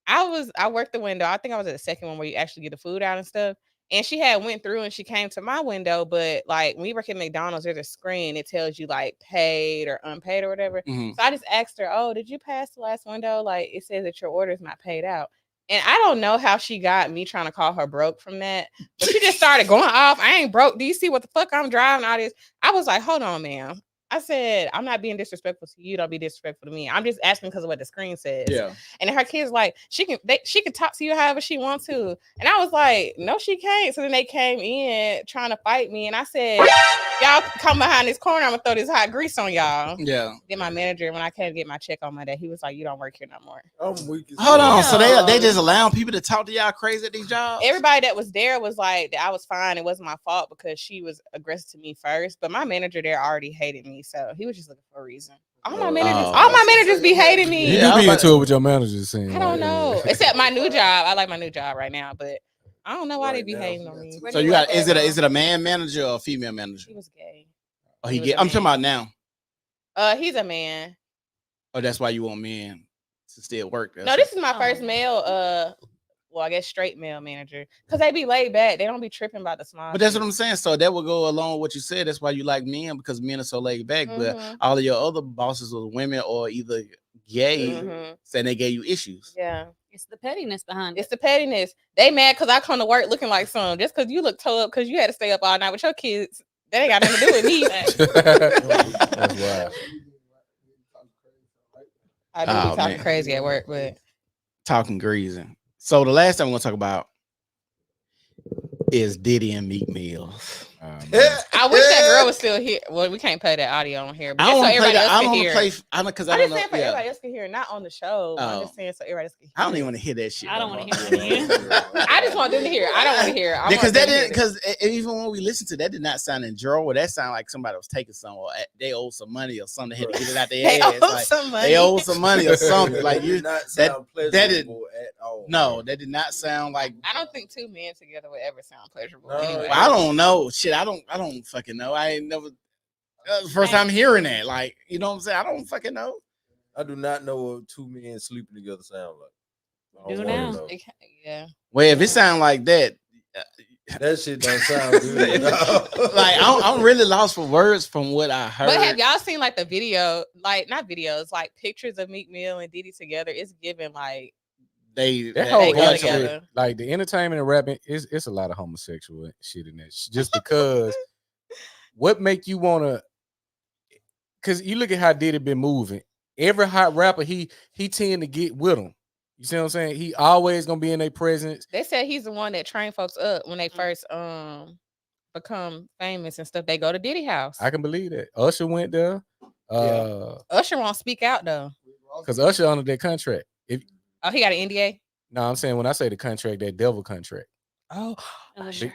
I worked the window. I think I was at the second one where you actually get the food out and stuff. And she had went through and she came to my window, but like when you work at McDonald's, there's a screen. It tells you like paid or unpaid or whatever. Mhm. So I just asked her, "Oh, did you pass the last window? Like it says that your order is not paid out." And I don't know how she got me trying to call her broke from that, but she just started going off. I ain't broke. Do you see what the fuck I'm driving? All this. I was like, hold on, ma'am. I said, I'm not being disrespectful to you. Don't be disrespectful to me. I'm just asking because of what the screen says. Yeah. And her kids like, she can talk to you however she wants to. And I was like, no, she can't. So then they came in trying to fight me. And I said, y'all come behind this corner. I'm gonna throw this hot grease on y'all. Yeah. Then my manager, when I came to get my check on Monday, he was like, you don't work here no more. I'm weak. Hold on. So they just allowing people to talk to y'all crazy at these jobs? Everybody that was there was like, I was fine. It wasn't my fault because she was aggressive to me first. But my manager there already hated me. So he was just looking for a reason. All my managers be hating me. You do be into it with your managers. Saying, I don't know. Except my new job. I like my new job right now, but I don't know why they be hating on me. So you got is it a man manager or a female manager? He was gay. Oh, he gay. I'm talking about now. He's a man. Oh, that's why you want men to still work. No, this is my first male. Well, I guess straight male manager because they be laid back. They don't be tripping about the small. But that's what I'm saying. So that will go along with what you said. That's why you like men because men are so laid back. But all of your other bosses are women or either gay, saying they gave you issues. Yeah. It's the pettiness behind it. It's the pettiness. They mad because I come to work looking like some. Just because you look toe up because you had to stay up all night with your kids. That ain't got nothing to do with me. That's wild. I do be talking crazy at work, but talking greasy. So the last time we're gonna talk about is Diddy and Meek Mills. I wish that girl was still here. Well, we can't play that audio on here, but I don't so want to play everybody that. else I can don't hear. want to play. I know because I I'm don't just know. saying for Yeah. everybody else can hear, not on the show. But I'm just saying so everybody else can hear. I don't even want to hear that shit. I don't want to hear it again. I just want them to hear. I don't want to hear. Because that didn't. Because even when we listened to that, did not sound in drawer. That sounded like somebody was taking some, or they owed some money or something. They had to get it out their They ass. owe Like, some money. They owed some money or something. Like you. Did not That sound did. pleasurable at all. No, that did not sound like. I don't think two men together would ever sound pleasurable. No, Anyway. Well, I don't know. Shit, I don't fucking know. I ain't never. First time hearing that. Like, you know what I'm saying? I don't fucking know. I do not know what two men sleeping together sound like. I Do don't now. wanna know. Yeah. Well, if it sound like that, That shit don't sound good. like I'm really lost for words from what I heard. But have y'all seen like the video, like not videos, like pictures of Meek Mill and Diddy together? It's given like That whole go industry, together. like the entertainment and rapping, it's a lot of homosexual shit in that. Just because, what make you want to? Because you look at how Diddy been moving. Every hot rapper, he tend to get with them. You see what I'm saying? He always gonna be in their presence. They said he's the one that trained folks up when they first become famous and stuff. They go to Diddy house. I can believe that. Usher went there. Usher won't speak out though. Because Usher under that contract. Oh, he got an NDA. No, I'm saying when I say the contract, that devil contract. Oh, Usher.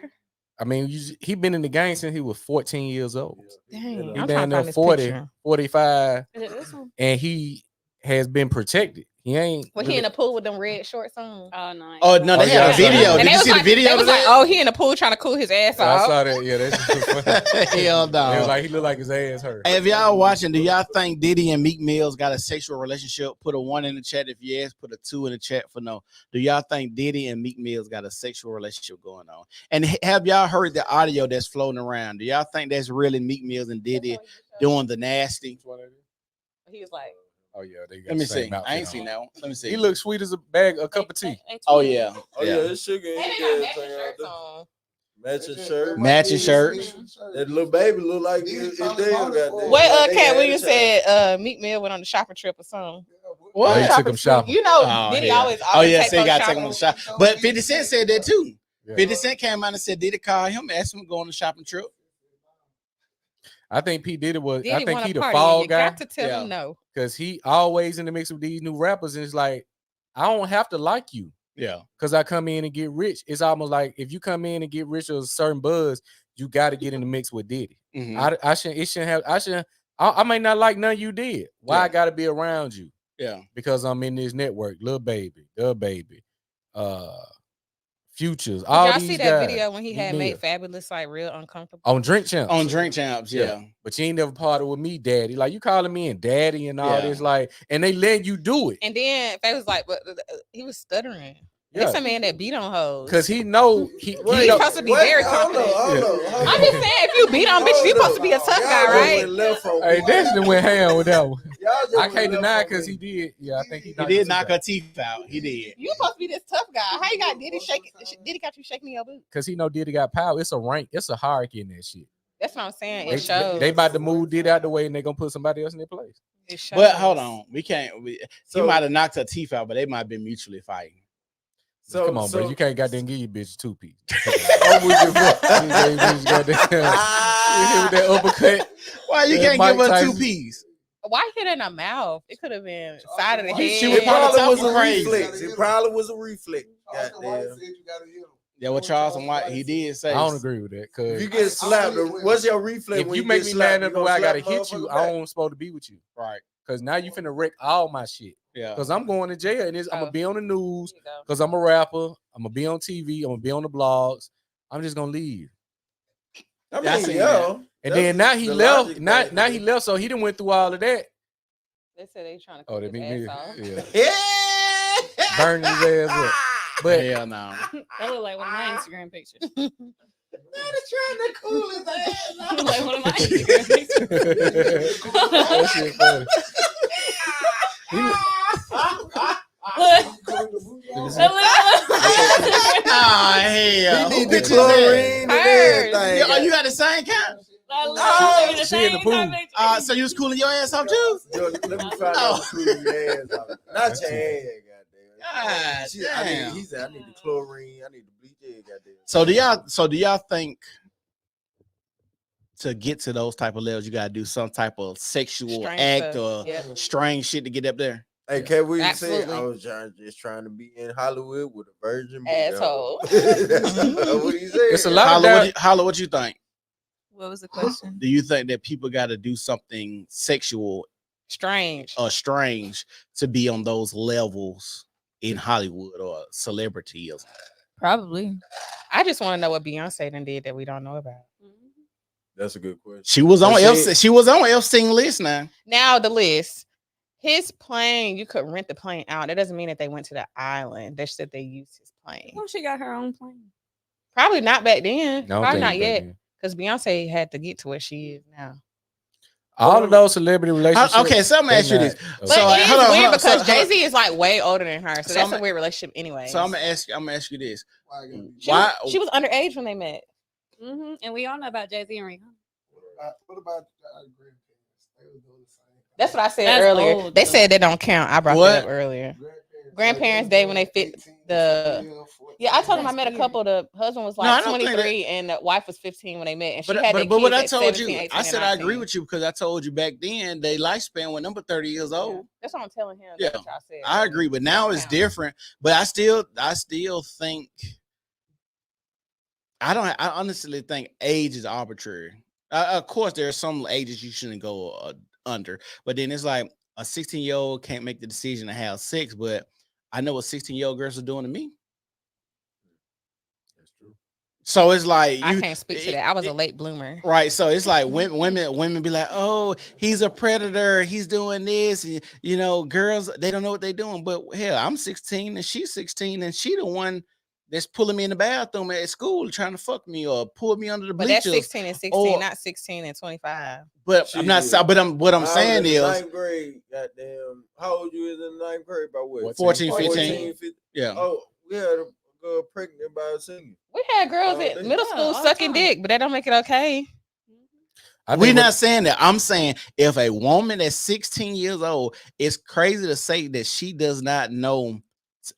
I mean, he been in the game since he was 14 years old. Dang, He I'm down trying to there find this 40, picture. 45, Is it this one? and he has been protected. He ain't. Was he in the pool with them red shorts on? Oh no. Oh no, they had a video. And Did they you was see like, the video? They was of like, that? oh, he in the pool trying to cool his ass I off. saw that. Yeah, that's Hell They was no. like he looked like his ass hurt. Hey, if y'all watching, do y'all think Diddy and Meek Mills got a sexual relationship? Put a 1 in the chat if yes. Put a 2 in the chat for no. Do y'all think Diddy and Meek Mills got a sexual relationship going on? And have y'all heard the audio that's floating around? Do y'all think that's really Meek Mills and Diddy doing the nasty? He was like, Oh yeah, they got Let me the same see. I outfit ain't on. seen that one. Let me see. He looks sweet as a cup of tea. Oh yeah. Oh yeah, it's sugar. they and didn't gas have thing out shirts there. on. Matching shirt. Matching shirts. That little baby look like it damn goddamn. What Cat Williams said Meek Mill went on the shopping trip or something. What? He took him shopping. You know, Diddy always yeah, so he got to take him him on the shop. But 50 Cent said that too. 50 Cent came out and said Diddy called him, asked him to go on the shopping trip. I think P. Diddy was. Diddy I think wanna he the party, fall you guy. got to tell him no. Because he always in the mix with these new rappers, and it's like I don't have to like you. Yeah. Because I come in and get rich. It's almost like if you come in and get rich or a certain buzz, you got to get in the mix with Diddy. I may not like none you did. Why I got to be around you? Yeah. Because I'm in this network. Lil Baby, The Baby, Futures. Did all y'all these see guys. that video when he had made Fabulous like real uncomfortable? On Drink Champs. On Drink Champs, yeah. But you ain't never parted with me, daddy. Like you calling me and daddy and all this, like, and they let you do it. And then Fab was like, but he was stuttering. It's a man that beat on hoes. Cause he know he's supposed to be very confident. I'm just saying, if you beat on bitches, you supposed to be a tough guy, right? Hey, Destiny went ham with that one. I can't deny it because he did. Yeah, I think he did knock her teeth out. He did. You supposed to be this tough guy. How you got Diddy shaking? Diddy got you shaking your boot? Because he know Diddy got power. It's a rank. It's a hierarchy in that shit. That's what I'm saying. It shows. They about to move Diddy out the way and they gonna put somebody else in their place. But hold on, we can't. He might have knocked her teeth out, but they might have been mutually fighting. So come on, bro. You can't goddamn give your bitch 2 piece. That uppercut. Why you can't give her 2 piece? Why hit her in the mouth? It could have been side of the head. It probably was a reflex. It probably was a reflex. Goddamn. Yeah, what Charles and White he did say. I don't agree with that. Cause if you get slapped, what's your reflex? If when you make me mad enough the way I gotta hit you, I don't. don't supposed to be with you. Right. Cause now you finna wreck all my shit. Yeah. Cause I'm going to jail and I'm gonna be on the news. Cause I'm a rapper. I'm gonna be on TV. I'm gonna be on the blogs. I'm just gonna leave. I mean, and then now he left. Now he left. So he done went through all of that. They said they trying to cut his ass off. Yeah. Burn his ass up. But hell no. That look like one of my Instagram pictures. They're trying to cool his ass off. Like one of my Instagram pictures. That shit funny. Oh hell! He need the chlorine and everything. Oh, you got the same kind? Oh, she in the pool. So you was cooling your ass off too? Yo, let me find out cooling your ass off. Not your ass, goddamn. Damn. He said, I need the chlorine. I need the bleach egg, goddamn. So do y'all think to get to those type of levels, you gotta do some type of sexual Strange act stuff. or strange shit to get up there? Hey, Cat Williams said Absolutely. I was just trying to be in Hollywood with a virgin Asshole. That's what he said. It's a lot of Holla, what you think? What was the question? Do you think that people got to do something sexual Strange. or strange to be on those levels in Hollywood or celebrity? Probably. I just want to know what Beyonce done did that we don't know about. That's a good question. She was on she was on Epstein list now. Now the list. His plane, you could rent the plane out. That doesn't mean that they went to the island. They said they used his plane. Well, she got her own plane. Probably not back then. No, Probably not yet. Because Beyonce had to get to where she is now. All of those celebrity relationships. Okay, so I'm gonna ask you this. But So it's weird because Jay-Z is like way older than her. So that's a weird relationship anyway. So I'm gonna ask you this. She was underage when they met. And we all know about Jay-Z and Rihanna. What about grandparents? They were doing the same. That's what I said That's earlier. old, They though. said they don't count. I brought that up earlier. Grandparents' day when they fit the. Yeah, I told him I met a couple. The husband was like 23 and the wife was 15 when they met. And she had their but what I kids at told 17, you, 18, I said and I agree 19. with you because I told you back then they lifespan when number 30 years old. That's what I'm telling him. Yeah, That's what I said. I agree, but now it's different. But I still think I honestly think age is arbitrary. Of course, there are some ages you shouldn't go under, but then it's like a 16-year-old can't make the decision to have sex, but I know what 16-year-old girls are doing to me. That's true. So it's like I can't speak to that. I was a late bloomer. Right. So it's like women be like, oh, he's a predator. He's doing this. And, you know, girls, they don't know what they're doing. But hell, I'm 16 and she's 16 and she the one that's pulling me in the bathroom at school trying to fuck me or pull me under the But bleachers. that's 16 and 16, not 16 and 25. But I'm not. But what I'm saying is, ninth grade. Goddamn, how old you is in ninth grade? By what? 14, 15. Yeah. Oh, we had a girl pregnant by singing. We had girls in middle school sucking dick, but that don't make it okay. We're not saying that. I'm saying if a woman that's 16 years old, it's crazy to say that she does not know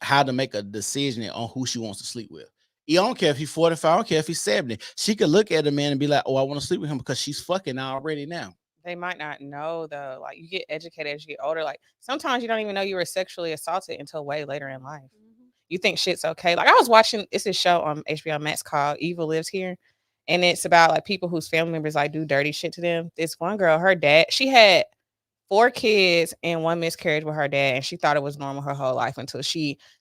how to make a decision on who she wants to sleep with. You don't care if he's 45, I don't care if he's 70. She could look at a man and be like, oh, I want to sleep with him because she's fucking already now. They might not know though. Like you get educated as you get older. Like sometimes you don't even know you were sexually assaulted until way later in life. You think shit's okay. Like I was watching, it's a show on HBO Max called Evil Lives Here. And it's about like people whose family members like do dirty shit to them. This one girl, her dad, she had 4 kids and 1 miscarriage with her dad, and she thought it was normal her whole life until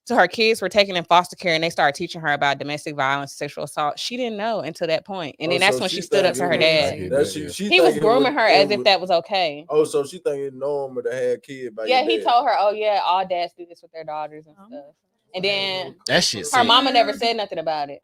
her kids were taken in foster care and they started teaching her about domestic violence, sexual assault. She didn't know until that point. And then that's when she stood up to her dad. He was grooming her as if that was okay. Oh, so she think it's normal to have kids by Yeah, your he dad. told her, oh yeah, all dads do this with their daughters and stuff. And then that shit. Her mama never said nothing about it.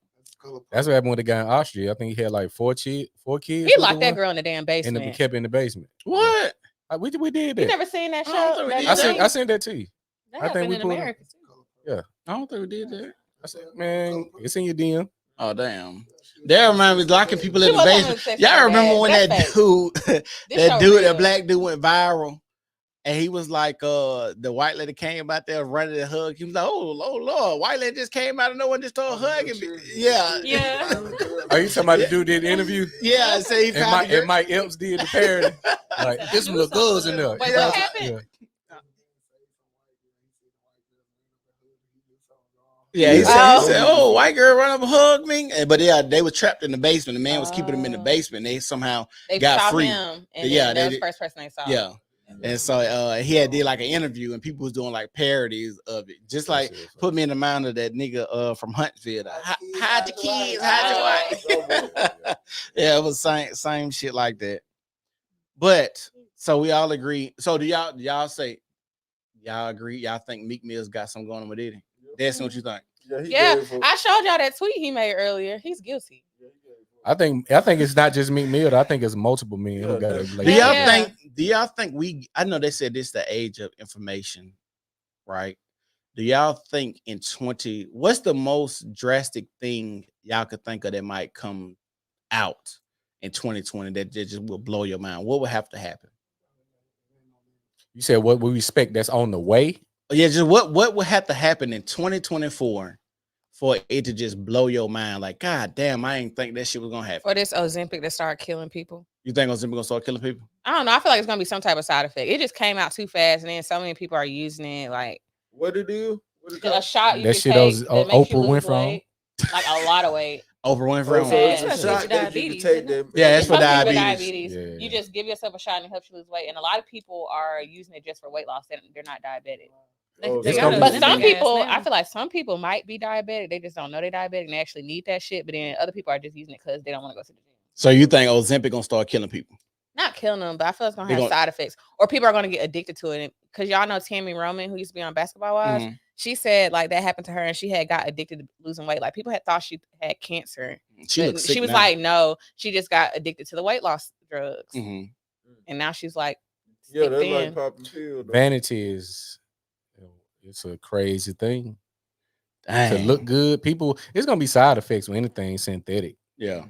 That's what happened with the guy in Austria. I think he had like 4 kids. He locked that girl in the damn basement. And kept in the basement. What? We did that. You never seen that show? I seen that too. That I think we happened in pulled America too. Yeah. I don't think we did that. I said, man, it's in your DM. Oh damn. That reminds me of locking people in She the wasn't basement. sex Y'all like remember that. when That's that fake. dude, real. that black dude went viral? And he was like, the white lady came out there running to hug. He was like, oh Lord, white lady just came out of nowhere and just started hugging me. Yeah. Are you talking about the dude did the interview? Yeah, so he and Mike Epps did the parody. Like, there's some little girls in there. Wait, what happened? Yeah, he said, oh, white girl run up and hug me. But yeah, they were trapped in the basement. The man was keeping them in the basement. They somehow got saw free. him, and yeah, that was the first person they saw. Yeah. And so he had did like an interview and people was doing like parodies of it. Just like put me in the mind of that nigga from Huntsville. Hide your kids, hide your wife. Yeah, it was same shit like that. But so we all agree. So do y'all say y'all agree? Y'all think Meek Mill's got something going on with it? That's what you think. Yeah, I showed y'all that tweet he made earlier. He's guilty. I think it's not just Meek Mill. I think it's multiple men who got it. Do y'all think I know they said this the age of information, right? Do y'all think what's the most drastic thing y'all could think of that might come out in 2020 that just will blow your mind? What would have to happen? You said what we expect that's on the way? Yeah, just what would have to happen in 2024 for it to just blow your mind? Like, God damn, I didn't think that shit was gonna happen. For this Ozempic to start killing people. You think Ozempic gonna start killing people? I don't know. I feel like it's gonna be some type of side effect. It just came out too fast, and then so many people are using it. Like, what it do? A shot you that can shit take was that makes you Oprah lose Winfrey. weight, like a lot of weight. Oprah Winfrey. Yeah, it's for diabetes. Yeah. You just give yourself a shot and it helps you lose weight. And a lot of people are using it just for weight loss. They're not diabetic. But some people, I feel like some people might be diabetic. They just don't know they're diabetic and they actually need that shit. But then other people are just using it because they don't want to go to the gym. So you think Ozempic gonna start killing people? Not killing them, but I feel it's gonna have side effects, or people are gonna get addicted to it. Because y'all know Tammy Roman, who used to be on Basketball Wives, she said like that happened to her, and she had got addicted to losing weight. Like people had thought she had cancer. She looks sick She was now. like, no, she just got addicted to the weight loss drugs, and now she's like, yeah, that's like popping pills. Vanity it's a crazy thing. Dang. To look good, people, it's gonna be side effects with anything synthetic. Yeah.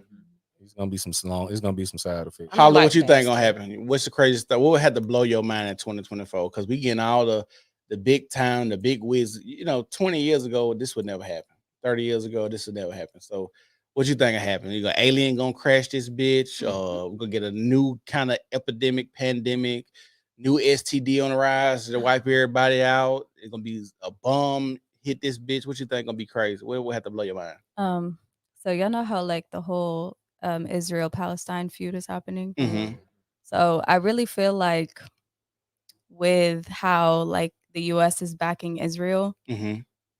It's gonna be some side effects. Paula, what you think gonna happen? What's the craziest thing? What would have to blow your mind in 2024? Because we getting all the big time, the big whiz. 20 years ago, this would never happen. 30 years ago, this would never happen. So what you think will happen? You got alien gonna crash this bitch? We're gonna get a new kind of epidemic, pandemic, new STD on the rise to wipe everybody out. It's gonna be a bomb hit this bitch. What you think gonna be crazy? What would have to blow your mind? So y'all know how like the whole Israel-Palestine feud is happening. So I really feel like with how like the US is backing Israel,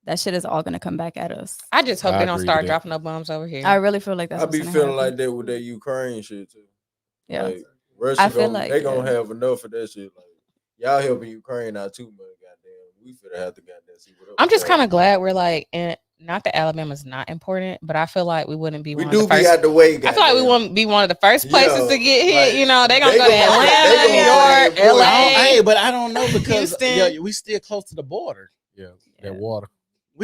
that shit is all gonna come back at us. I just hope they don't start dropping no bombs over here. I really feel like that's I be feeling like that with that Ukraine shit too. Yeah. Like, Russia they gonna have enough of that shit. Like y'all helping Ukraine out too much, goddamn. We finna have to goddamn see what. I'm just kind of glad we're like, not that Alabama's not important, but I feel like we wouldn't be. We one do of the first, be out the way. I feel like we wouldn't be one of the first places to get hit. Like, they gonna go to Atlanta, New York, LA. Hey, but I don't know because we still close to the border. Yeah, that water.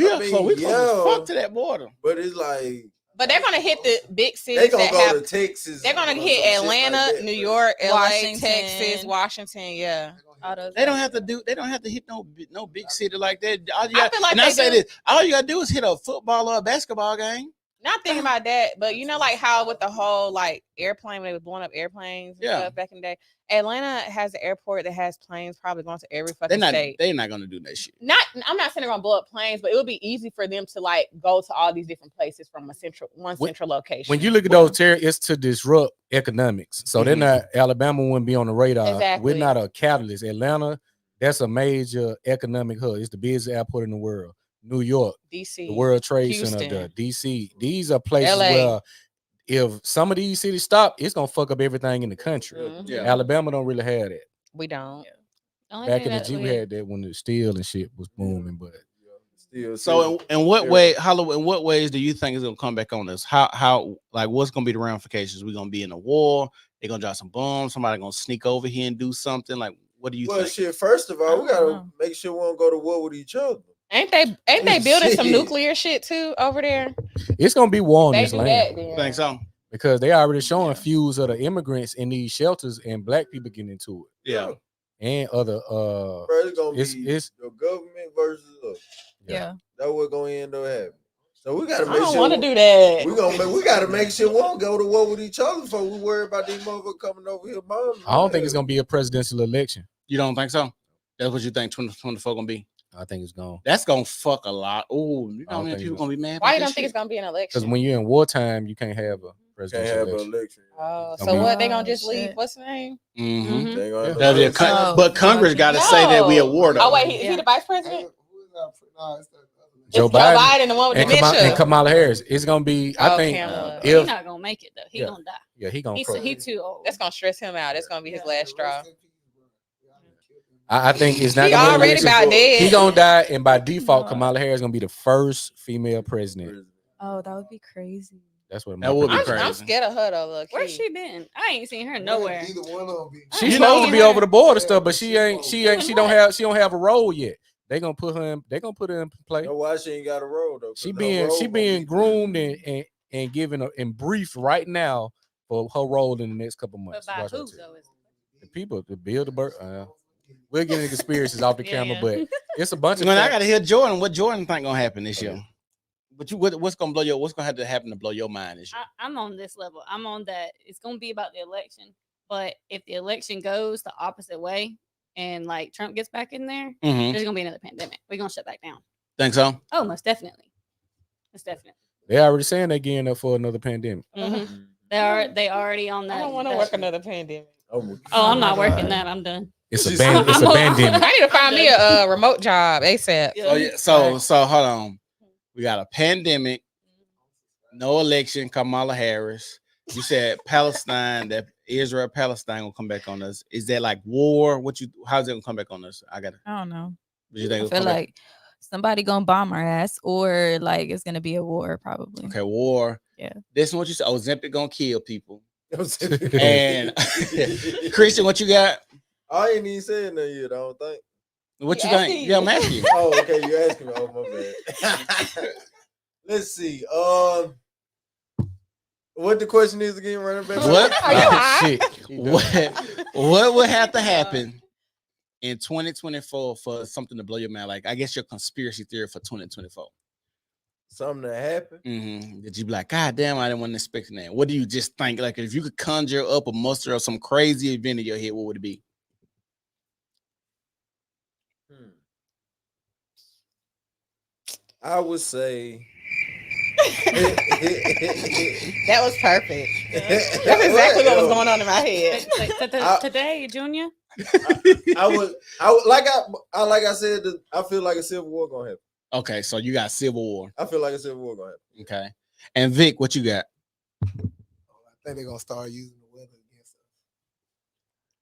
We I are mean, close. We close as yeah. fuck to that border. But it's like But they're gonna hit the big they cities gonna that go have. to Texas. They're gonna or hit some shit Atlanta, like that, New bro. York, LA, Washington. Texas, Washington. Yeah. All those They don't areas. have to do. They don't have to hit no big city like that. All you I got, feel like and I they say do. this: all you gotta do is hit a football or a basketball game. Not thinking about that, but you know, like how with the whole like airplane when they was blowing up airplanes and Yeah. stuff back in the day. Atlanta has an airport that has planes probably going to every fucking state. They're not gonna do that shit. I'm not saying they're gonna blow up planes, but it would be easy for them to like go to all these different places from central location. When you look at those tariffs, it's to disrupt economics. So they're not Alabama wouldn't be on the radar. Exactly. We're not a catalyst. Atlanta, that's a major economic hub. It's the busiest airport in the world. New York, DC, the World Trade Houston, Center, DC. These are places LA. where if some of these cities stop, it's gonna fuck up everything in the country. Yeah. Alabama don't really have that. We don't. Back in the G, we had that when the steel and shit was booming, but So in what way, Hollow? In what ways do you think it's gonna come back on us? How like what's gonna be the ramifications? We gonna be in a war? They gonna drop some bombs? Somebody gonna sneak over here and do something? Like what do you Well, think? shit. First of all, we gotta make sure we don't go to war with each other. Ain't they building some Shit. nuclear shit too over there? it's gonna be war on They this do land. that then. Think so? Because they already showing views of the immigrants in these shelters and black people getting into it. Yeah. And other Bro, it's gonna be it's the government versus us. Yeah. That's what's gonna end up happening. So we gotta I make don't sure want to do that. we gotta make sure we don't go to war with each other before we worry about these motherfuckers coming over here. I don't think it's gonna be a presidential election. You don't think so? That's what you think 2024 gonna be? I think it's gone. That's gonna fuck a lot. Oh, you know I how don't many think people so. gonna be mad? Why about you this don't think shit? it's gonna be an election? Because when you're in wartime, you can't have a Can't presidential have an election. election. Oh, I so mean- what? They gonna just Oh, leave? shit. What's the name? Mhm. They ain't gonna have That'd be a no election. con- but Congress got to say that we a war though. Oh wait, he the vice president? Joe It's Joe Biden, Biden, the one with and, dementia. Kamala Harris. It's gonna be. I Oh, think Kamala. He's if not gonna make it though. He Yeah. gonna die. yeah, he gonna. He too old. That's gonna stress him out. That's gonna be his last straw. I think it's not. He gonna be an already election. about dead. He gonna die, and by default, Kamala Harris gonna be the first female president. Oh, that would be crazy. That's what That would be I'm crazy. scared of her though. Look, Where's she been? I ain't seen her nowhere. Either one of them be. She's You supposed know- to be over the border stuff, but she ain't. She Doing don't what? have. She don't have a role yet. They gonna put her in. They gonna put her in play. Know why she ain't got a road though? 'Cause She her being road she gonna being be- groomed and given and briefed right now for her role in the next couple But months. by Watch who what I tell you. though? The people, the build the bird. We'll get into conspiracies off the Yeah, camera, yeah. but it's a bunch of. When I facts. gotta hear Jordan, what Jordan think gonna happen this year? But what's gonna blow your? What's gonna have to happen to blow your mind this year? I'm on this level. I'm on that. It's gonna be about the election. But if the election goes the opposite way and like Trump gets back in there, Mhm. there's gonna be another pandemic. We're gonna shut back down. Think so? Oh, most definitely. Most definitely. They already saying they're gearing up for another pandemic. Mm-hmm. They already on that. I don't want to that- work another pandemic. Oh, I'm not working that. I'm done. It's a band. It's a pandemic. I need to find me a remote job ASAP. Oh yeah. So hold on. We got a pandemic, no election. Kamala Harris. You said Palestine. That Israel Palestine gonna come back on us. Is that like war? How's it gonna come back on us? I don't know. What you think? I it'll feel come back? like somebody gonna bomb our ass, or like it's gonna be a war probably. Okay, war. Yeah. This is what you said. Ozempic gonna kill people. And Christian, what you got? I ain't even saying that yet. I don't think. What you think? Yeah, I'm asking you. Oh, okay. You asking me? Oh, my bad. Let's see. What the question is again? Running back. What? Are you high? What would have to happen in 2024 for something to blow your mind? Like, I guess your conspiracy theory for 2024. Something that happened. Mm-hmm. Did you be like, God damn, I didn't want to expect that? What do you just think? Like, if you could conjure up a muster of some crazy event in your head, what would it be? I would say. That was perfect. That's exactly what was going on in my head. Today, Junior. I would like I said. I feel like a civil war gonna happen. Okay, so you got civil war. I feel like a civil war gonna happen. Okay, and Vic, what you got? I think they're gonna start using the weather against us.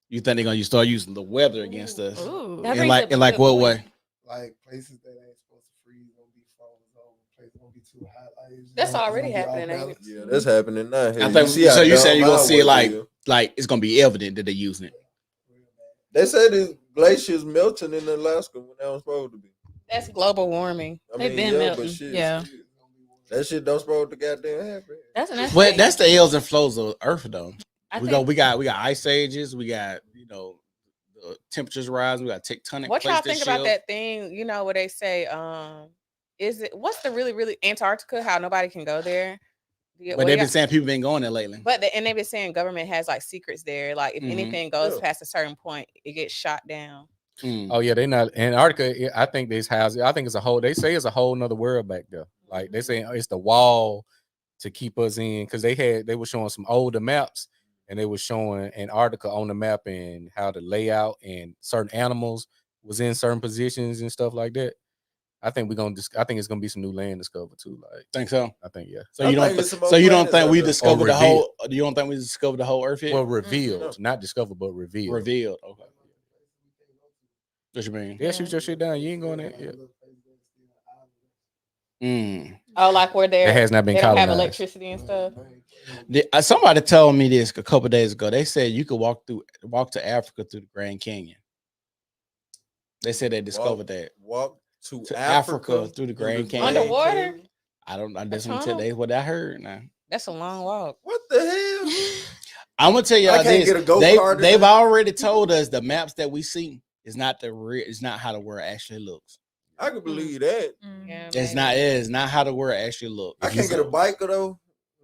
You think they're gonna start using the weather against us? Ooh. In like what way? Like places that ain't supposed to freeze gonna be frozen over. Places gonna be too hot. Like, That's gonna already be off happening, ain't balance. Yeah, that's happening now. I think so. You saying you're gonna see it like it's gonna be evident that they're using it. They said the glaciers melting in Alaska when they don't supposed to be. That's global warming. I They've mean, been yeah, melting. but shit, Yeah. that shit don't supposed to goddamn happen. That's an But that's the ebbs and flows of Earth, though. I We think got ice ages. We got the temperatures rise. We got tectonic. What y'all plates think that about shift. that thing? Where they say, what's the really Antarctica? How nobody can go there? But they've been saying people been going there lately. And they've been saying government has like secrets there. Like if anything goes past a certain point, it gets shot down. Oh yeah, they not Antarctica. I think this house. I think it's a whole. They say it's a whole nother world back there. Like they say it's the wall to keep us in, because they were showing some older maps, and they were showing Antarctica on the map and how the layout and certain animals was in certain positions and stuff like that. I think I think it's gonna be some new land discovered too. Like, think so? I think yeah. So you don't think we discovered the whole? You don't think we discovered the whole Earth yet? Well, revealed, not discovered, but revealed. Revealed. Okay. What you mean? Yeah, shoot your shit down. You ain't going there yet. Oh, like where It has not been they don't have colonized. electricity and stuff. Somebody told me this a couple days ago. They said you could walk to Africa through the Grand Canyon. They said they discovered that. Walk to Africa through the Grand Canyon. Underwater? That's what I heard now. That's a long walk. What the hell? I'm gonna tell y'all this. Get a go-kart They've already told us the maps that we see is not it's not how the world actually looks. I can believe that. Yeah, it's not how the world actually looks. I can't get a bike though.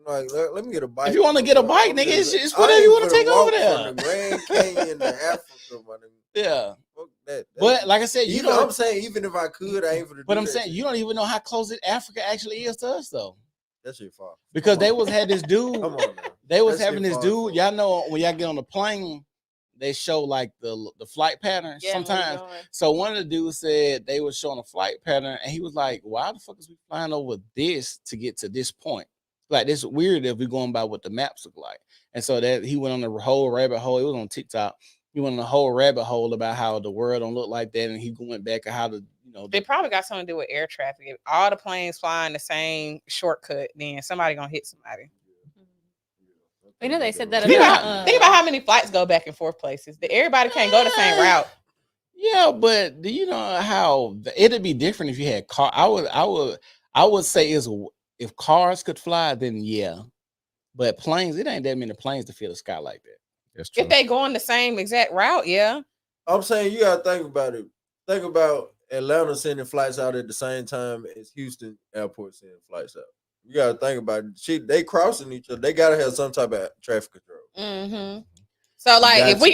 Like, let me get a bike. If you want to get a bike, nigga, it's whatever you want to take over there. From the Grand Canyon to Africa, my nigga. Yeah. That, but like I said, you know, I'm saying even if I could, I ain't for the. But I'm saying you don't even know how close Africa actually is to us, though. That shit far. Because had this dude. Come on, now. They was having this dude. Y'all know when y'all get on the plane, they show like the flight pattern sometimes. So one of the dudes said they were showing a flight pattern, and he was like, "Why the fuck is we flying over this to get to this point? Like this weird if we're going by what the maps look like." And so that he went on the whole rabbit hole. It was on TikTok. He went on the whole rabbit hole about how the world don't look like that, and he went back and how they probably got something to do with air traffic. If all the planes flying the same shortcut, then somebody gonna hit somebody. They said that. Think about how many flights go back and forth places. Everybody can't go the same route. Yeah, but do you know how it'd be different if you had car? I would say if cars could fly, then yeah. But planes, it ain't that many planes to fill the sky like that. That's true. If they go on the same exact route, yeah. I'm saying you gotta think about it. Think about Atlanta sending flights out at the same time as Houston Airport sending flights out. You gotta think about it. They crossing each other. They gotta have some type of traffic control. Mm-hmm. So like if we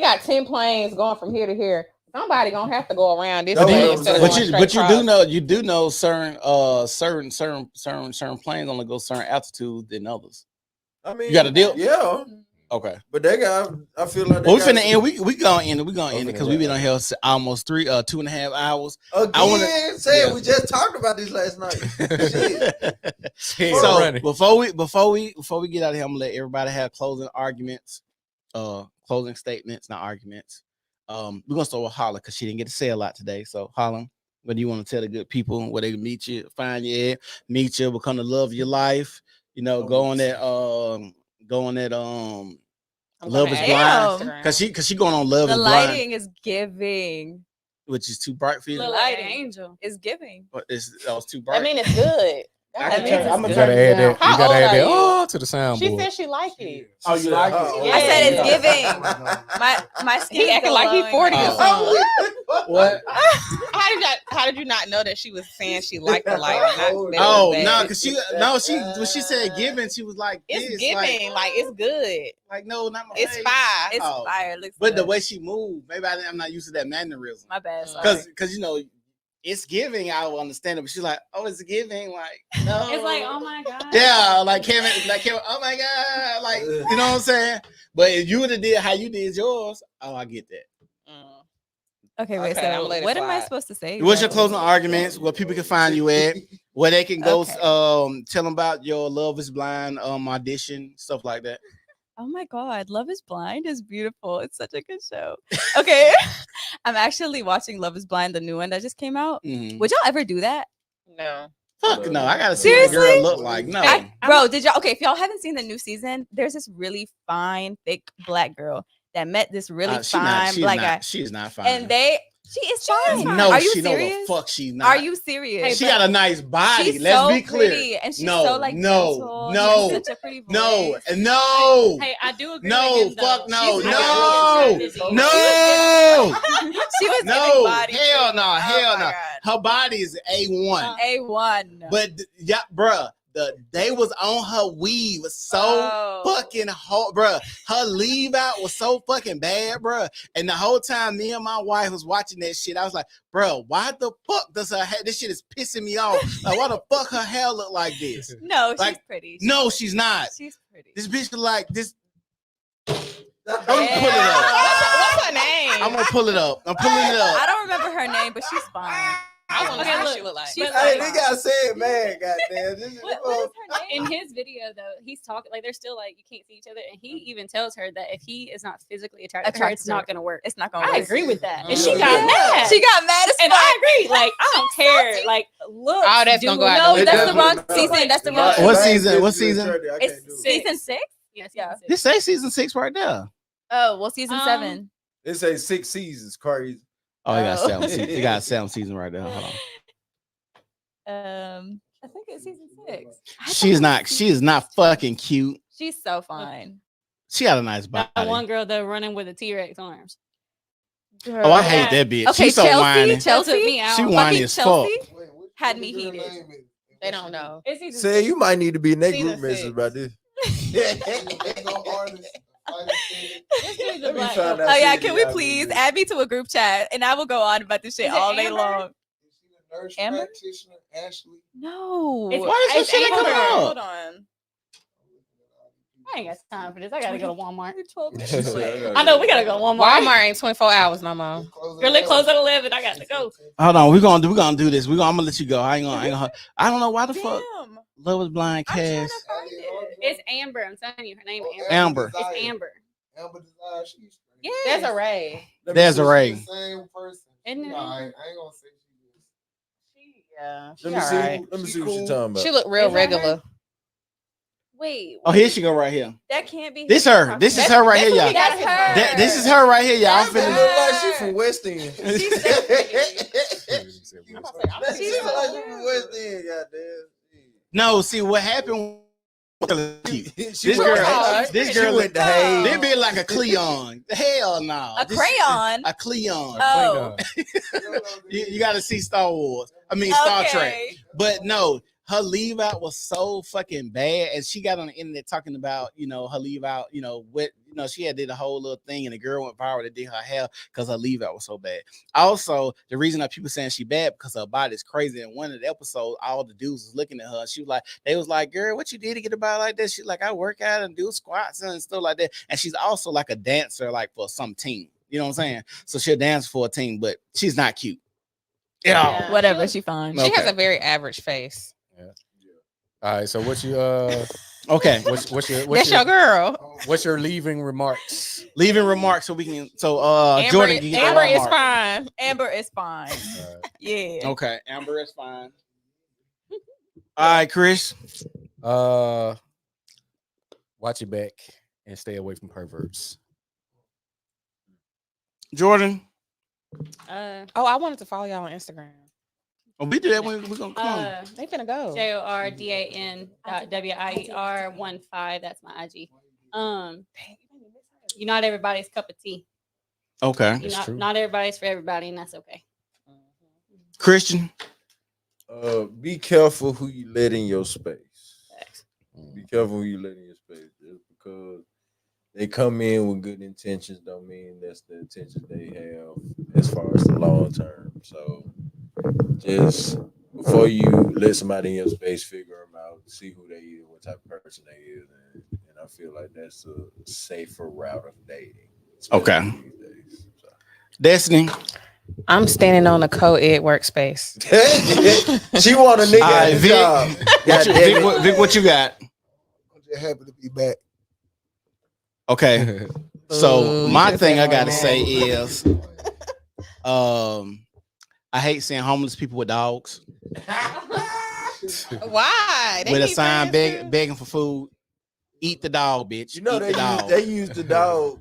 got 10 planes going from here to here, somebody gonna have to go around this way instead of going straight across. you do know certain planes only go certain altitudes than others. I mean, you got a deal? Yeah. Okay. But they got. I feel like we finna end. We gonna end it. We gonna end it because we've been on here almost 2.5 hours. Again, we just talked about this last night. So before we get out of here, I'm gonna let everybody have closing arguments, closing statements, not arguments. We're gonna start with Holla because she didn't get to say a lot today. So Holla, what do you want to tell the good people where they can meet you, find you at, meet you, become the love of your life? Go on that Love is Blind because she going on Love is Blind. The lighting is giving, which is too bright for you. The lighting angel is giving. But it's too bright. I mean, it's good. You gotta add that. You gotta add that. To the soundboard. She said she liked it. Oh, you like it? I said it's giving. My skin. He acting like he 40 or something. What? How did you not know that she was saying she liked the light? Because she said giving, she was like, it's giving, like it's good. Like no, not my It's face. fire. It's fire. Looks but good. the way she moved, maybe I'm not used to that mannerism. My bad. Because it's giving, I will understand it, but she's like, oh, it's giving, like no. It's like, oh my god. Yeah, like Kevin, oh my god, like you know what I'm saying. But if you would have did how you did yours, oh, I get that. Okay, wait. So what am I supposed to say? What's your closing arguments? Where people can find you at? Where they can go? Tell them about your Love Is Blind audition, stuff like that. Oh my God, Love Is Blind is beautiful. It's such a good show. Okay. I'm actually watching Love Is Blind, the new one that just came out. Mm-hmm. Would y'all ever do that? No. Fuck no. I gotta see what the girl look like. No. Bro, did y'all if y'all haven't seen the new season, there's this really fine, thick black girl that met this really fine black guy. She is not fine. And they She is fine. No, Are you she know the serious? fuck she's not. Are you serious? She got a nice body. She's Let's so be clear. pretty, and she's no, so like gentle. She no, has such a pretty voice. no. Hey, I do agree No, with him, fuck though. no, She's no, very no. She was No, giving body. hell no, Oh hell my no. God. Her body is A1. A1. But yeah, bruh, they was on her weave so fucking hard, bruh. Her leave out was so fucking bad, bruh. And the whole time me and my wife was watching that shit, I was like, bruh, why the fuck does her hair? This shit is pissing me off. Like, why the fuck her hair look like this? No, Like, she's pretty. No, she's not. She's pretty. This bitch look like this. I'm Yeah. gonna pull it up. What's her name? I'm gonna pull it up. I'm pulling it I up. don't remember her name, but she's fine. I want to see what she look like. She's Hey, fine. they got said, man, goddamn. This is What is her name? In his video, though, he's talking like they're still like you can't see each other, and he even tells her that if he is not physically attracted to her, it's not going to work. It's not going to I work. agree with that, and Yeah. she got mad. She got mad as and fuck. I agree. Like I don't care. Like look, Oh, that's gonna go out No, the It that's the definitely wrong not. season. That's the wrong If I- What if I ain't season? What physically season? attracted, I can't do It's it. season 6? Yes, Yeah. This say season 6 right there. Oh, well, season 7. They say 6 seasons, crazy. Oh, you got Oh. 7 seasons. You got 7 seasons right there. Hold on. I think it's season 6. She is not fucking cute. She's so fine. She got a nice body. that one girl though running with the T-Rex arms. Oh, I hate that bitch. Okay, She's so whiny. Chelsea took me out. She whiny as fuck. Had me heated. They don't know. It's season Say you might need to be in that Season group message 6. about this. Let me find out Oh yeah, shit can we y'all please do. add me to a group chat and I will go on about this shit Is it all day Amber? long. Nurse Amber? practitioner Ashley. No. Why is this shit Amber. coming up? Hold on. I ain't got time for this. I gotta go to Walmart. I I know we gotta go to Walmart. Walmart ain't 24 hours no more. Girl, they close at 11. I got to go. Hold on, we're gonna do this. I'm gonna let you go. I don't know why the fuck Damn. Love is Blind I'm trying cast. to find it. It's Amber. I'm telling you, her name is Amber. It's Amber. Amber Desire. She's Yeah. There's a Ray. There's a Ray. the same person. Isn't it? Nah, I ain't gonna say she is. Yeah. Let me see. Alright. Let me see what you're talking about. She look real Is that her? regular. Wait. Oh, here she go right here. That can't be. This her. This is her right here, y'all. That's her. This is her right here, y'all. I'm She finna. look like she from West End. She's so She look like she from West End, goddamn. No, see what happened. She This went girl, to Hayes. this She girl, went to Hayes. they be like a Cleon. Hell no, A crayon. a Cleon. Oh. You got to see Star Wars. I mean Star Trek. Okay. But no, her leave out was so fucking bad, and she got on the internet talking about her leave out. She had did a whole little thing, and the girl went viral that did her hair because her leave out was so bad. Also, the reason that people saying she bad because her body is crazy. In one of the episodes, all the dudes was looking at her, and she was like, they was like, "Girl, what you did to get a body like that?" She's like, "I work out and do squats and stuff like that." And she's also like a dancer, like for some team. You know what I'm saying? So she'll dance for a team, but she's not cute. Yeah. Whatever, she fine. She has Okay. a very average face. All right, so what you Okay. what's your That's your girl. what's your leaving remarks? Leaving remarks so we can. So Amber, Jordan can get Amber the is remark. fine. Amber is fine. Yeah. Okay, Amber is fine. All right, Chris. Watch your back and stay away from perverts. Jordan. Oh, I wanted to follow y'all on Instagram. Oh, we do that when we're gonna come on. They finna go. JORDAN.WIER15. That's my IG. You're not everybody's cup of tea. Okay. Not everybody's for everybody, and that's okay. Christian. Be careful who you let in your space. Be careful who you let in your space. Just because they come in with good intentions don't mean that's the intentions they have as far as the long term. So just before you let somebody in your space, figure them out, see who they is, what type of person they is, and I feel like that's a safer route of dating. Okay. especially these days. So. Destiny. I'm standing on a co-ed workspace. She want a nigga All at right, the Vic. job. Vic, what you got? I'm just happy to be back. Okay. So Ooh, my you thing I said gotta more say is I hate seeing homeless people with dogs Why? They with a need sign friends too. begging for food. Eat the dog, bitch. You know Eat the dog. they use the dog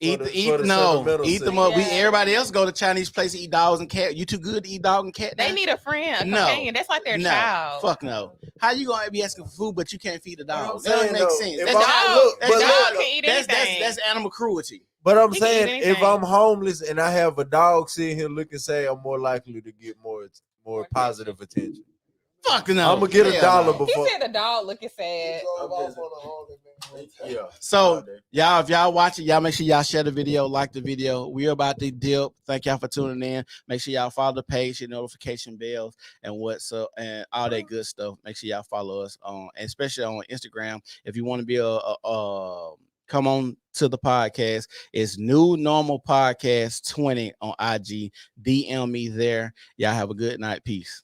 Eat the them sentimental up. Yeah. Everybody else go to Chinese place and eat dogs and cat. You too good to eat dog and cat? They now? need a friend, a No. companion. That's like their No, child. fuck no. How you gonna be asking for food but you can't feed the I'm dog? That saying, doesn't make though, sense. if That's I'm- dog. look, That's but dog. look, can eat That's anything. animal cruelty. But I'm He can eat saying, if anything. I'm homeless and I have a dog sitting here looking sad, I'm more likely to get more positive attention. Fuck no. I'm gonna get a Hell dollar no. before. He said the dog looking sad. Yeah. So y'all, if y'all watching, y'all make sure y'all share the video, like the video. We're about to dip. Thank y'all for tuning in. Make sure y'all follow the page, your notification bells, and what's up, and all that good stuff. Make sure y'all follow us on, especially on Instagram. If you want to be come on to the podcast, it's New Normal Podcast 20 on IG. DM me there. Y'all have a good night. Peace.